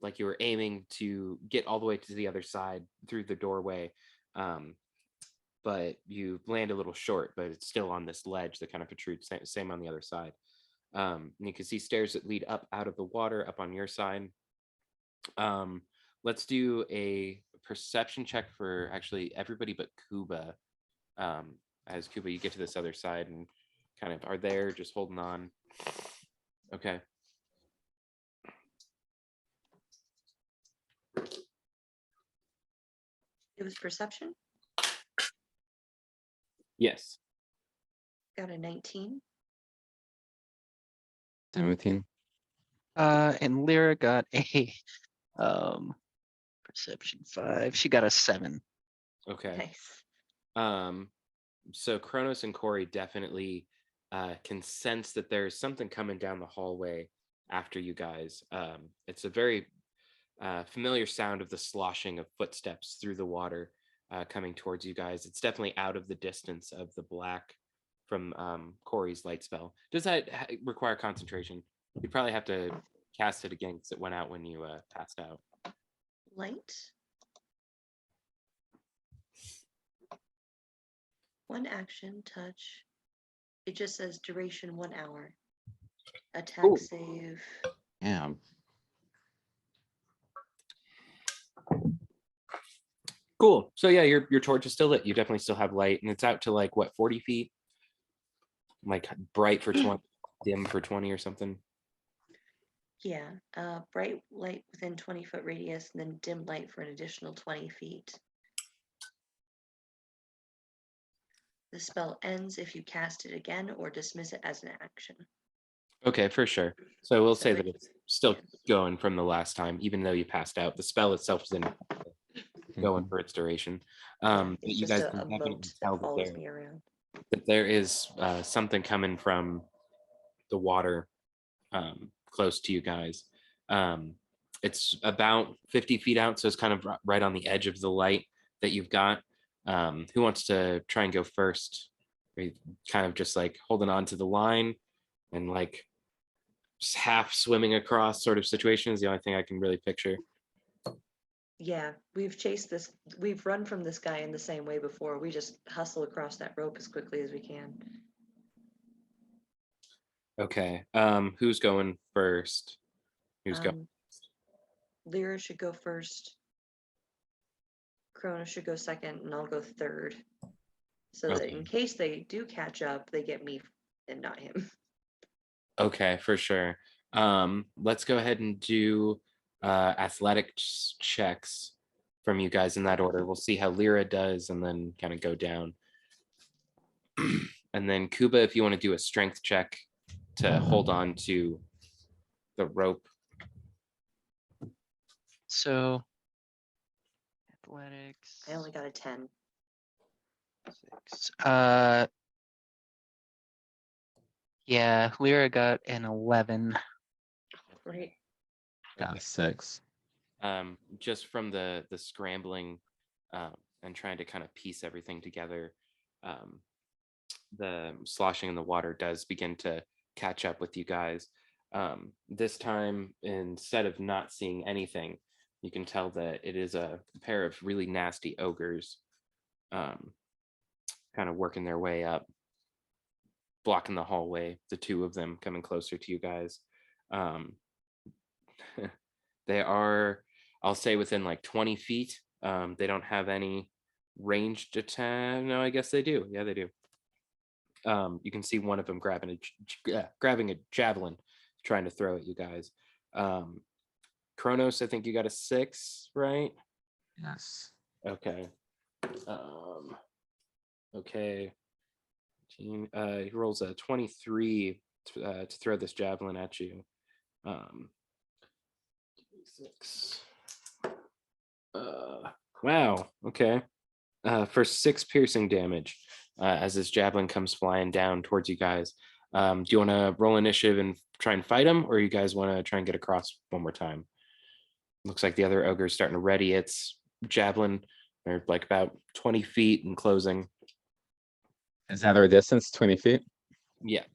Like you were aiming to get all the way to the other side through the doorway. But you land a little short, but it's still on this ledge that kind of protrudes, same on the other side. And you can see stairs that lead up out of the water up on your side. Let's do a perception check for actually everybody but Kuba. As Kuba, you get to this other side and kind of are there, just holding on. Okay. It was perception. Yes. Got a 19. 17. And Lyra got a perception 5. She got a 7. Okay. Nice. So Kronos and Corey definitely can sense that there's something coming down the hallway after you guys. It's a very familiar sound of the sloshing of footsteps through the water coming towards you guys. It's definitely out of the distance of the black from Corey's light spell. Does that require concentration? You'd probably have to cast it again because it went out when you passed out. Light. 1 action, touch. It just says duration 1 hour. Attack Ooh. save. Yeah. Cool. So yeah, your torch is still lit. You definitely still have light, and it's out to like what, 40 feet? Like bright for 20, dim for 20 or something. Yeah, bright light within 20-foot radius and then dim light for an additional 20 feet. The spell ends if you cast it again or dismiss it as an action. Okay, for sure. So we'll So say it- that it's still yeah. going from the last time, even though you passed out. The spell itself is in going for its duration. Yeah, But it's you just guys a can definitely moat tell that follows me around. that there is something coming from the water close to you guys. It's about 50 feet out, so it's kind of right on the edge of the light that you've got. Who wants to try and go first? Are you kind of just like holding on to the line and like just half swimming across sort of situation is the only thing I can really picture. Yeah, we've run from this guy in the same way before. We just hustle across that rope as quickly as we can. Okay. Who's going first? Who's going? Lyra should go first. Krona should go second, and I'll go third. So that in Okay. case they do catch up, they get me and not him. Okay, for sure. Let's go ahead and do athletics checks from you guys in that order. We'll see how Lyra does and then kind of go down. And then Kuba, if you want to do a strength check to hold on to the rope. So athletics. I only got a 10. 6. Yeah, Lyra got an 11. Right. Got 6. Just from the scrambling and trying to kind of piece everything together, the sloshing in the water does begin to catch up with you guys. This time, instead of not seeing anything, you can tell that it is a pair of really nasty ogres kind of working their way up, blocking the hallway, the two of them coming closer to you guys. They are, I'll say, within like 20 feet. They don't have any ranged attack. No, I guess they do. Yeah, they do. You can see one of them grabbing a javelin, trying to throw at you guys. Kronos, I think you got a 6, right? Yes. Okay. Okay. He rolls a 23 to throw this javelin at you. 6. Wow. Okay. For 6 piercing damage as this javelin comes flying down towards you guys. Do you want to roll initiative and try and fight him, or you guys want to try and get across one more time? Looks like the other ogre is starting to ready its javelin. They're like about 20 feet and closing. Is that our distance? 20 feet? Yeah.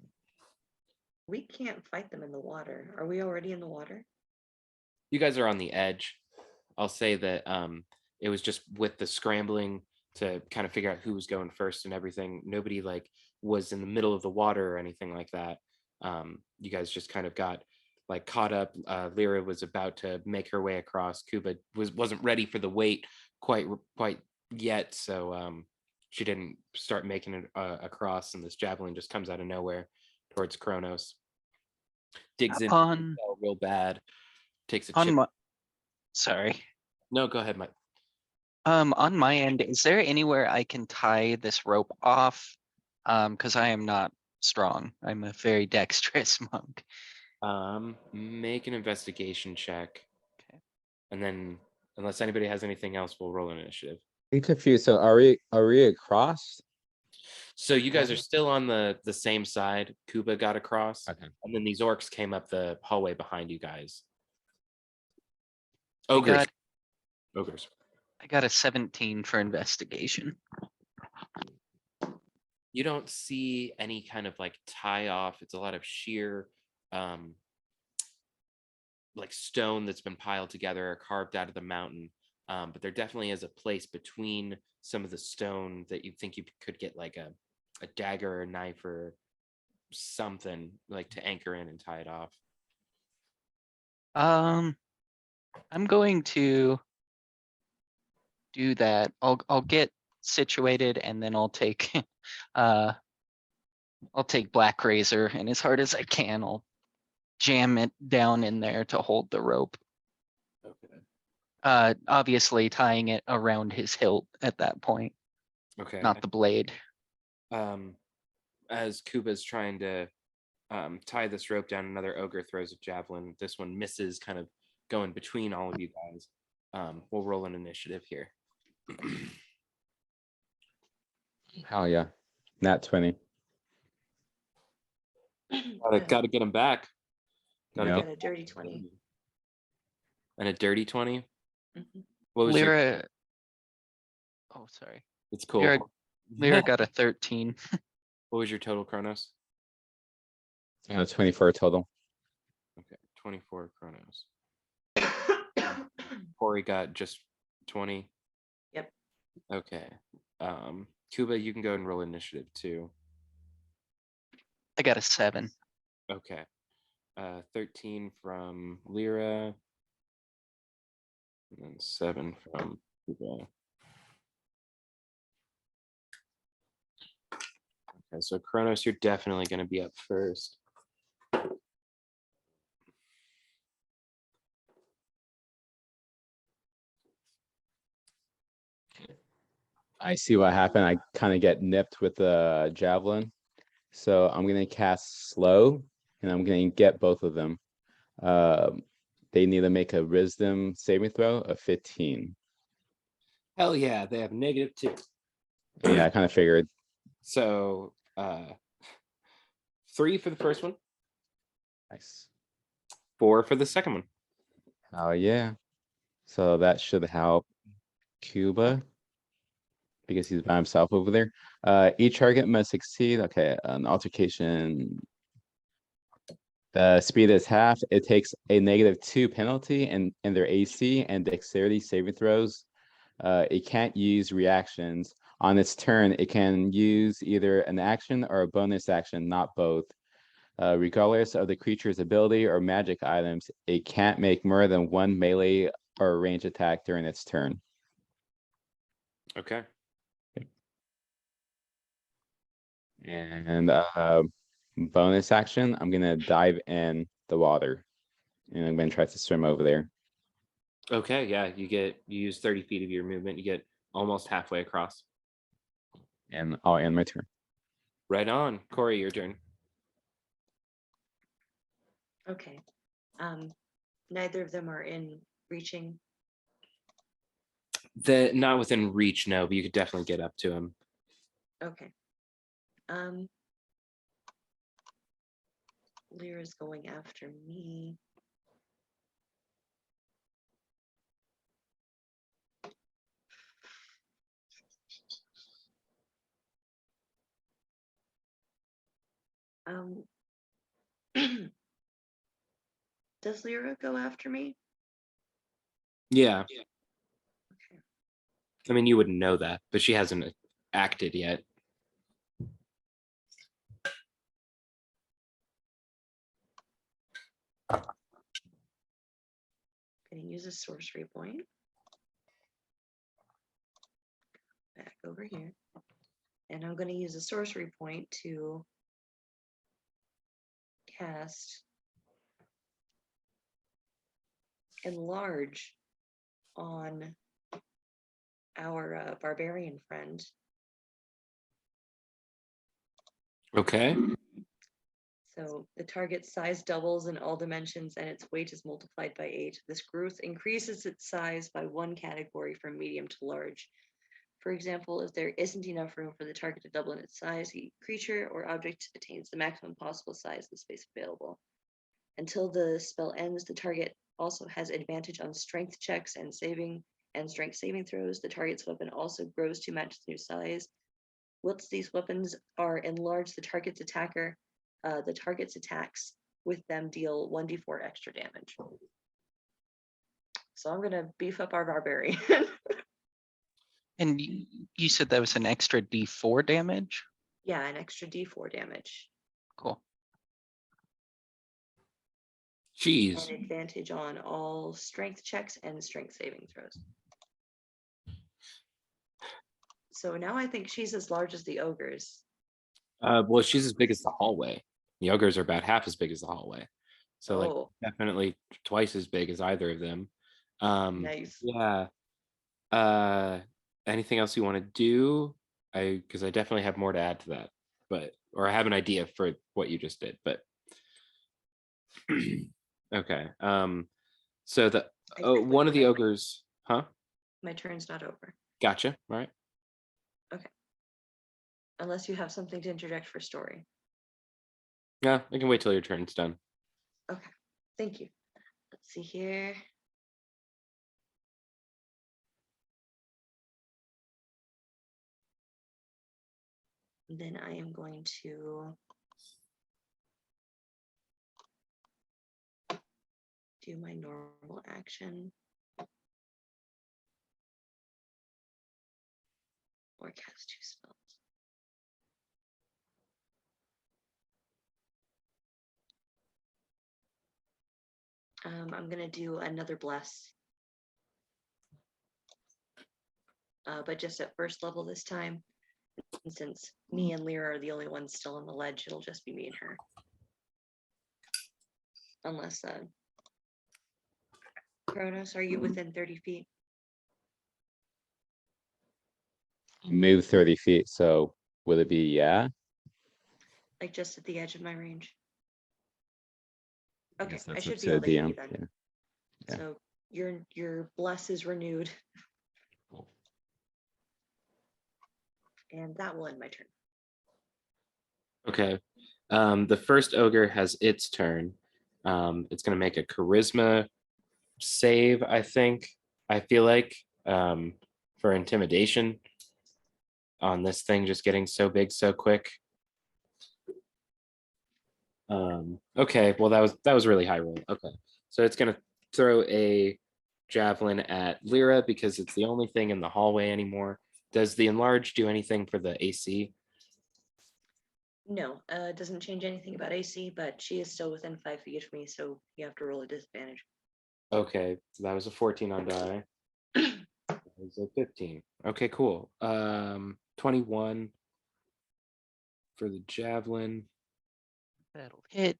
We can't fight them in the water. Are we already in the water? You guys are on the edge. I'll say that it was just with the scrambling to kind of figure out who was going first and everything. Nobody like was in the middle of the water or anything like that. You guys just kind of got like caught up. Lyra was about to make her way across. Kuba wasn't ready for the weight quite yet, so she didn't start making it across. And this javelin just comes out of nowhere towards Kronos. Digs in On real bad. Takes a on chip. my sorry. No, go ahead, Mike. On my end, is there anywhere I can tie this rope off? Because I am not strong. I'm a very dexterous monk. Make an investigation check. Okay. And then, unless anybody has anything else, we'll roll an initiative. I'm confused. So are we across? So you guys are still on the same side. Kuba got across, Okay. and then these orcs came up the hallway behind you guys. I Ogres. got Ogres. I got a 17 for investigation. You don't see any kind of like tie off. It's a lot of sheer like stone that's been piled together or carved out of the mountain. But there definitely is a place between some of the stone that you think you could get like a dagger or a knife or something like to anchor in and tie it off. I'm going to do that. I'll get situated and then I'll take Black Razor, and as hard as I can, I'll jam it down in there to hold the rope. Okay. Obviously tying it around his hilt at that point, Okay. not the blade. As Kuba's trying to tie this rope down, another ogre throws a javelin. This one misses, kind of going between all of you guys. We'll roll an initiative here. Hell yeah. Nat 20. Gotta get him back. Gotta Yep. Got a dirty 20. And a dirty 20. Mhm. What was your? Lyra. Oh, sorry. It's cool. Lyra got a 13. What was your total, Kronos? 24 total. Okay, 24 Kronos. Corey got just 20. Yep. Okay. Kuba, you can go and roll initiative too. I got a 7. Okay. 13 from Lyra. And then 7 from Kuba. Okay, so Kronos, you're definitely going to be up first. I see what happened. I kind of get nipped with the javelin. So I'm going to cast slow and I'm going to get both of them. They need to make a wisdom saving throw of 15. Hell yeah, they have -2. Yeah, I kind of figured. So 3 for the first one, Nice. 4 for the second one. Oh yeah. So that should help Cuba because he's by himself over there. Each target must succeed. Okay, an altercation. The speed is half. It takes a -2 penalty in their AC and dexterity saving throws. It can't use reactions. On its turn, it can use either an action or a bonus action, not both. Regardless of the creature's ability or magic items, it can't make more than one melee or range attack during its turn. Okay. And bonus action, I'm gonna dive in the water, and I'm gonna try to swim over there. Okay, yeah, you use 30 feet of your movement, you get almost halfway across. And I'll end my turn. Right on. Corey, your turn. Okay. Neither of them are in reaching. Not within reach, no, but you could definitely get up to him. Okay. Lyra's going after me. Does Lyra go after me? Yeah. Okay. I mean, you wouldn't know that, but she hasn't acted yet. Gonna use a sorcery point. Back over here. And I'm gonna use a sorcery point to cast Enlarge on our barbarian friend. Okay. So the target's size doubles in all dimensions and its weight is multiplied by 8. This growth increases its size by 1 category from medium to large. For example, if there isn't enough room for the target to double in its size, the creature or object attains the maximum possible size of the space available. Until the spell ends, the target also has advantage on strength checks and strength saving throws. The target's weapon also grows to match its new size. Once these weapons are enlarged, the target's attacks with them deal 1d4 extra damage. So I'm gonna beef up our barbarian. And you said that was an extra D4 damage? Yeah, an extra d4 damage. Cool. Jeez. And advantage on all strength checks and strength saving throws. So now I think she's as large as the ogres. Well, she's as big as the hallway. The ogres are about half as big as the hallway. So like Oh, definitely twice as big as either of them. nice. Yeah. Anything else you want to do? Because I definitely have more to add to that, but or I have an idea for what you just did, but okay. So the one of the ogres, huh? My turn's not over. Gotcha. All right. Unless you have something to interject for story. Yeah, I can wait till your turn's done. Okay, thank you. Let's see here. Then I am going to do my normal action. Or cast 2 spells. I'm gonna do another bless. But just at first level this time. And since me and Lyra are the only ones still on the ledge, it'll just be me and her. Unless Kronos, are you within 30 feet? Move 30 feet, so would it be yeah? Like just at the edge of my range? Okay, Guess I that's should up be to able to hit DM, you then. yeah. Yeah. So your bless is renewed. And that will end my turn. Okay. The first ogre has its turn. It's gonna make a charisma save, I think. I feel like for intimidation on this thing just getting so big so quick. Okay, well that was really high roll. Okay, so it's gonna throw a javelin at Lyra because it's the only thing in the hallway anymore. Does the enlarge do anything for the AC? No, it doesn't change anything about AC, but she is still within 5 feet of me, so you have to roll a disadvantage. Okay, so that was a 14 on die. That was a 15. Okay, cool. 21 for the javelin. That'll hit.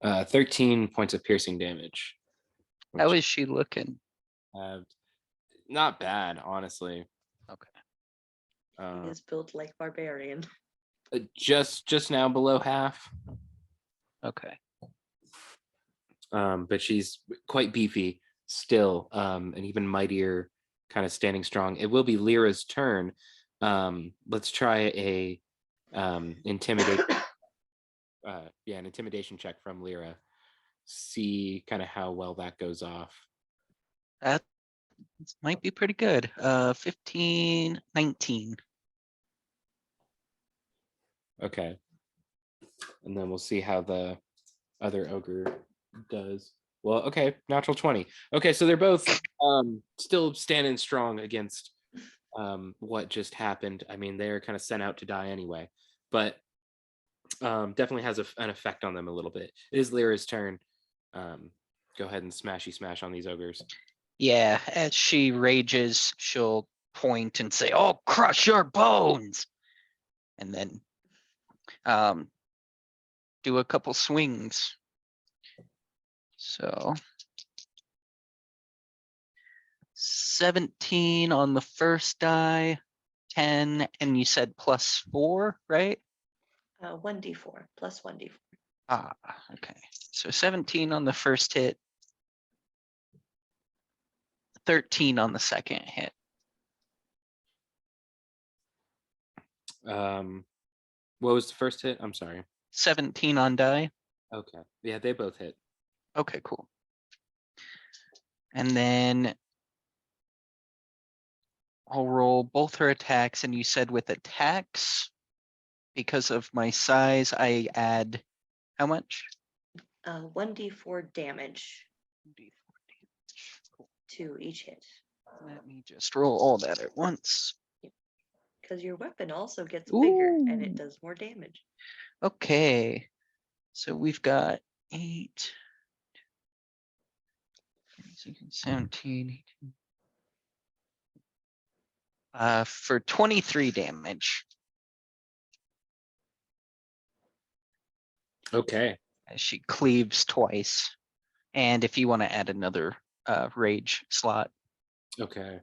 Um, 13 points of piercing damage. How which, is she looking? not bad, honestly. Okay. He Uh, is built like barbarian. just now below half. Okay. But she's quite beefy still, and even mightier, kind of standing strong. It will be Lyra's turn. Let's try a intimidate. An intimidation check from Lyra. See kind of how well that goes off. That might be pretty good. 15, 19. Okay. And then we'll see how the other ogre does. Well, okay, natural 20. Okay, so they're both still standing strong against what just happened. I mean, they're kind of sent out to die anyway, but definitely has an effect on them a little bit. It is Lyra's turn. Go ahead and smashy smash on these ogres. Yeah, as she rages, she'll point and say, "Oh, crush your bones!" And then do a couple swings. So 17 on the first die, 10, and you said +4, right? 1d4 plus 1d4. Ah, okay. So 17 on the first hit, 13 on the second hit. What was the first hit? I'm sorry. 17 on die. Okay. Yeah, they both hit. Okay, cool. And then I'll roll both her attacks, and you said with attacks, because of my size, I add how much? 1d4 damage D4 damage. Cool. to each hit. Let me just roll all that at once. Because your weapon also gets bigger and Ooh. it does more damage. Okay. So we've got 8, 17, 18. For 23 damage. Okay. as she cleaves twice. And if you want to add another rage slot. Okay.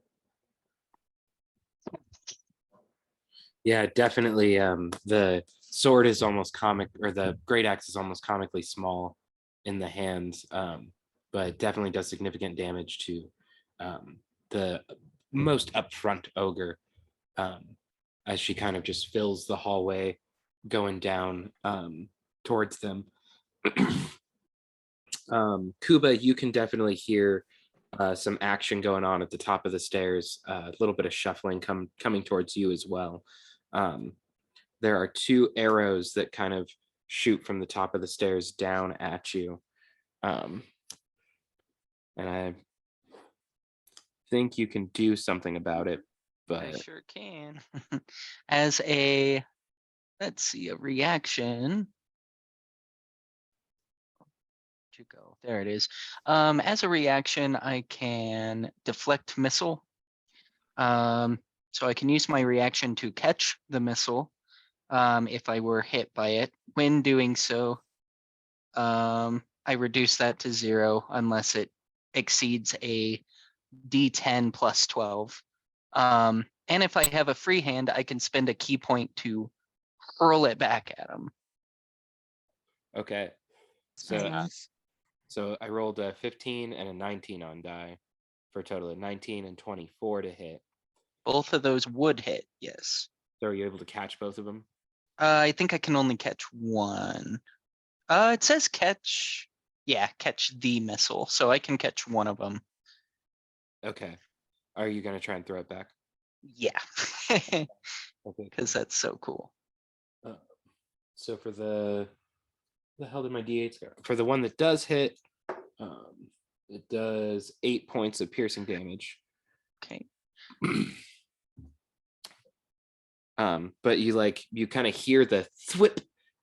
Yeah, definitely. The sword is almost comic, or the great axe is almost comically small in the hands, but definitely does significant damage to the most upfront ogre, um, as she kind of just fills the hallway going down towards them. Kuba, you can definitely hear some action going on at the top of the stairs. A little bit of shuffling coming towards you as well. Um, there are two arrows that kind of shoot from the top of the stairs down at you. And I think you can do something about it, I but sure can. As a, let's see, a reaction. To go. There it is. As a reaction, I can deflect missile. So I can use my reaction to catch the missile if I were hit by it. When doing so, I reduce that to 0 unless it exceeds a D10 plus 12. And if I have a free hand, I can spend a key point to hurl it back at him. okay. Very So nice. so I rolled a 15 and a 19 on die for a total of 19 and 24 to hit. Both of those would hit, yes. So are you able to catch both of them? I think I can only catch one. It says catch. Yeah, catch the missile. So I can catch one of them. Okay. Are you going to try and throw it back? Yeah. Okay. Because that's so cool. So for the hell did my D8s go? For the one that does hit, it does 8 points of piercing damage. Okay. But you kind of hear the thwip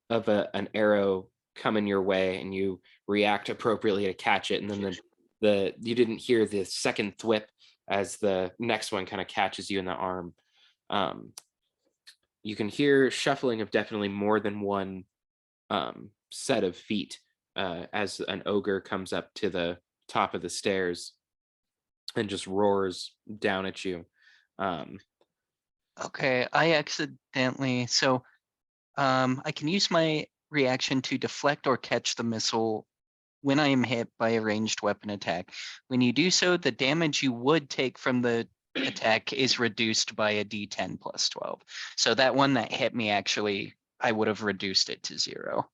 of an arrow coming your way, and you react appropriately to catch it, and then the you didn't hear the second thwip as the next one kind of catches you in the arm. You can hear shuffling of definitely more than one set of feet as an ogre comes up to the top of the stairs and just roars down at you. Okay. I accidentally. So I can use my reaction to deflect or catch the missile when I am hit by a ranged weapon attack. When you do so, the damage you would take from the attack is reduced by a D10 plus 12. So that one that hit me, actually, I would have reduced it to 0.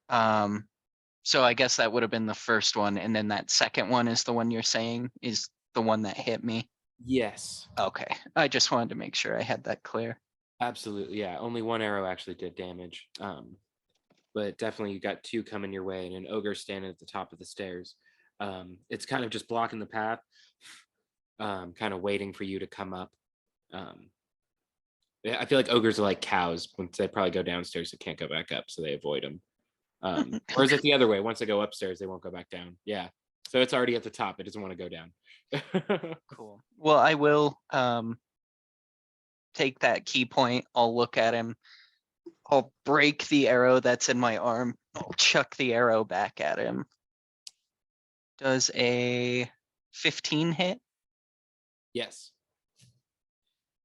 So I guess that would have been the first one, and then that second one is the one you're saying is the one that hit me. Yes, Okay, I just wanted to make sure I had that clear. absolutely. Yeah, only one arrow actually did damage. But definitely you got two coming your way, and an ogre standing at the top of the stairs. It's kind of just blocking the path, kind of waiting for you to come up. I feel like ogres are like cows. Once they probably go downstairs, they can't go back up, so they avoid them. Or is it the other way? Once they go upstairs, they won't go back down. Yeah. So it's already at the top. It doesn't want to go down. Cool. Well, I will take that key point. I'll look at him. I'll break the arrow that's in my arm. I'll chuck the arrow back at him. Does a 15 hit? Yes.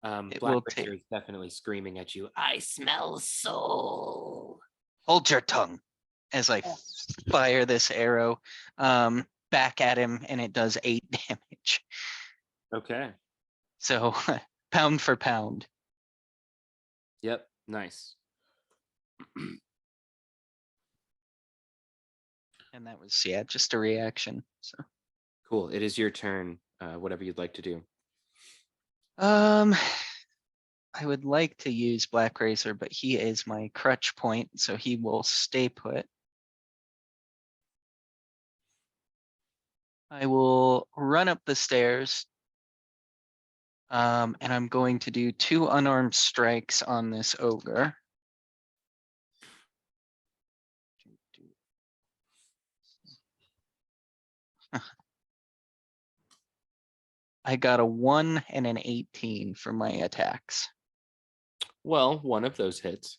It Black will Racer take. is definitely screaming at you. I smell soul. Hold your tongue as I fire this arrow back at him, and it does 8 damage. Okay. So pound for pound. Yep. Nice. And that was, yeah, just a reaction. So Cool. It is your turn. Whatever you'd like to do. I would like to use Black Racer, but he is my crutch point, so he will stay put. I will run up the stairs. And I'm going to do 2 unarmed strikes on this ogre. I got a 1 and an 18 for my attacks. Well, one of those hits.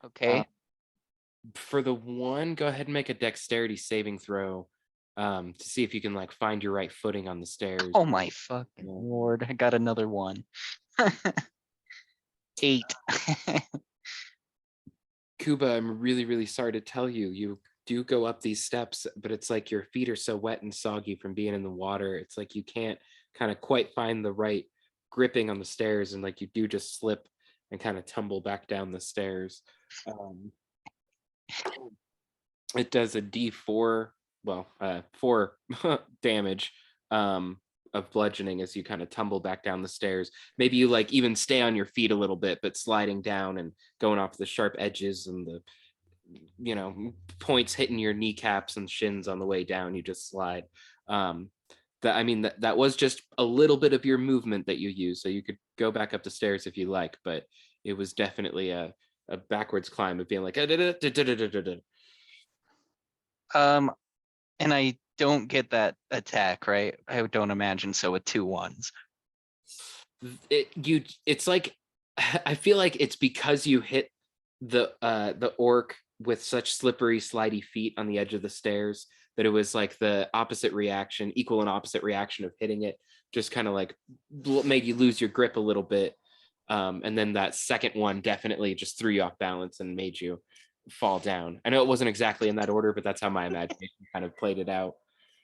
Okay. For the one, go ahead and make a dexterity saving throw to see if you can like find your right footing on the stairs. Oh my fucking Yeah. lord! I got another one. 8. Kuba, I'm really, really sorry to tell you, you do go up these steps, but it's like your feet are so wet and soggy from being in the water. It's like you can't kind of quite find the right gripping on the stairs, and like you do just slip and kind of tumble back down the stairs. It does a D4, well, 4 damage of bludgeoning as you kind of tumble back down the stairs. Maybe you like even stay on your feet a little bit, but sliding down and going off the sharp edges and the points hitting your kneecaps and shins on the way down. You just slide. That was just a little bit of your movement that you use, so you could go back up the stairs if you like, but it was definitely a backwards climb of being like And I don't get that attack, right? I don't imagine so with 2 1s. It's like I feel like it's because you hit the orc with such slippery slidey feet on the edge of the stairs that it was like the equal and opposite reaction of hitting it just kind of like made you lose your grip a little bit, and then that second one definitely just threw you off balance and made you fall down. I know it wasn't exactly in that order, but that's how my imagination kind of played it out.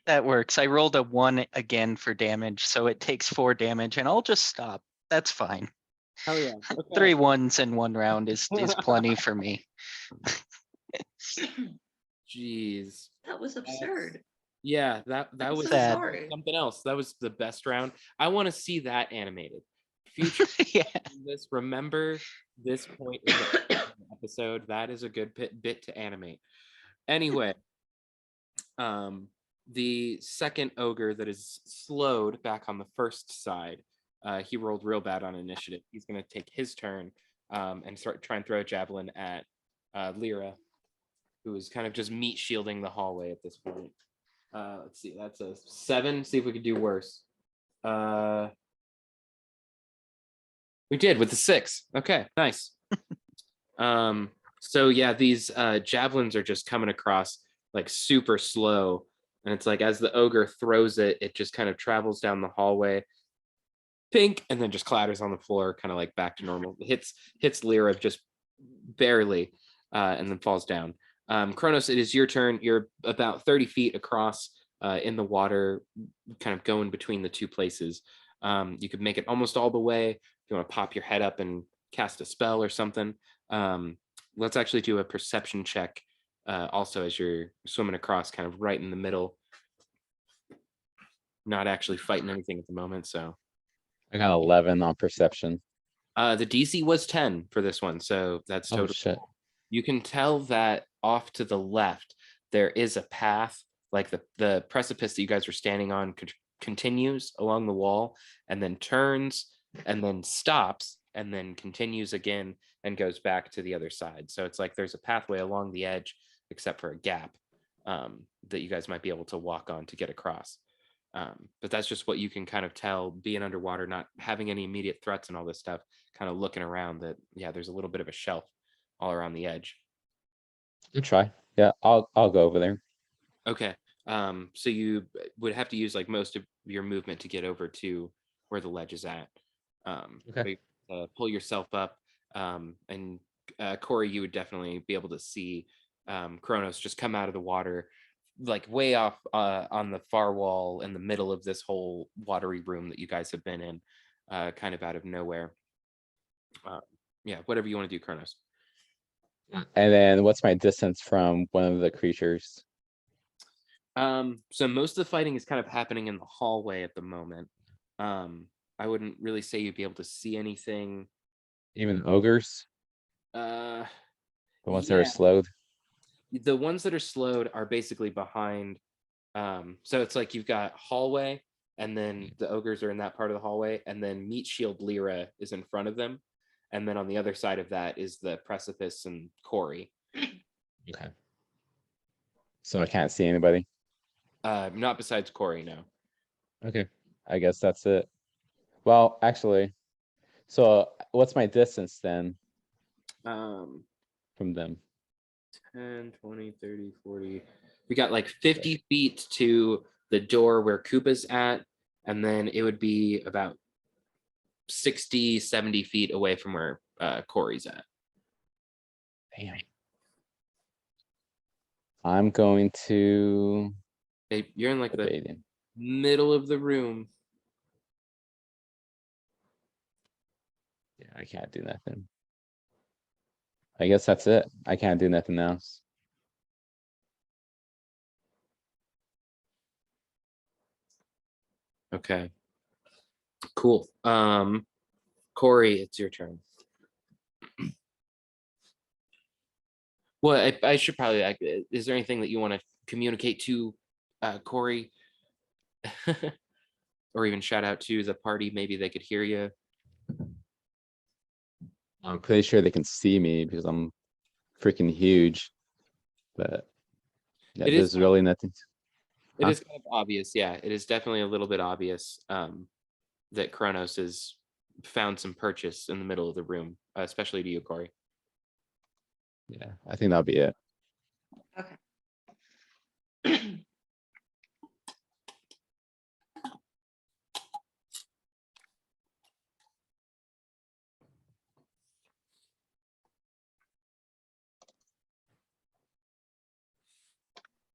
That works. I rolled a 1 again for damage, so it takes 4 damage, and I'll just stop. That's fine. Hell yeah. 3 1s in 1 round is plenty for me. Jeez. That was absurd. Yeah, that I'm was so sad. sorry. something else. That was the best round. I want to see that animated. Future Yeah. this, remember this point in the episode. That is a good bit to animate. Anyway, the second ogre that is slowed back on the first side, he rolled real bad on initiative. He's going to take his turn and try and throw a javelin at Lyra, who is kind of just meat shielding the hallway at this point. Let's see, that's a 7. See if we could do worse. We did with the 6. Okay, nice. So yeah, these javelins are just coming across like super slow, and it's like as the ogre throws it, it just kind of travels down the hallway, pink, and then just clatters on the floor, kind of like back to normal. Hits Lyra just barely, and then falls down. Kronos, it is your turn. You're about 30 feet across in the water, kind of going between the two places. You could make it almost all the way. If you want to pop your head up and cast a spell or something. Let's actually do a perception check also as you're swimming across, kind of right in the middle. Not actually fighting anything at the moment, so. I got 11 on perception. The DC was 10 for this one, so that's Oh totally shit. cool. You can tell that off to the left, there is a path, like the precipice that you guys were standing on continues along the wall and then turns and then stops and then continues again and goes back to the other side. So it's like there's a pathway along the edge, except for a gap that you guys might be able to walk on to get across. But that's just what you can kind of tell being underwater, not having any immediate threats and all this stuff, kind of looking around that, yeah, there's a little bit of a shelf all around the edge. Good try. Yeah, I'll go over there. Okay. So you would have to use like most of your movement to get over to where the ledge is at. Okay. But, pull yourself up, and Corey, you would definitely be able to see Kronos just come out of the water, like way off on the far wall in the middle of this whole watery room that you guys have been in, kind of out of nowhere. Yeah, whatever you want to do, Kronos. And then what's my distance from one of the creatures? So most of the fighting is kind of happening in the hallway at the moment. I wouldn't really say you'd be able to see anything. Even ogres? The The ones that are slowed? The ones that are slowed are basically behind. So it's like you've got hallway, and then the ogres are in that part of the hallway, and then Meat Shield Lyra is in front of them. And then on the other side of that is the precipice and Corey. Okay. So I can't see anybody? Not besides Corey, no. Okay. I guess that's it. Well, actually, so what's my distance then? from them. 10, 20, 30, 40. We got like 50 feet to the door where Koopa's at, and then it would be about 60, 70 feet away from where Corey's at. Damn. I'm going to Hey, you're in like the debate him. middle of the room. Yeah, I can't do nothing. I guess that's it. I can't do nothing else. Okay. Cool. Corey, it's your turn. Well, I should probably. Is there anything that you want to communicate to Corey, or even shout out to the party? Maybe they could hear you. I'm pretty sure they can see me because I'm freaking huge. But yeah, It is there's really nothing. It Huh? is kind of obvious. Yeah, it is definitely a little bit obvious that Kronos has found some purchase in the middle of the room, especially to you, Corey. Yeah, I think that'll be it. Okay.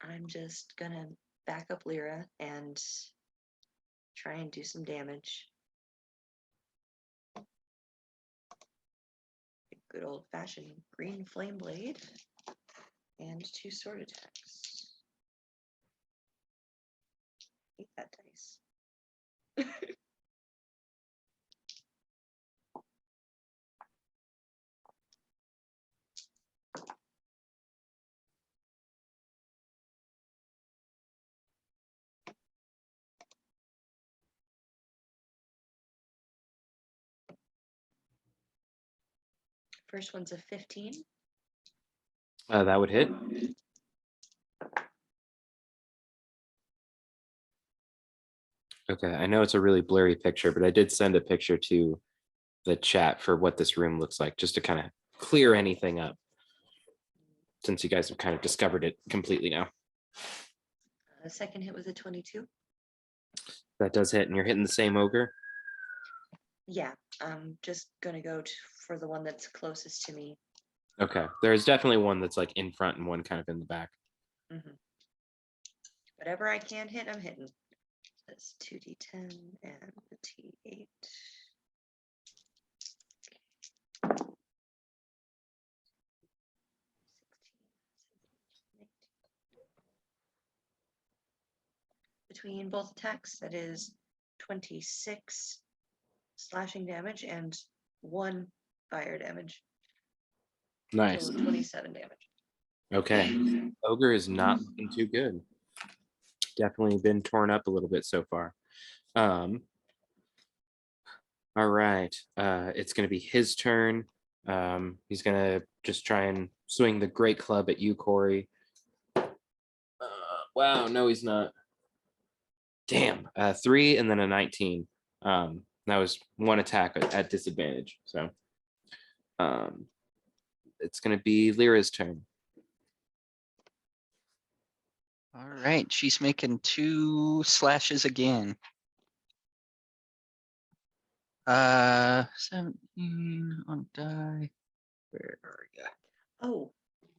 I'm just gonna back up Lyra and try and do some damage. A good old fashioned green flame blade and 2 sword attacks. Hate that dice. First one's a 15. That would hit. Okay, I know it's a really blurry picture, but I did send a picture to the chat for what this room looks like, just to kind of clear anything up, since you guys have kind of discovered it completely now. The second hit was a 22. That does hit, and you're hitting the same ogre. Yeah, I'm just gonna go for the one that's closest to me. Okay, there's definitely one that's like in front and one kind of in the back. Whatever I can hit, I'm hitting. That's 2d10 and the t8. Between both attacks, that is 26 slashing damage and 1 fire damage. Nice. So 27 damage. Okay, ogre is not looking too good. Definitely been torn up a little bit so far. All right, it's going to be his turn. He's going to just try and swing the great club at you, Corey. Wow, no, he's not. Damn, 3 and then a 19. That was one attack at disadvantage. So it's going to be Lyra's turn. All right, she's making 2 slashes again. 17 on die. Where are you? Oh,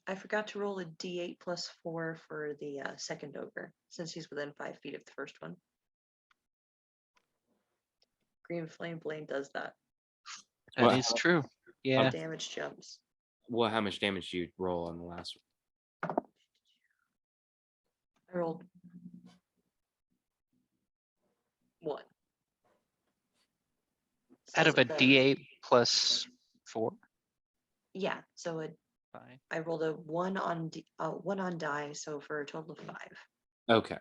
I forgot to roll a d8 plus 4 for the second ogre, since he's within 5 feet of the first one. Green Flame Blade does that. That Well, is true. Yeah. Damage jumps. Well, how much damage do you roll on the last one? I rolled 1. Out of a the- D8 plus 4. Yeah, so 5. I rolled a 1 on 1 on die, so for a total of 5. Okay.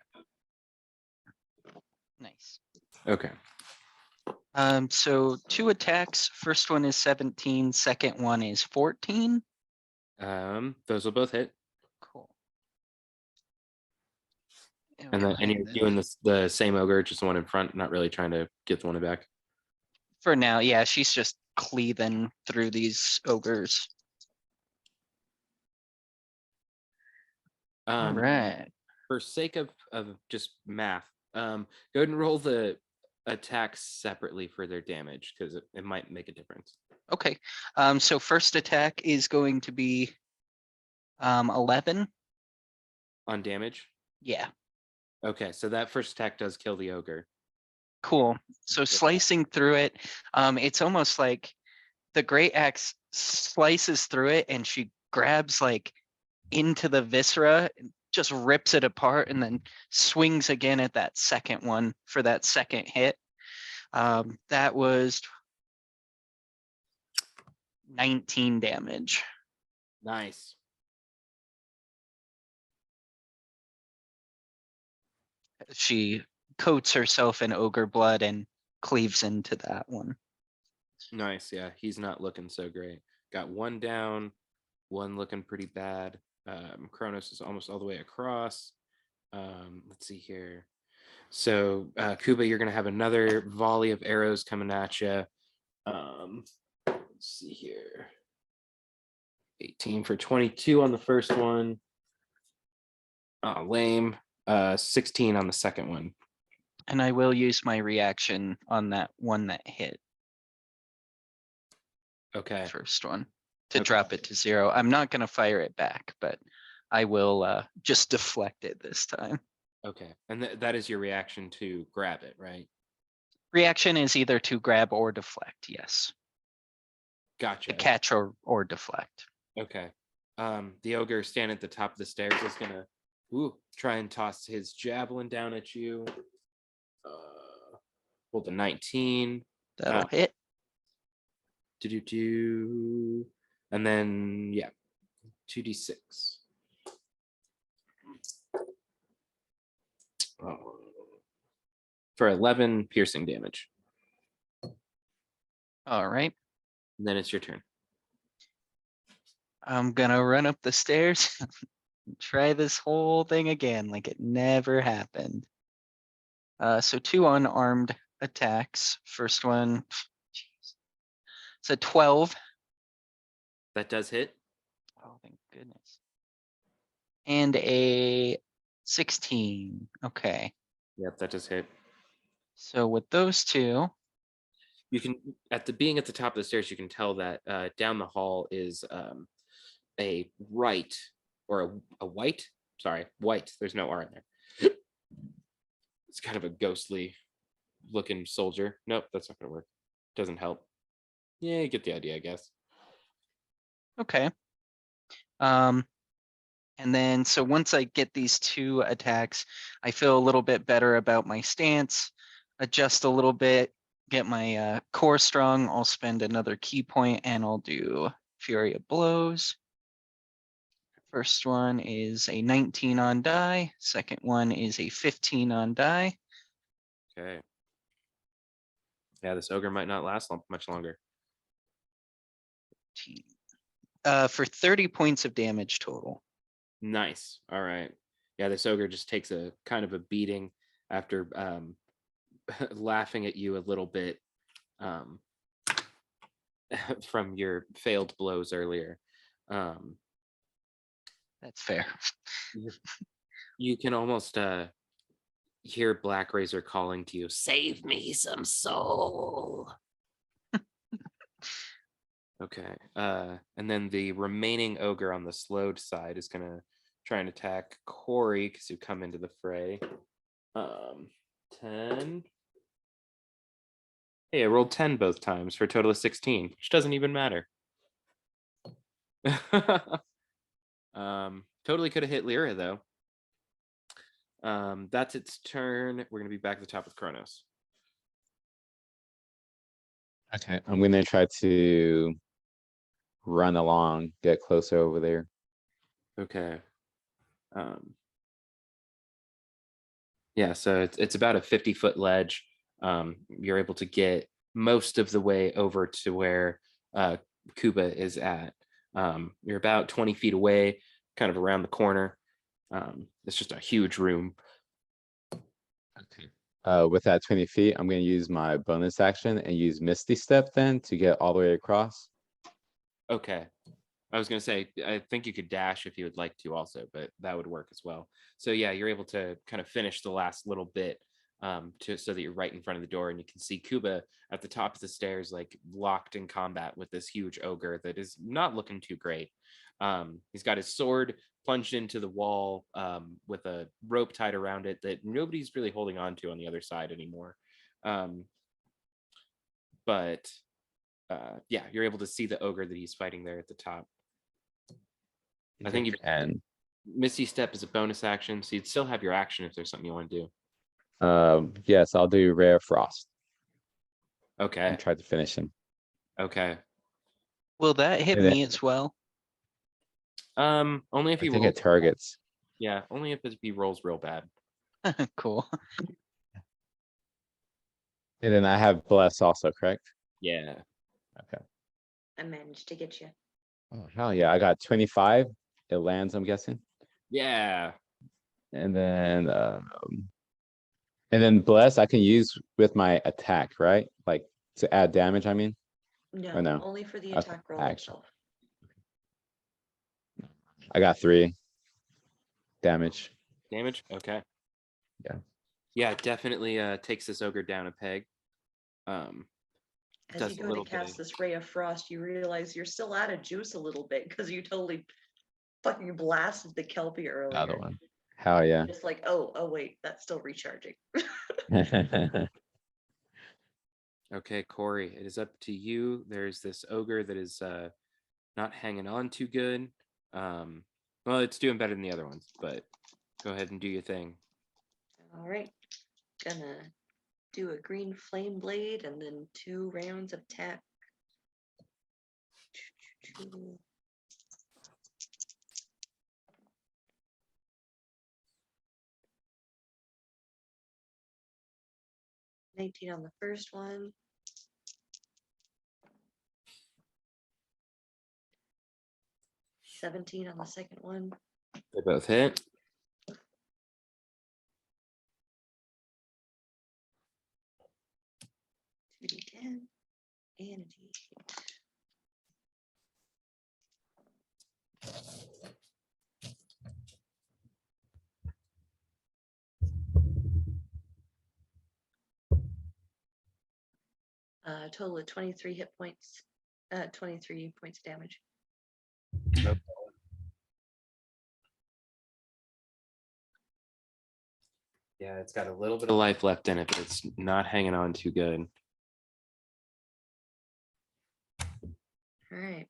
Nice. Okay. So 2 attacks. First one is 17. Second one is 14. Those will both hit. Cool. And then Okay, you're doing the same ogre, just the one in front, not really trying to get the one back. for now, yeah, she's just cleaving through these ogres. All right. For sake of just math, go ahead and roll the attacks separately for their damage because it might make a difference. Okay. So first attack is going to be 11. On damage? Yeah. Okay, so that first attack does kill the ogre. Cool. So slicing through it, it's almost like the great axe slices through it and she grabs like into the viscera, just rips it apart, and then swings again at that second one for that second hit. That was 19 damage. Nice. She coats herself in ogre blood and cleaves into that one. Nice. Yeah, he's not looking so great. Got one down, one looking pretty bad. Kronos is almost all the way across. Let's see here. So, Kuba, you're going to have another volley of arrows coming at you. Let's see here. 18 for 22 on the first one. Oh, lame. 16 on the second one. And I will use my reaction on that one that hit. Okay. First one to Okay. drop it to 0. I'm not going to fire it back, but I will just deflect it this time. Okay. And that is your reaction to grab it, right? Reaction is either to grab or deflect. Yes. Gotcha. To catch or deflect. Okay. The ogre standing at the top of the stairs is gonna try and toss his javelin down at you. Roll the 19. That'll hit. And then 2d6. For 11 piercing damage. All right. And then it's your turn. I'm gonna run up the stairs and try this whole thing again like it never happened. So 2 unarmed attacks. First one, it's a 12. That does hit. Oh, thank goodness. And a 16. Okay. Yep, that does hit. So with those two, You can being at the top of the stairs, you can tell that down the hall is a right or a white. Sorry, white. There's no R in there. It's kind of a ghostly looking soldier. Nope, that's not gonna work. Doesn't help. Yeah, you get the idea, I guess. okay. And then so once I get these 2 attacks, I feel a little bit better about my stance, adjust a little bit, get my core strong. I'll spend another key point and I'll do Fury of Blows. First one is a 19 on die. Second one is a 15 on die. Okay. Yeah, this ogre might not last much longer. For 30 points of damage total. Nice. All right. Yeah, this ogre just takes a kind of a beating after laughing at you a little bit from your failed blows earlier. That's fair. You can almost hear Black Razor calling to you, "Save me some soul." Okay. And then the remaining ogre on the slowed side is gonna try and attack Corey because you come into the fray. 10. Hey, I rolled 10 both times for a total of 16, which doesn't even matter. Totally could have hit Lyra though. That's its turn. We're gonna be back at the top with Kronos. Okay, I'm gonna try to run along, get closer over there. Okay. Yeah, so it's about a 50-foot ledge. You're able to get most of the way over to where Kuba is at. You're about 20 feet away, kind of around the corner. It's just a huge room. Okay. With that 20 feet, I'm gonna use my bonus action and use Misty Step then to get all the way across. Okay. I was gonna say, I think you could dash if you would like to also, but that would work as well. So yeah, you're able to kind of finish the last little bit so that you're right in front of the door, and you can see Kuba at the top of the stairs, like locked in combat with this huge ogre that is not looking too great. He's got his sword plunged into the wall with a rope tied around it that nobody's really holding on to on the other side anymore. But yeah, you're able to see the ogre that he's fighting there at the top. I think you And Misty Step is a bonus action, so you'd still have your action if there's something you want to do. yes, I'll do Rare Frost Okay. and try to finish him. Okay. Will that hit And then- me as well? Only if I he think rolls. it targets. Yeah, only if he rolls real bad. Cool. And then I have Bless also, correct? Yeah. Okay. I managed to get you. Oh, hell yeah. I got 25. It lands, I'm guessing. Yeah. And then Bless I can use with my attack, right? Like to add damage, I mean. No, no? only for the Okay, attack roll action. itself. I got 3 damage. Damage. Okay. Yeah. Yeah, it definitely takes this ogre down a peg. As Does you a go little to cast bit. this ray of frost, you realize you're still out of juice a little bit because you totally fucking blasted the kelpie earlier. Another one. Hell yeah. Just like, oh wait, that's still recharging. Okay, Corey, it is up to you. There's this ogre that is not hanging on too good. Well, it's doing better than the other ones, but go ahead and do your thing. All right, gonna do a green flame blade and then 2 rounds of attack. $19 on the first one. $17 on the second one. They both hit. $2d10 and a d8. Total of 23 hit points, 23 points of damage. Okay. Yeah, it's got a little bit of life left in it, but it's not hanging on too good. All right.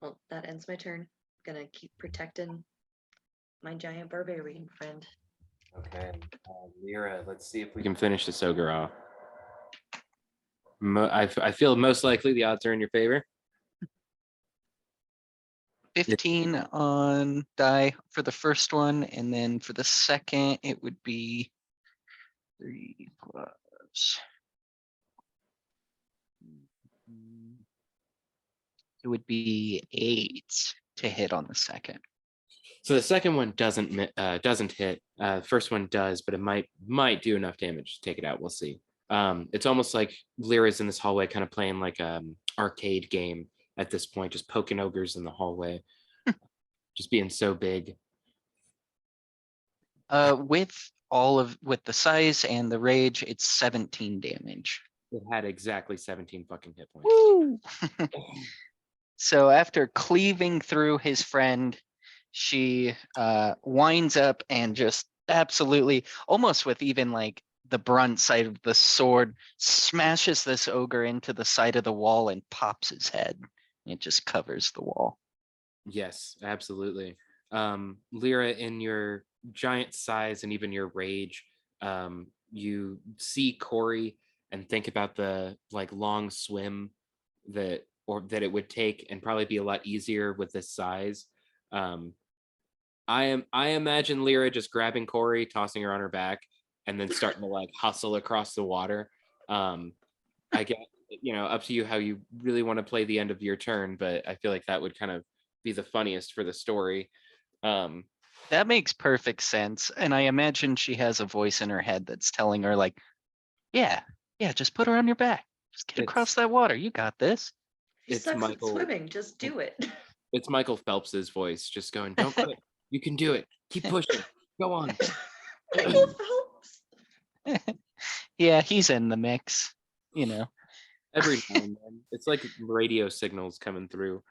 Well, that ends my turn. Gonna keep protecting my giant barbarian friend. Okay, Lyra, let's see if we can finish this ogre off. I feel most likely the odds are in your favor. 15 on die for the first one, and then for the second, it would be 3 plus. It would be 8 to hit on the second. So the second one doesn't hit. First one does, but it might do enough damage to take it out. We'll see. It's almost like Lyra's in this hallway, kind of playing like arcade game at this point, just poking ogres in the hallway, just being so big. With the size and the rage, it's 17 damage. It had exactly 17 fucking hit points. Woo! So after cleaving through his friend, she winds up and just absolutely, almost with even like the brunt side of the sword, smashes this ogre into the side of the wall and pops his head. It just covers the wall. Yes, absolutely. Lyra, in your giant size and even your rage, you see Corey and think about the like long swim that it would take, and probably be a lot easier with this size. I imagine Lyra just grabbing Corey, tossing her on her back, and then starting to like hustle across the water. I guess, up to you how you really want to play the end of your turn, but I feel like that would kind of be the funniest for the story. That makes perfect sense. And I imagine she has a voice in her head that's telling her like, yeah, just put her on your back. Just get across that water. You got this. He It's sucks at Michael. swimming. Just do it. It's Michael Phelps's voice just going, don't quit. You can do it. Keep pushing. Go on. Michael Phelps. Yeah, he's in the mix, you know. Every now and then. It's like radio signals coming through.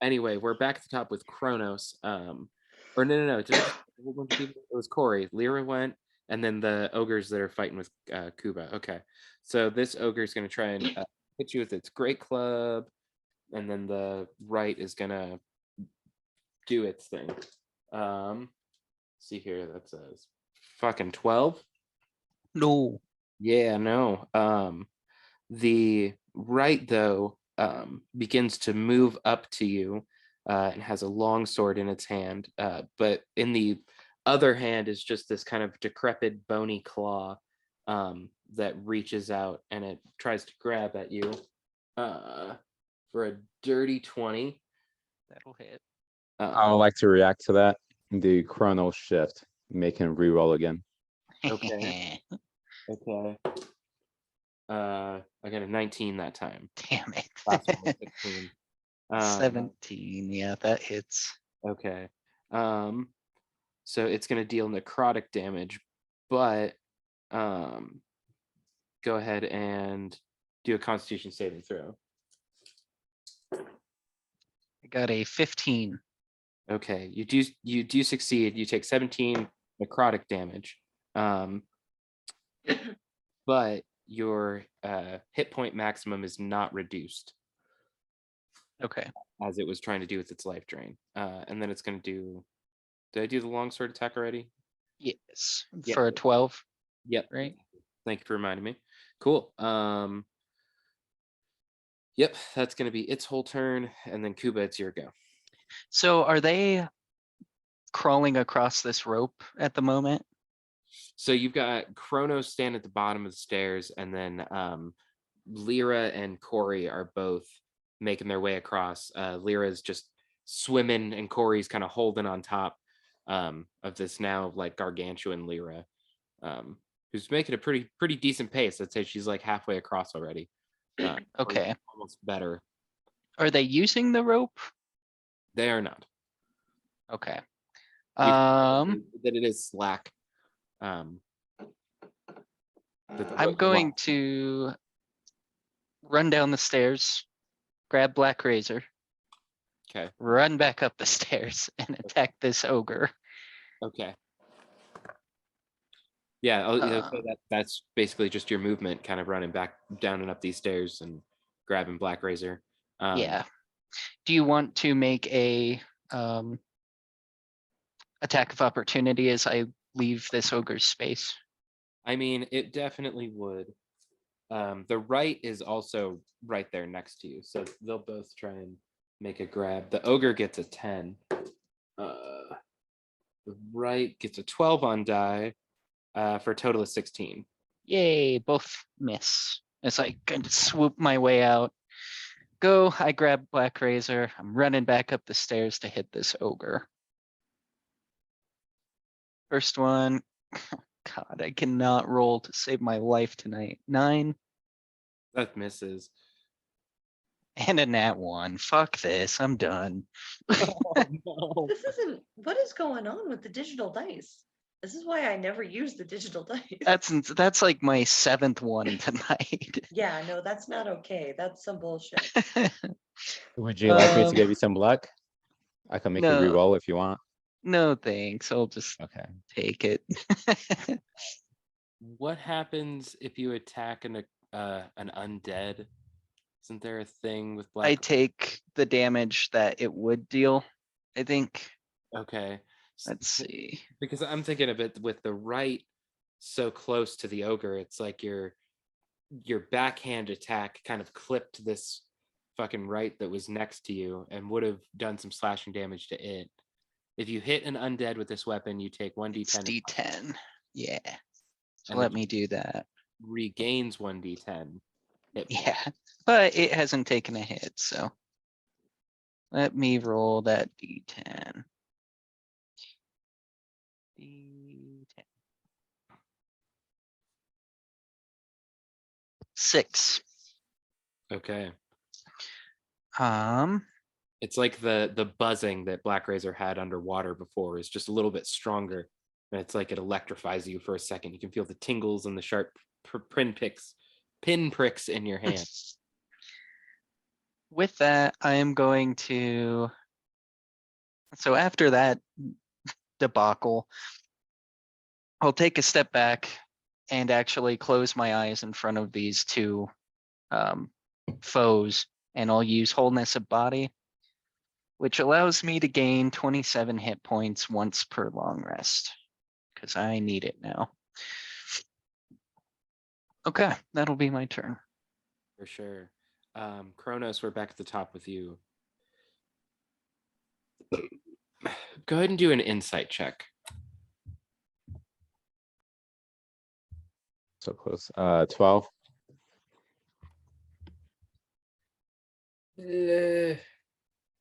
Anyway, we're back at the top with Kronos. Or no. Did I just a whole bunch of people? It was Corey. Lyra went, and then the ogres that are fighting with Kuba. Okay. So this ogre is going to try and hit you with its great club, and then the right is going to do its thing. See here, that says fucking 12. No. Yeah, no. The right though begins to move up to you and has a long sword in its hand, but in the other hand is just this kind of decrepit bony claw that reaches out and it tries to grab at you for a dirty 20. That'll hit. I would like to react to that. The chrono shift, make him re-roll again. Okay. Okay. I got a 19 that time. Damn it. Last one was 16. 17. Yeah, that hits. Okay. So it's gonna deal necrotic damage, but go ahead and do a Constitution saving throw. I got a 15. Okay, you do succeed. You take 17 necrotic damage, but your hit point maximum is not reduced Okay. as it was trying to do with its life drain. And then it's going to do. Did I do the longsword attack already? Yes. Yeah. For a 12. Yep. Right. Thank you for reminding me. Cool. Yep, that's going to be its whole turn, and then Kuba, it's your go. So are they crawling across this rope at the moment? So you've got Kronos stand at the bottom of the stairs, and then Lyra and Corey are both making their way across. Lyra's just swimming, and Corey's kind of holding on top of this now like gargantuan Lyra, who's making a pretty decent pace. I'd say she's like halfway across already. Okay. Almost better. Are they using the rope? They are not. Okay. You can tell that it is slack. That the I'm rope going lock- to run down the stairs, grab Black Razor, Okay. run back up the stairs and attack this ogre. Okay. Yeah, I'll say that's basically just your movement, kind of running back down and up these stairs and grabbing Black Razor. Yeah. Do you want to make a attack of opportunity as I leave this ogre's space? I mean, it definitely would. The right is also right there next to you, so they'll both try and make a grab. The ogre gets a 10. The right gets a 12 on die for a total of 16. Yay, both miss. As I kind of swoop my way out. Go, I grab Black Razor. I'm running back up the stairs to hit this ogre. First one. God, I cannot roll to save my life tonight. 9 That misses. and a nat 1. Fuck this. I'm done. Oh, no. This isn't, what is going on with the digital dice? This is why I never use the digital dice. That's like my 7th one tonight. Yeah, no, that's not okay. That's some bullshit. Would you like me to Um, give you some luck? I can make you no. re-roll if you want. No thanks. I'll just Okay. take it. What happens if you attack an undead? Isn't there a thing with I Black? take the damage that it would deal, I think. Okay. Let's see. Because I'm thinking of it with the right so close to the ogre, it's like your backhand attack kind of clipped this fucking right that was next to you and would have done some slashing damage to it. If you hit an undead with this weapon, you take 1d10. It's D10. Yeah. So And let it me do that. regains 1d10. hit points. Yeah. But it hasn't taken a hit, so let me roll that D10. D10. 6. Okay. It's like the buzzing that Black Razor had underwater before is just a little bit stronger. And it's like it electrifies you for a second. You can feel the tingles and the sharp pinpricks in your hand. With that, I am going to. So after that debacle, I'll take a step back and actually close my eyes in front of these two foes, and I'll use Wholeness of Body, which allows me to gain 27 hit points once per long rest, because I need it now. Okay, that'll be my turn. For sure. Kronos, we're back at the top with you. Go ahead and do an insight check. So close. 12.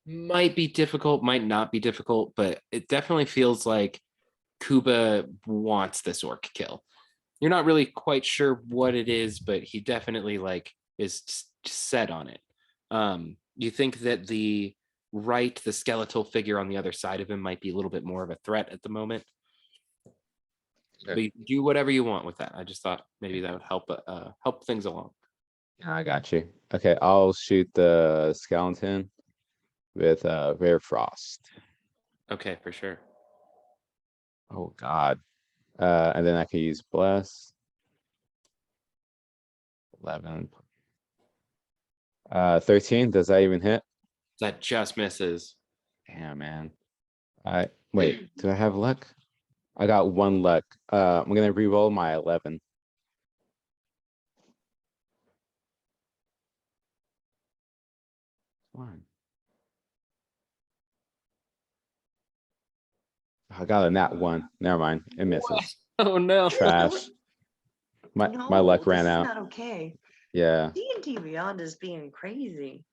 Might be difficult, might not be difficult, but it definitely feels like Kuba wants this orc kill. You're not really quite sure what it is, but he definitely like is set on it. You think that the skeletal figure on the other side of him might be a little bit more of a threat at the moment. Sure. But you do whatever you want with that. I just thought maybe that would help things along. I got you. Okay, I'll shoot the skeleton with Rare Frost. Okay, for sure. Oh God. And then I could use Bless. 11. 13. Does that even hit? That just misses. Damn, man. Wait, do I have luck? I got 1 luck. I'm gonna re-roll my 11. One. I got a nat 1. Never mind. It misses. Oh no. Trash. My No, luck ran this out. is not okay. Yeah. D&D Beyond is being crazy.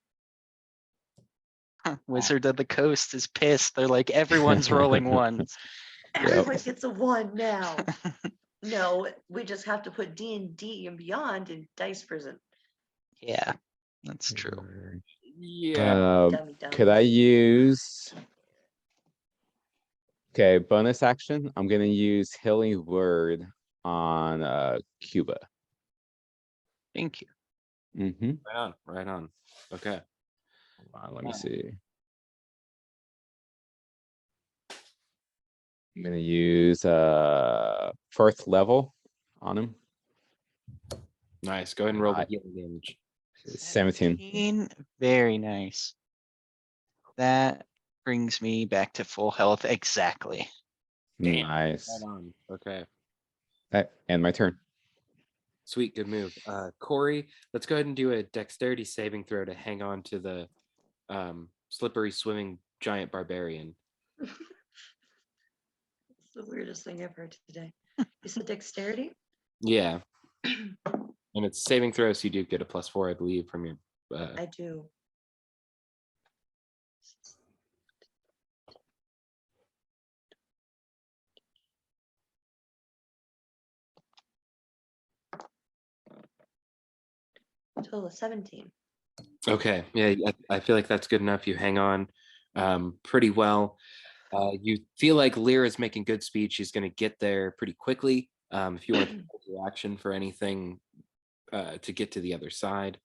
Wizard of the Coast is pissed. They're like, everyone's rolling ones. Everyone gets a 1 now. No, we just have to put D&D and Beyond in Dice Prison. Yeah, that's true. Yeah. Dummy. Could I use? Okay, bonus action. I'm gonna use Healing Word on Cuba. Thank you. Mm-hmm. Right on. Okay. Hold on, let me see. I'm gonna use first level on him. Nice. Go ahead and roll the Right. healing damage. 17. Very nice. That brings me back to full health exactly. Damn. Nice. Right on. Okay. And my turn. Sweet, good move. Corey, let's go ahead and do a dexterity saving throw to hang on to the slippery swimming giant barbarian. It's the weirdest thing I've heard today. You said dexterity? Yeah. And it's saving throw, so you do get a +4, I believe, from your I do. Total of 17. Okay, yeah, I feel like that's good enough. You hang on pretty well. You feel like Lyra's making good speed. She's going to get there pretty quickly. If you want to take your action for anything to get to the other side.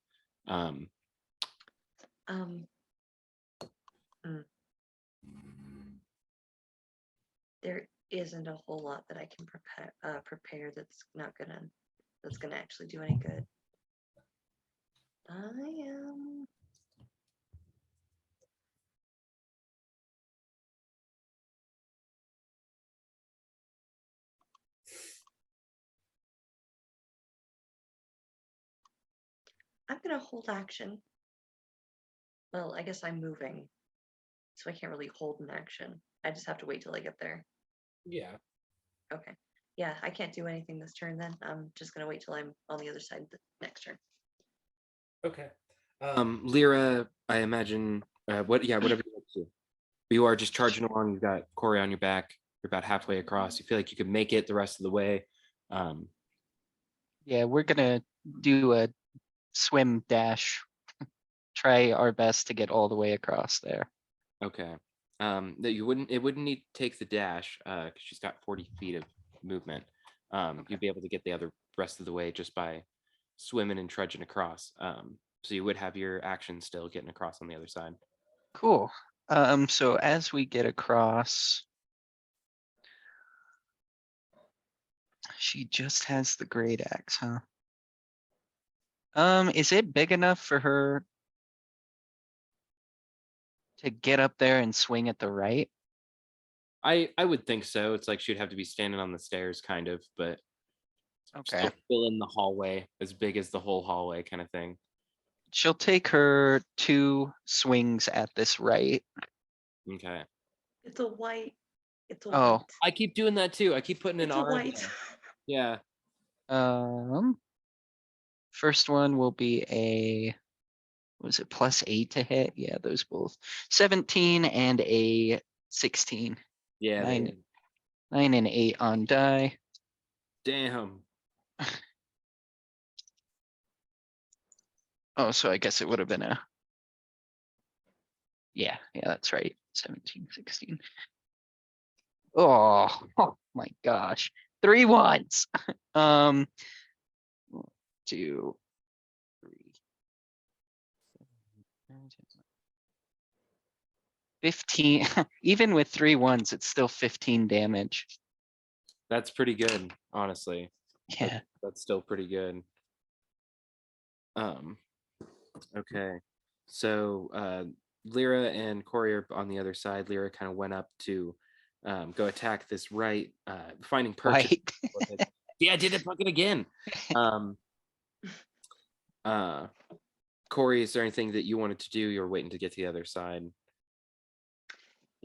There isn't a whole lot that I can prepare that's gonna actually do any good. I am. I'm gonna hold action. Well, I guess I'm moving, so I can't really hold an action. I just have to wait till I get there. Yeah. Okay. Yeah, I can't do anything this turn then. I'm just gonna wait till I'm on the other side of the next turn. Okay. Lyra, I imagine whatever you want to do. You are just charging along, you've got Corey on your back, you're about halfway across. You feel like you can make it the rest of the way. Yeah, we're gonna do a swim dash try our best to get all the way across there. Okay. That it wouldn't need to take the dash, because she's got 40 feet of movement. You'd be able to get the other rest of the way just by swimming and trudging across. So you would have your action still getting across on the other side. Cool. So as we get across, she just has the great axe, huh? Is it big enough for her to get up there and swing at the right? I would think so. It's like she'd have to be standing on the stairs, kind of, but Okay. still in the hallway, as big as the whole hallway, kind of thing. She'll take her 2 swings at this right. Okay. It's a white. It's a Oh. white. I keep doing that too. I keep putting an It's a R. in white. there. Yeah. First one will be a, was it +8 to hit? Yeah, those both. 17 and a 16. Yeah. 9 and 8 on die. Damn. Oh, so I guess it would have been a. Yeah, that's right. 17, 16. Oh, oh my gosh. 3 ones. 1, 2, 3. 15. Even with 3 ones, it's still 15 damage. That's pretty good, honestly. Yeah. That's still pretty good. Okay. So Lyra and Corey are on the other side. Lyra kind of went up to go attack this right, finding purchase. White. Yeah, I did it fucking again. Corey, is there anything that you wanted to do? You're waiting to get to the other side.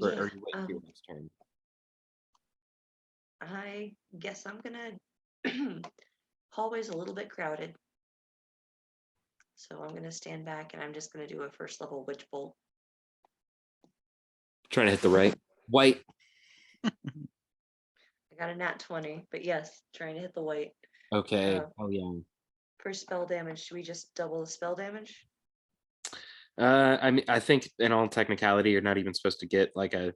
Or Yeah, are you waiting for your next turn? I guess I'm gonna. Hallway's a little bit crowded, so I'm gonna stand back and I'm just gonna do a first level witch bolt. Trying to hit the right. White. I got a nat 20, but yes, trying to hit the white. Okay. Oh yeah. For spell damage, should we just double the spell damage? I mean, I think in all technicality, you're not even supposed to get like a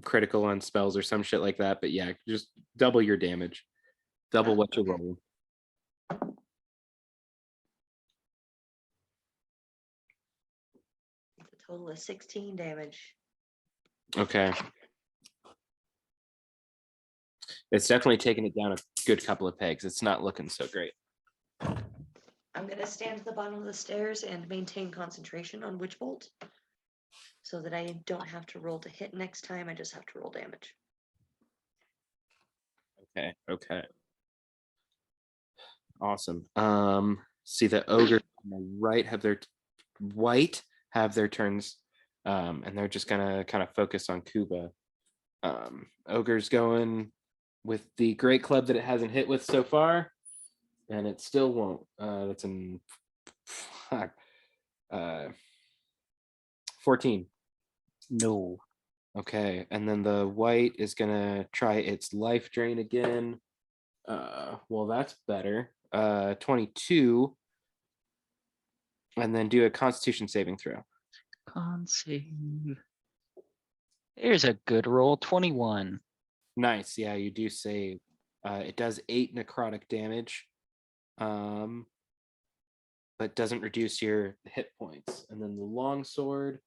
critical on spells or some shit like that. But yeah, just double your damage. Double what you're rolling. It's a total of 16 damage. Okay. It's definitely taking it down a good couple of pegs. It's not looking so great. I'm gonna stand at the bottom of the stairs and maintain concentration on witch bolt, so that I don't have to roll to hit next time. I just have to roll damage. Okay. Okay. Awesome. See the ogre on the right have their white have their turns, and they're just gonna kind of focus on Kuba. Ogre's going with the great club that it hasn't hit with so far, and it still won't. That's in 14. No. Okay, and then the white is gonna try its life drain again. Well, that's better. 22, and then do a Constitution saving throw. Con save. There's a good roll. 21. Nice. Yeah, you do save. It does 8 necrotic damage, but doesn't reduce your hit points. And then the long sword,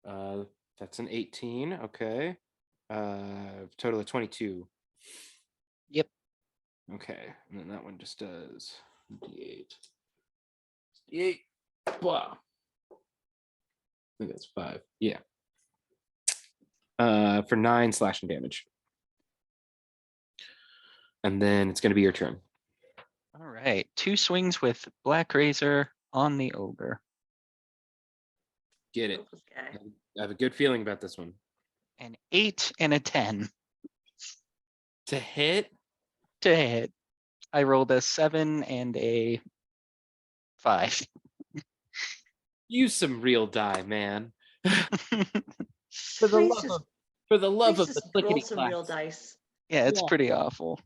that's an 18. Okay. Total of 22. Yep. Okay, and then that one just does D8. D8. Blah. I think that's 5. Yeah. For 9 slashing damage. And then it's going to be your turn. All right. 2 swings with Black Razor on the ogre. Get it. This guy. I have a good feeling about this one. An 8 and a 10 To hit? to hit. I rolled a 7 and a 5. Use some real die, man. For the Please love just- of, for the love Please of the just roll clickety some real clacks. dice. Yeah, it's Yeah. pretty awful.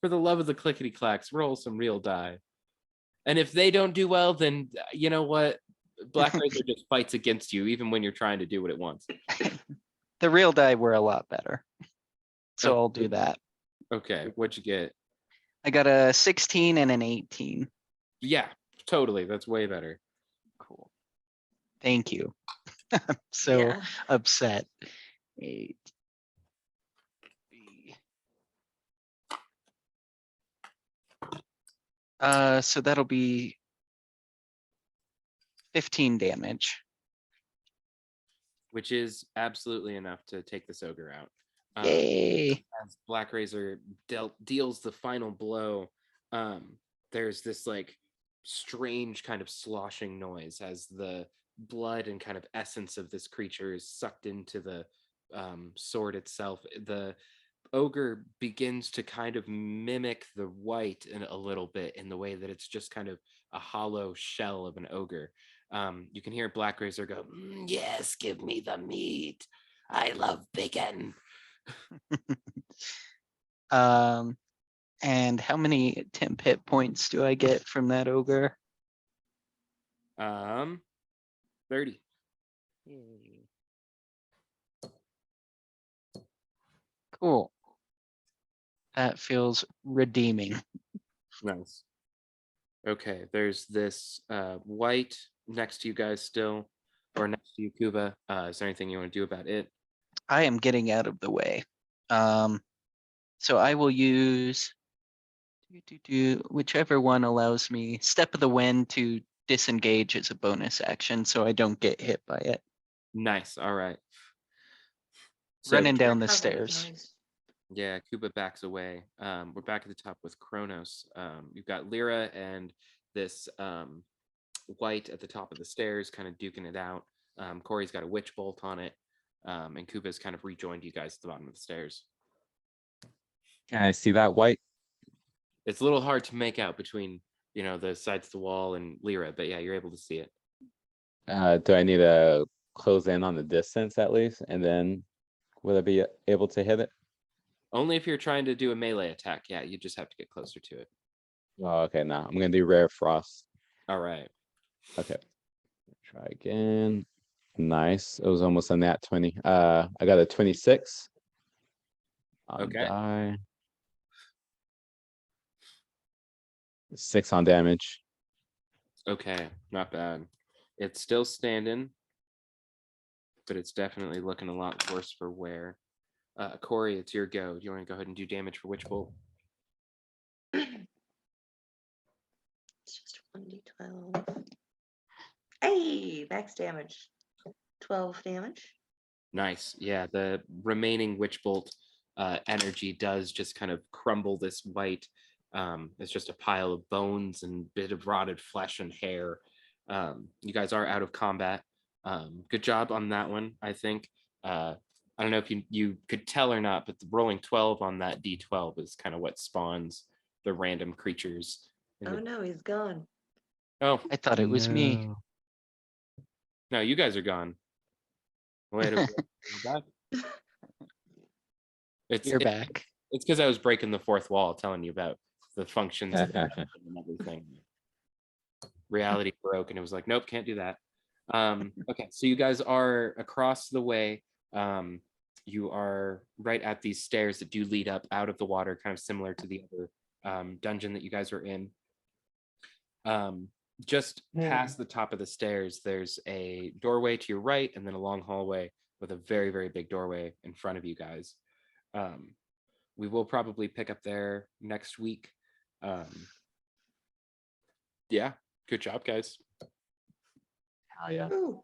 For the love of the clickety clacks, roll some real die. And if they don't do well, then you know what? Black Razor just fights against you even when you're trying to do what it wants. The real die were a lot better. So Oh, I'll do that. Okay, what'd you get? I got a 16 and an 18. Yeah, totally. That's way better. Cool. Thank you. I'm so Yeah. upset. 8. So that'll be 15 damage. Which is absolutely enough to take this ogre out. Yay. As Black Razor deals the final blow, there's this like strange kind of sloshing noise as the blood and kind of essence of this creature is sucked into the sword itself. The ogre begins to kind of mimic the white in a little bit in the way that it's just kind of a hollow shell of an ogre. You can hear Black Razor go, yes, give me the meat. I love bacon. And how many temp hit points do I get from that ogre? 30. Cool. That feels redeeming. Nice. Okay, there's this white next to you guys still, or next to you, Kuba. Is there anything you want to do about it? I am getting out of the way. So I will use whichever one allows me Step of the Wind to disengage as a bonus action so I don't get hit by it. Nice. All right. So Running down That the cover was stairs. nice. yeah, Kuba backs away. We're back at the top with Kronos. You've got Lyra and this white at the top of the stairs, kind of duking it out. Corey's got a witch bolt on it, and Kuba's kind of rejoined you guys at the bottom of the stairs. Can I see that white? It's a little hard to make out between, the sides of the wall and Lyra, but yeah, you're able to see it. Do I need to close in on the distance at least, and then will I be able to hit it? Only if you're trying to do a melee attack. Yeah, you just have to get closer to it. Oh, okay. Now I'm gonna do rare frost. All right. Okay. Try again. Nice. It was almost a nat 20. I got a 26. On Okay. die. 6 on damage. Okay, not bad. It's still standing, but it's definitely looking a lot worse for wear. Corey, it's your go. Do you want to go ahead and do damage for Witch Bolt? It's just 1d12. Hey, max damage. 12 damage. Nice. Yeah, the remaining Witch Bolt energy does just kind of crumble this white. It's just a pile of bones and bit of rotted flesh and hair. You guys are out of combat. Good job on that one, I think. I don't know if you could tell or not, but the rolling 12 on that D12 is kind of what spawns the random creatures. Oh no, he's gone. Oh, I thought it was me. no, you guys are gone. Wait a minute. You're back. It's because I was breaking the fourth wall, telling you about the functions of the and everything. Reality broke, and it was like, nope, can't do that. Okay, so you guys are across the way. You are right at these stairs that do lead up out of the water, kind of similar to the other dungeon that you guys are in. Just past the top of the stairs, there's a doorway to your right, and then a long hallway with a very, very big doorway in front of you guys. We will probably pick up there next week. Yeah, good job, guys. Oh yeah. Ooh.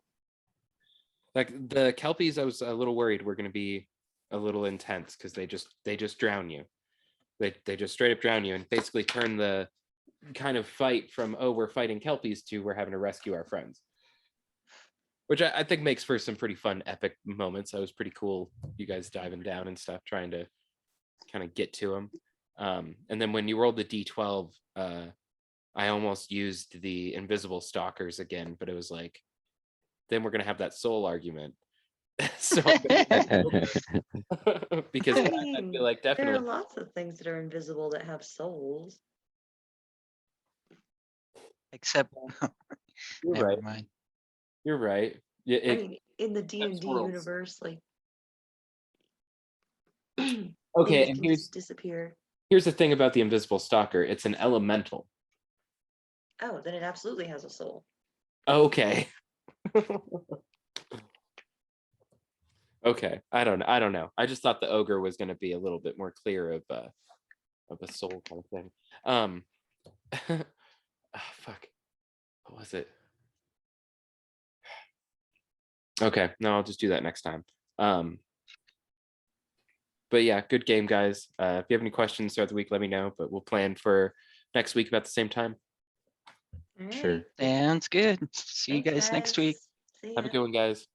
Like the Kelpies, I was a little worried were going to be a little intense because they just drown you. They just straight up drown you and basically turn the kind of fight from, oh, we're fighting Kelpies to we're having to rescue our friends, which I think makes for some pretty fun epic moments. That was pretty cool, you guys diving down and stuff, trying to kind of get to them. And then when you rolled the D12, I almost used the invisible stalkers again, but it was like, then we're gonna have that soul argument. So because I I mean, feel like there are definitely lots of things that are invisible that have souls. Except you're never right. mind. You're right. Yeah, I mean, in the D&D worlds. universe, like okay, things and can just disappear. here's the thing about the invisible stalker. It's an elemental. Oh, then it absolutely has a soul. Okay. Okay. I don't know. I just thought the ogre was going to be a little bit more clear of a soul kind of thing. Fuck. What was it? Okay, no, I'll just do that next time. But yeah, good game, guys. If you have any questions throughout the week, let me know. But we'll plan for next week about the same time. All Sure. right. Sounds good. See you Thanks, guys next week. See Have a ya. good one, guys.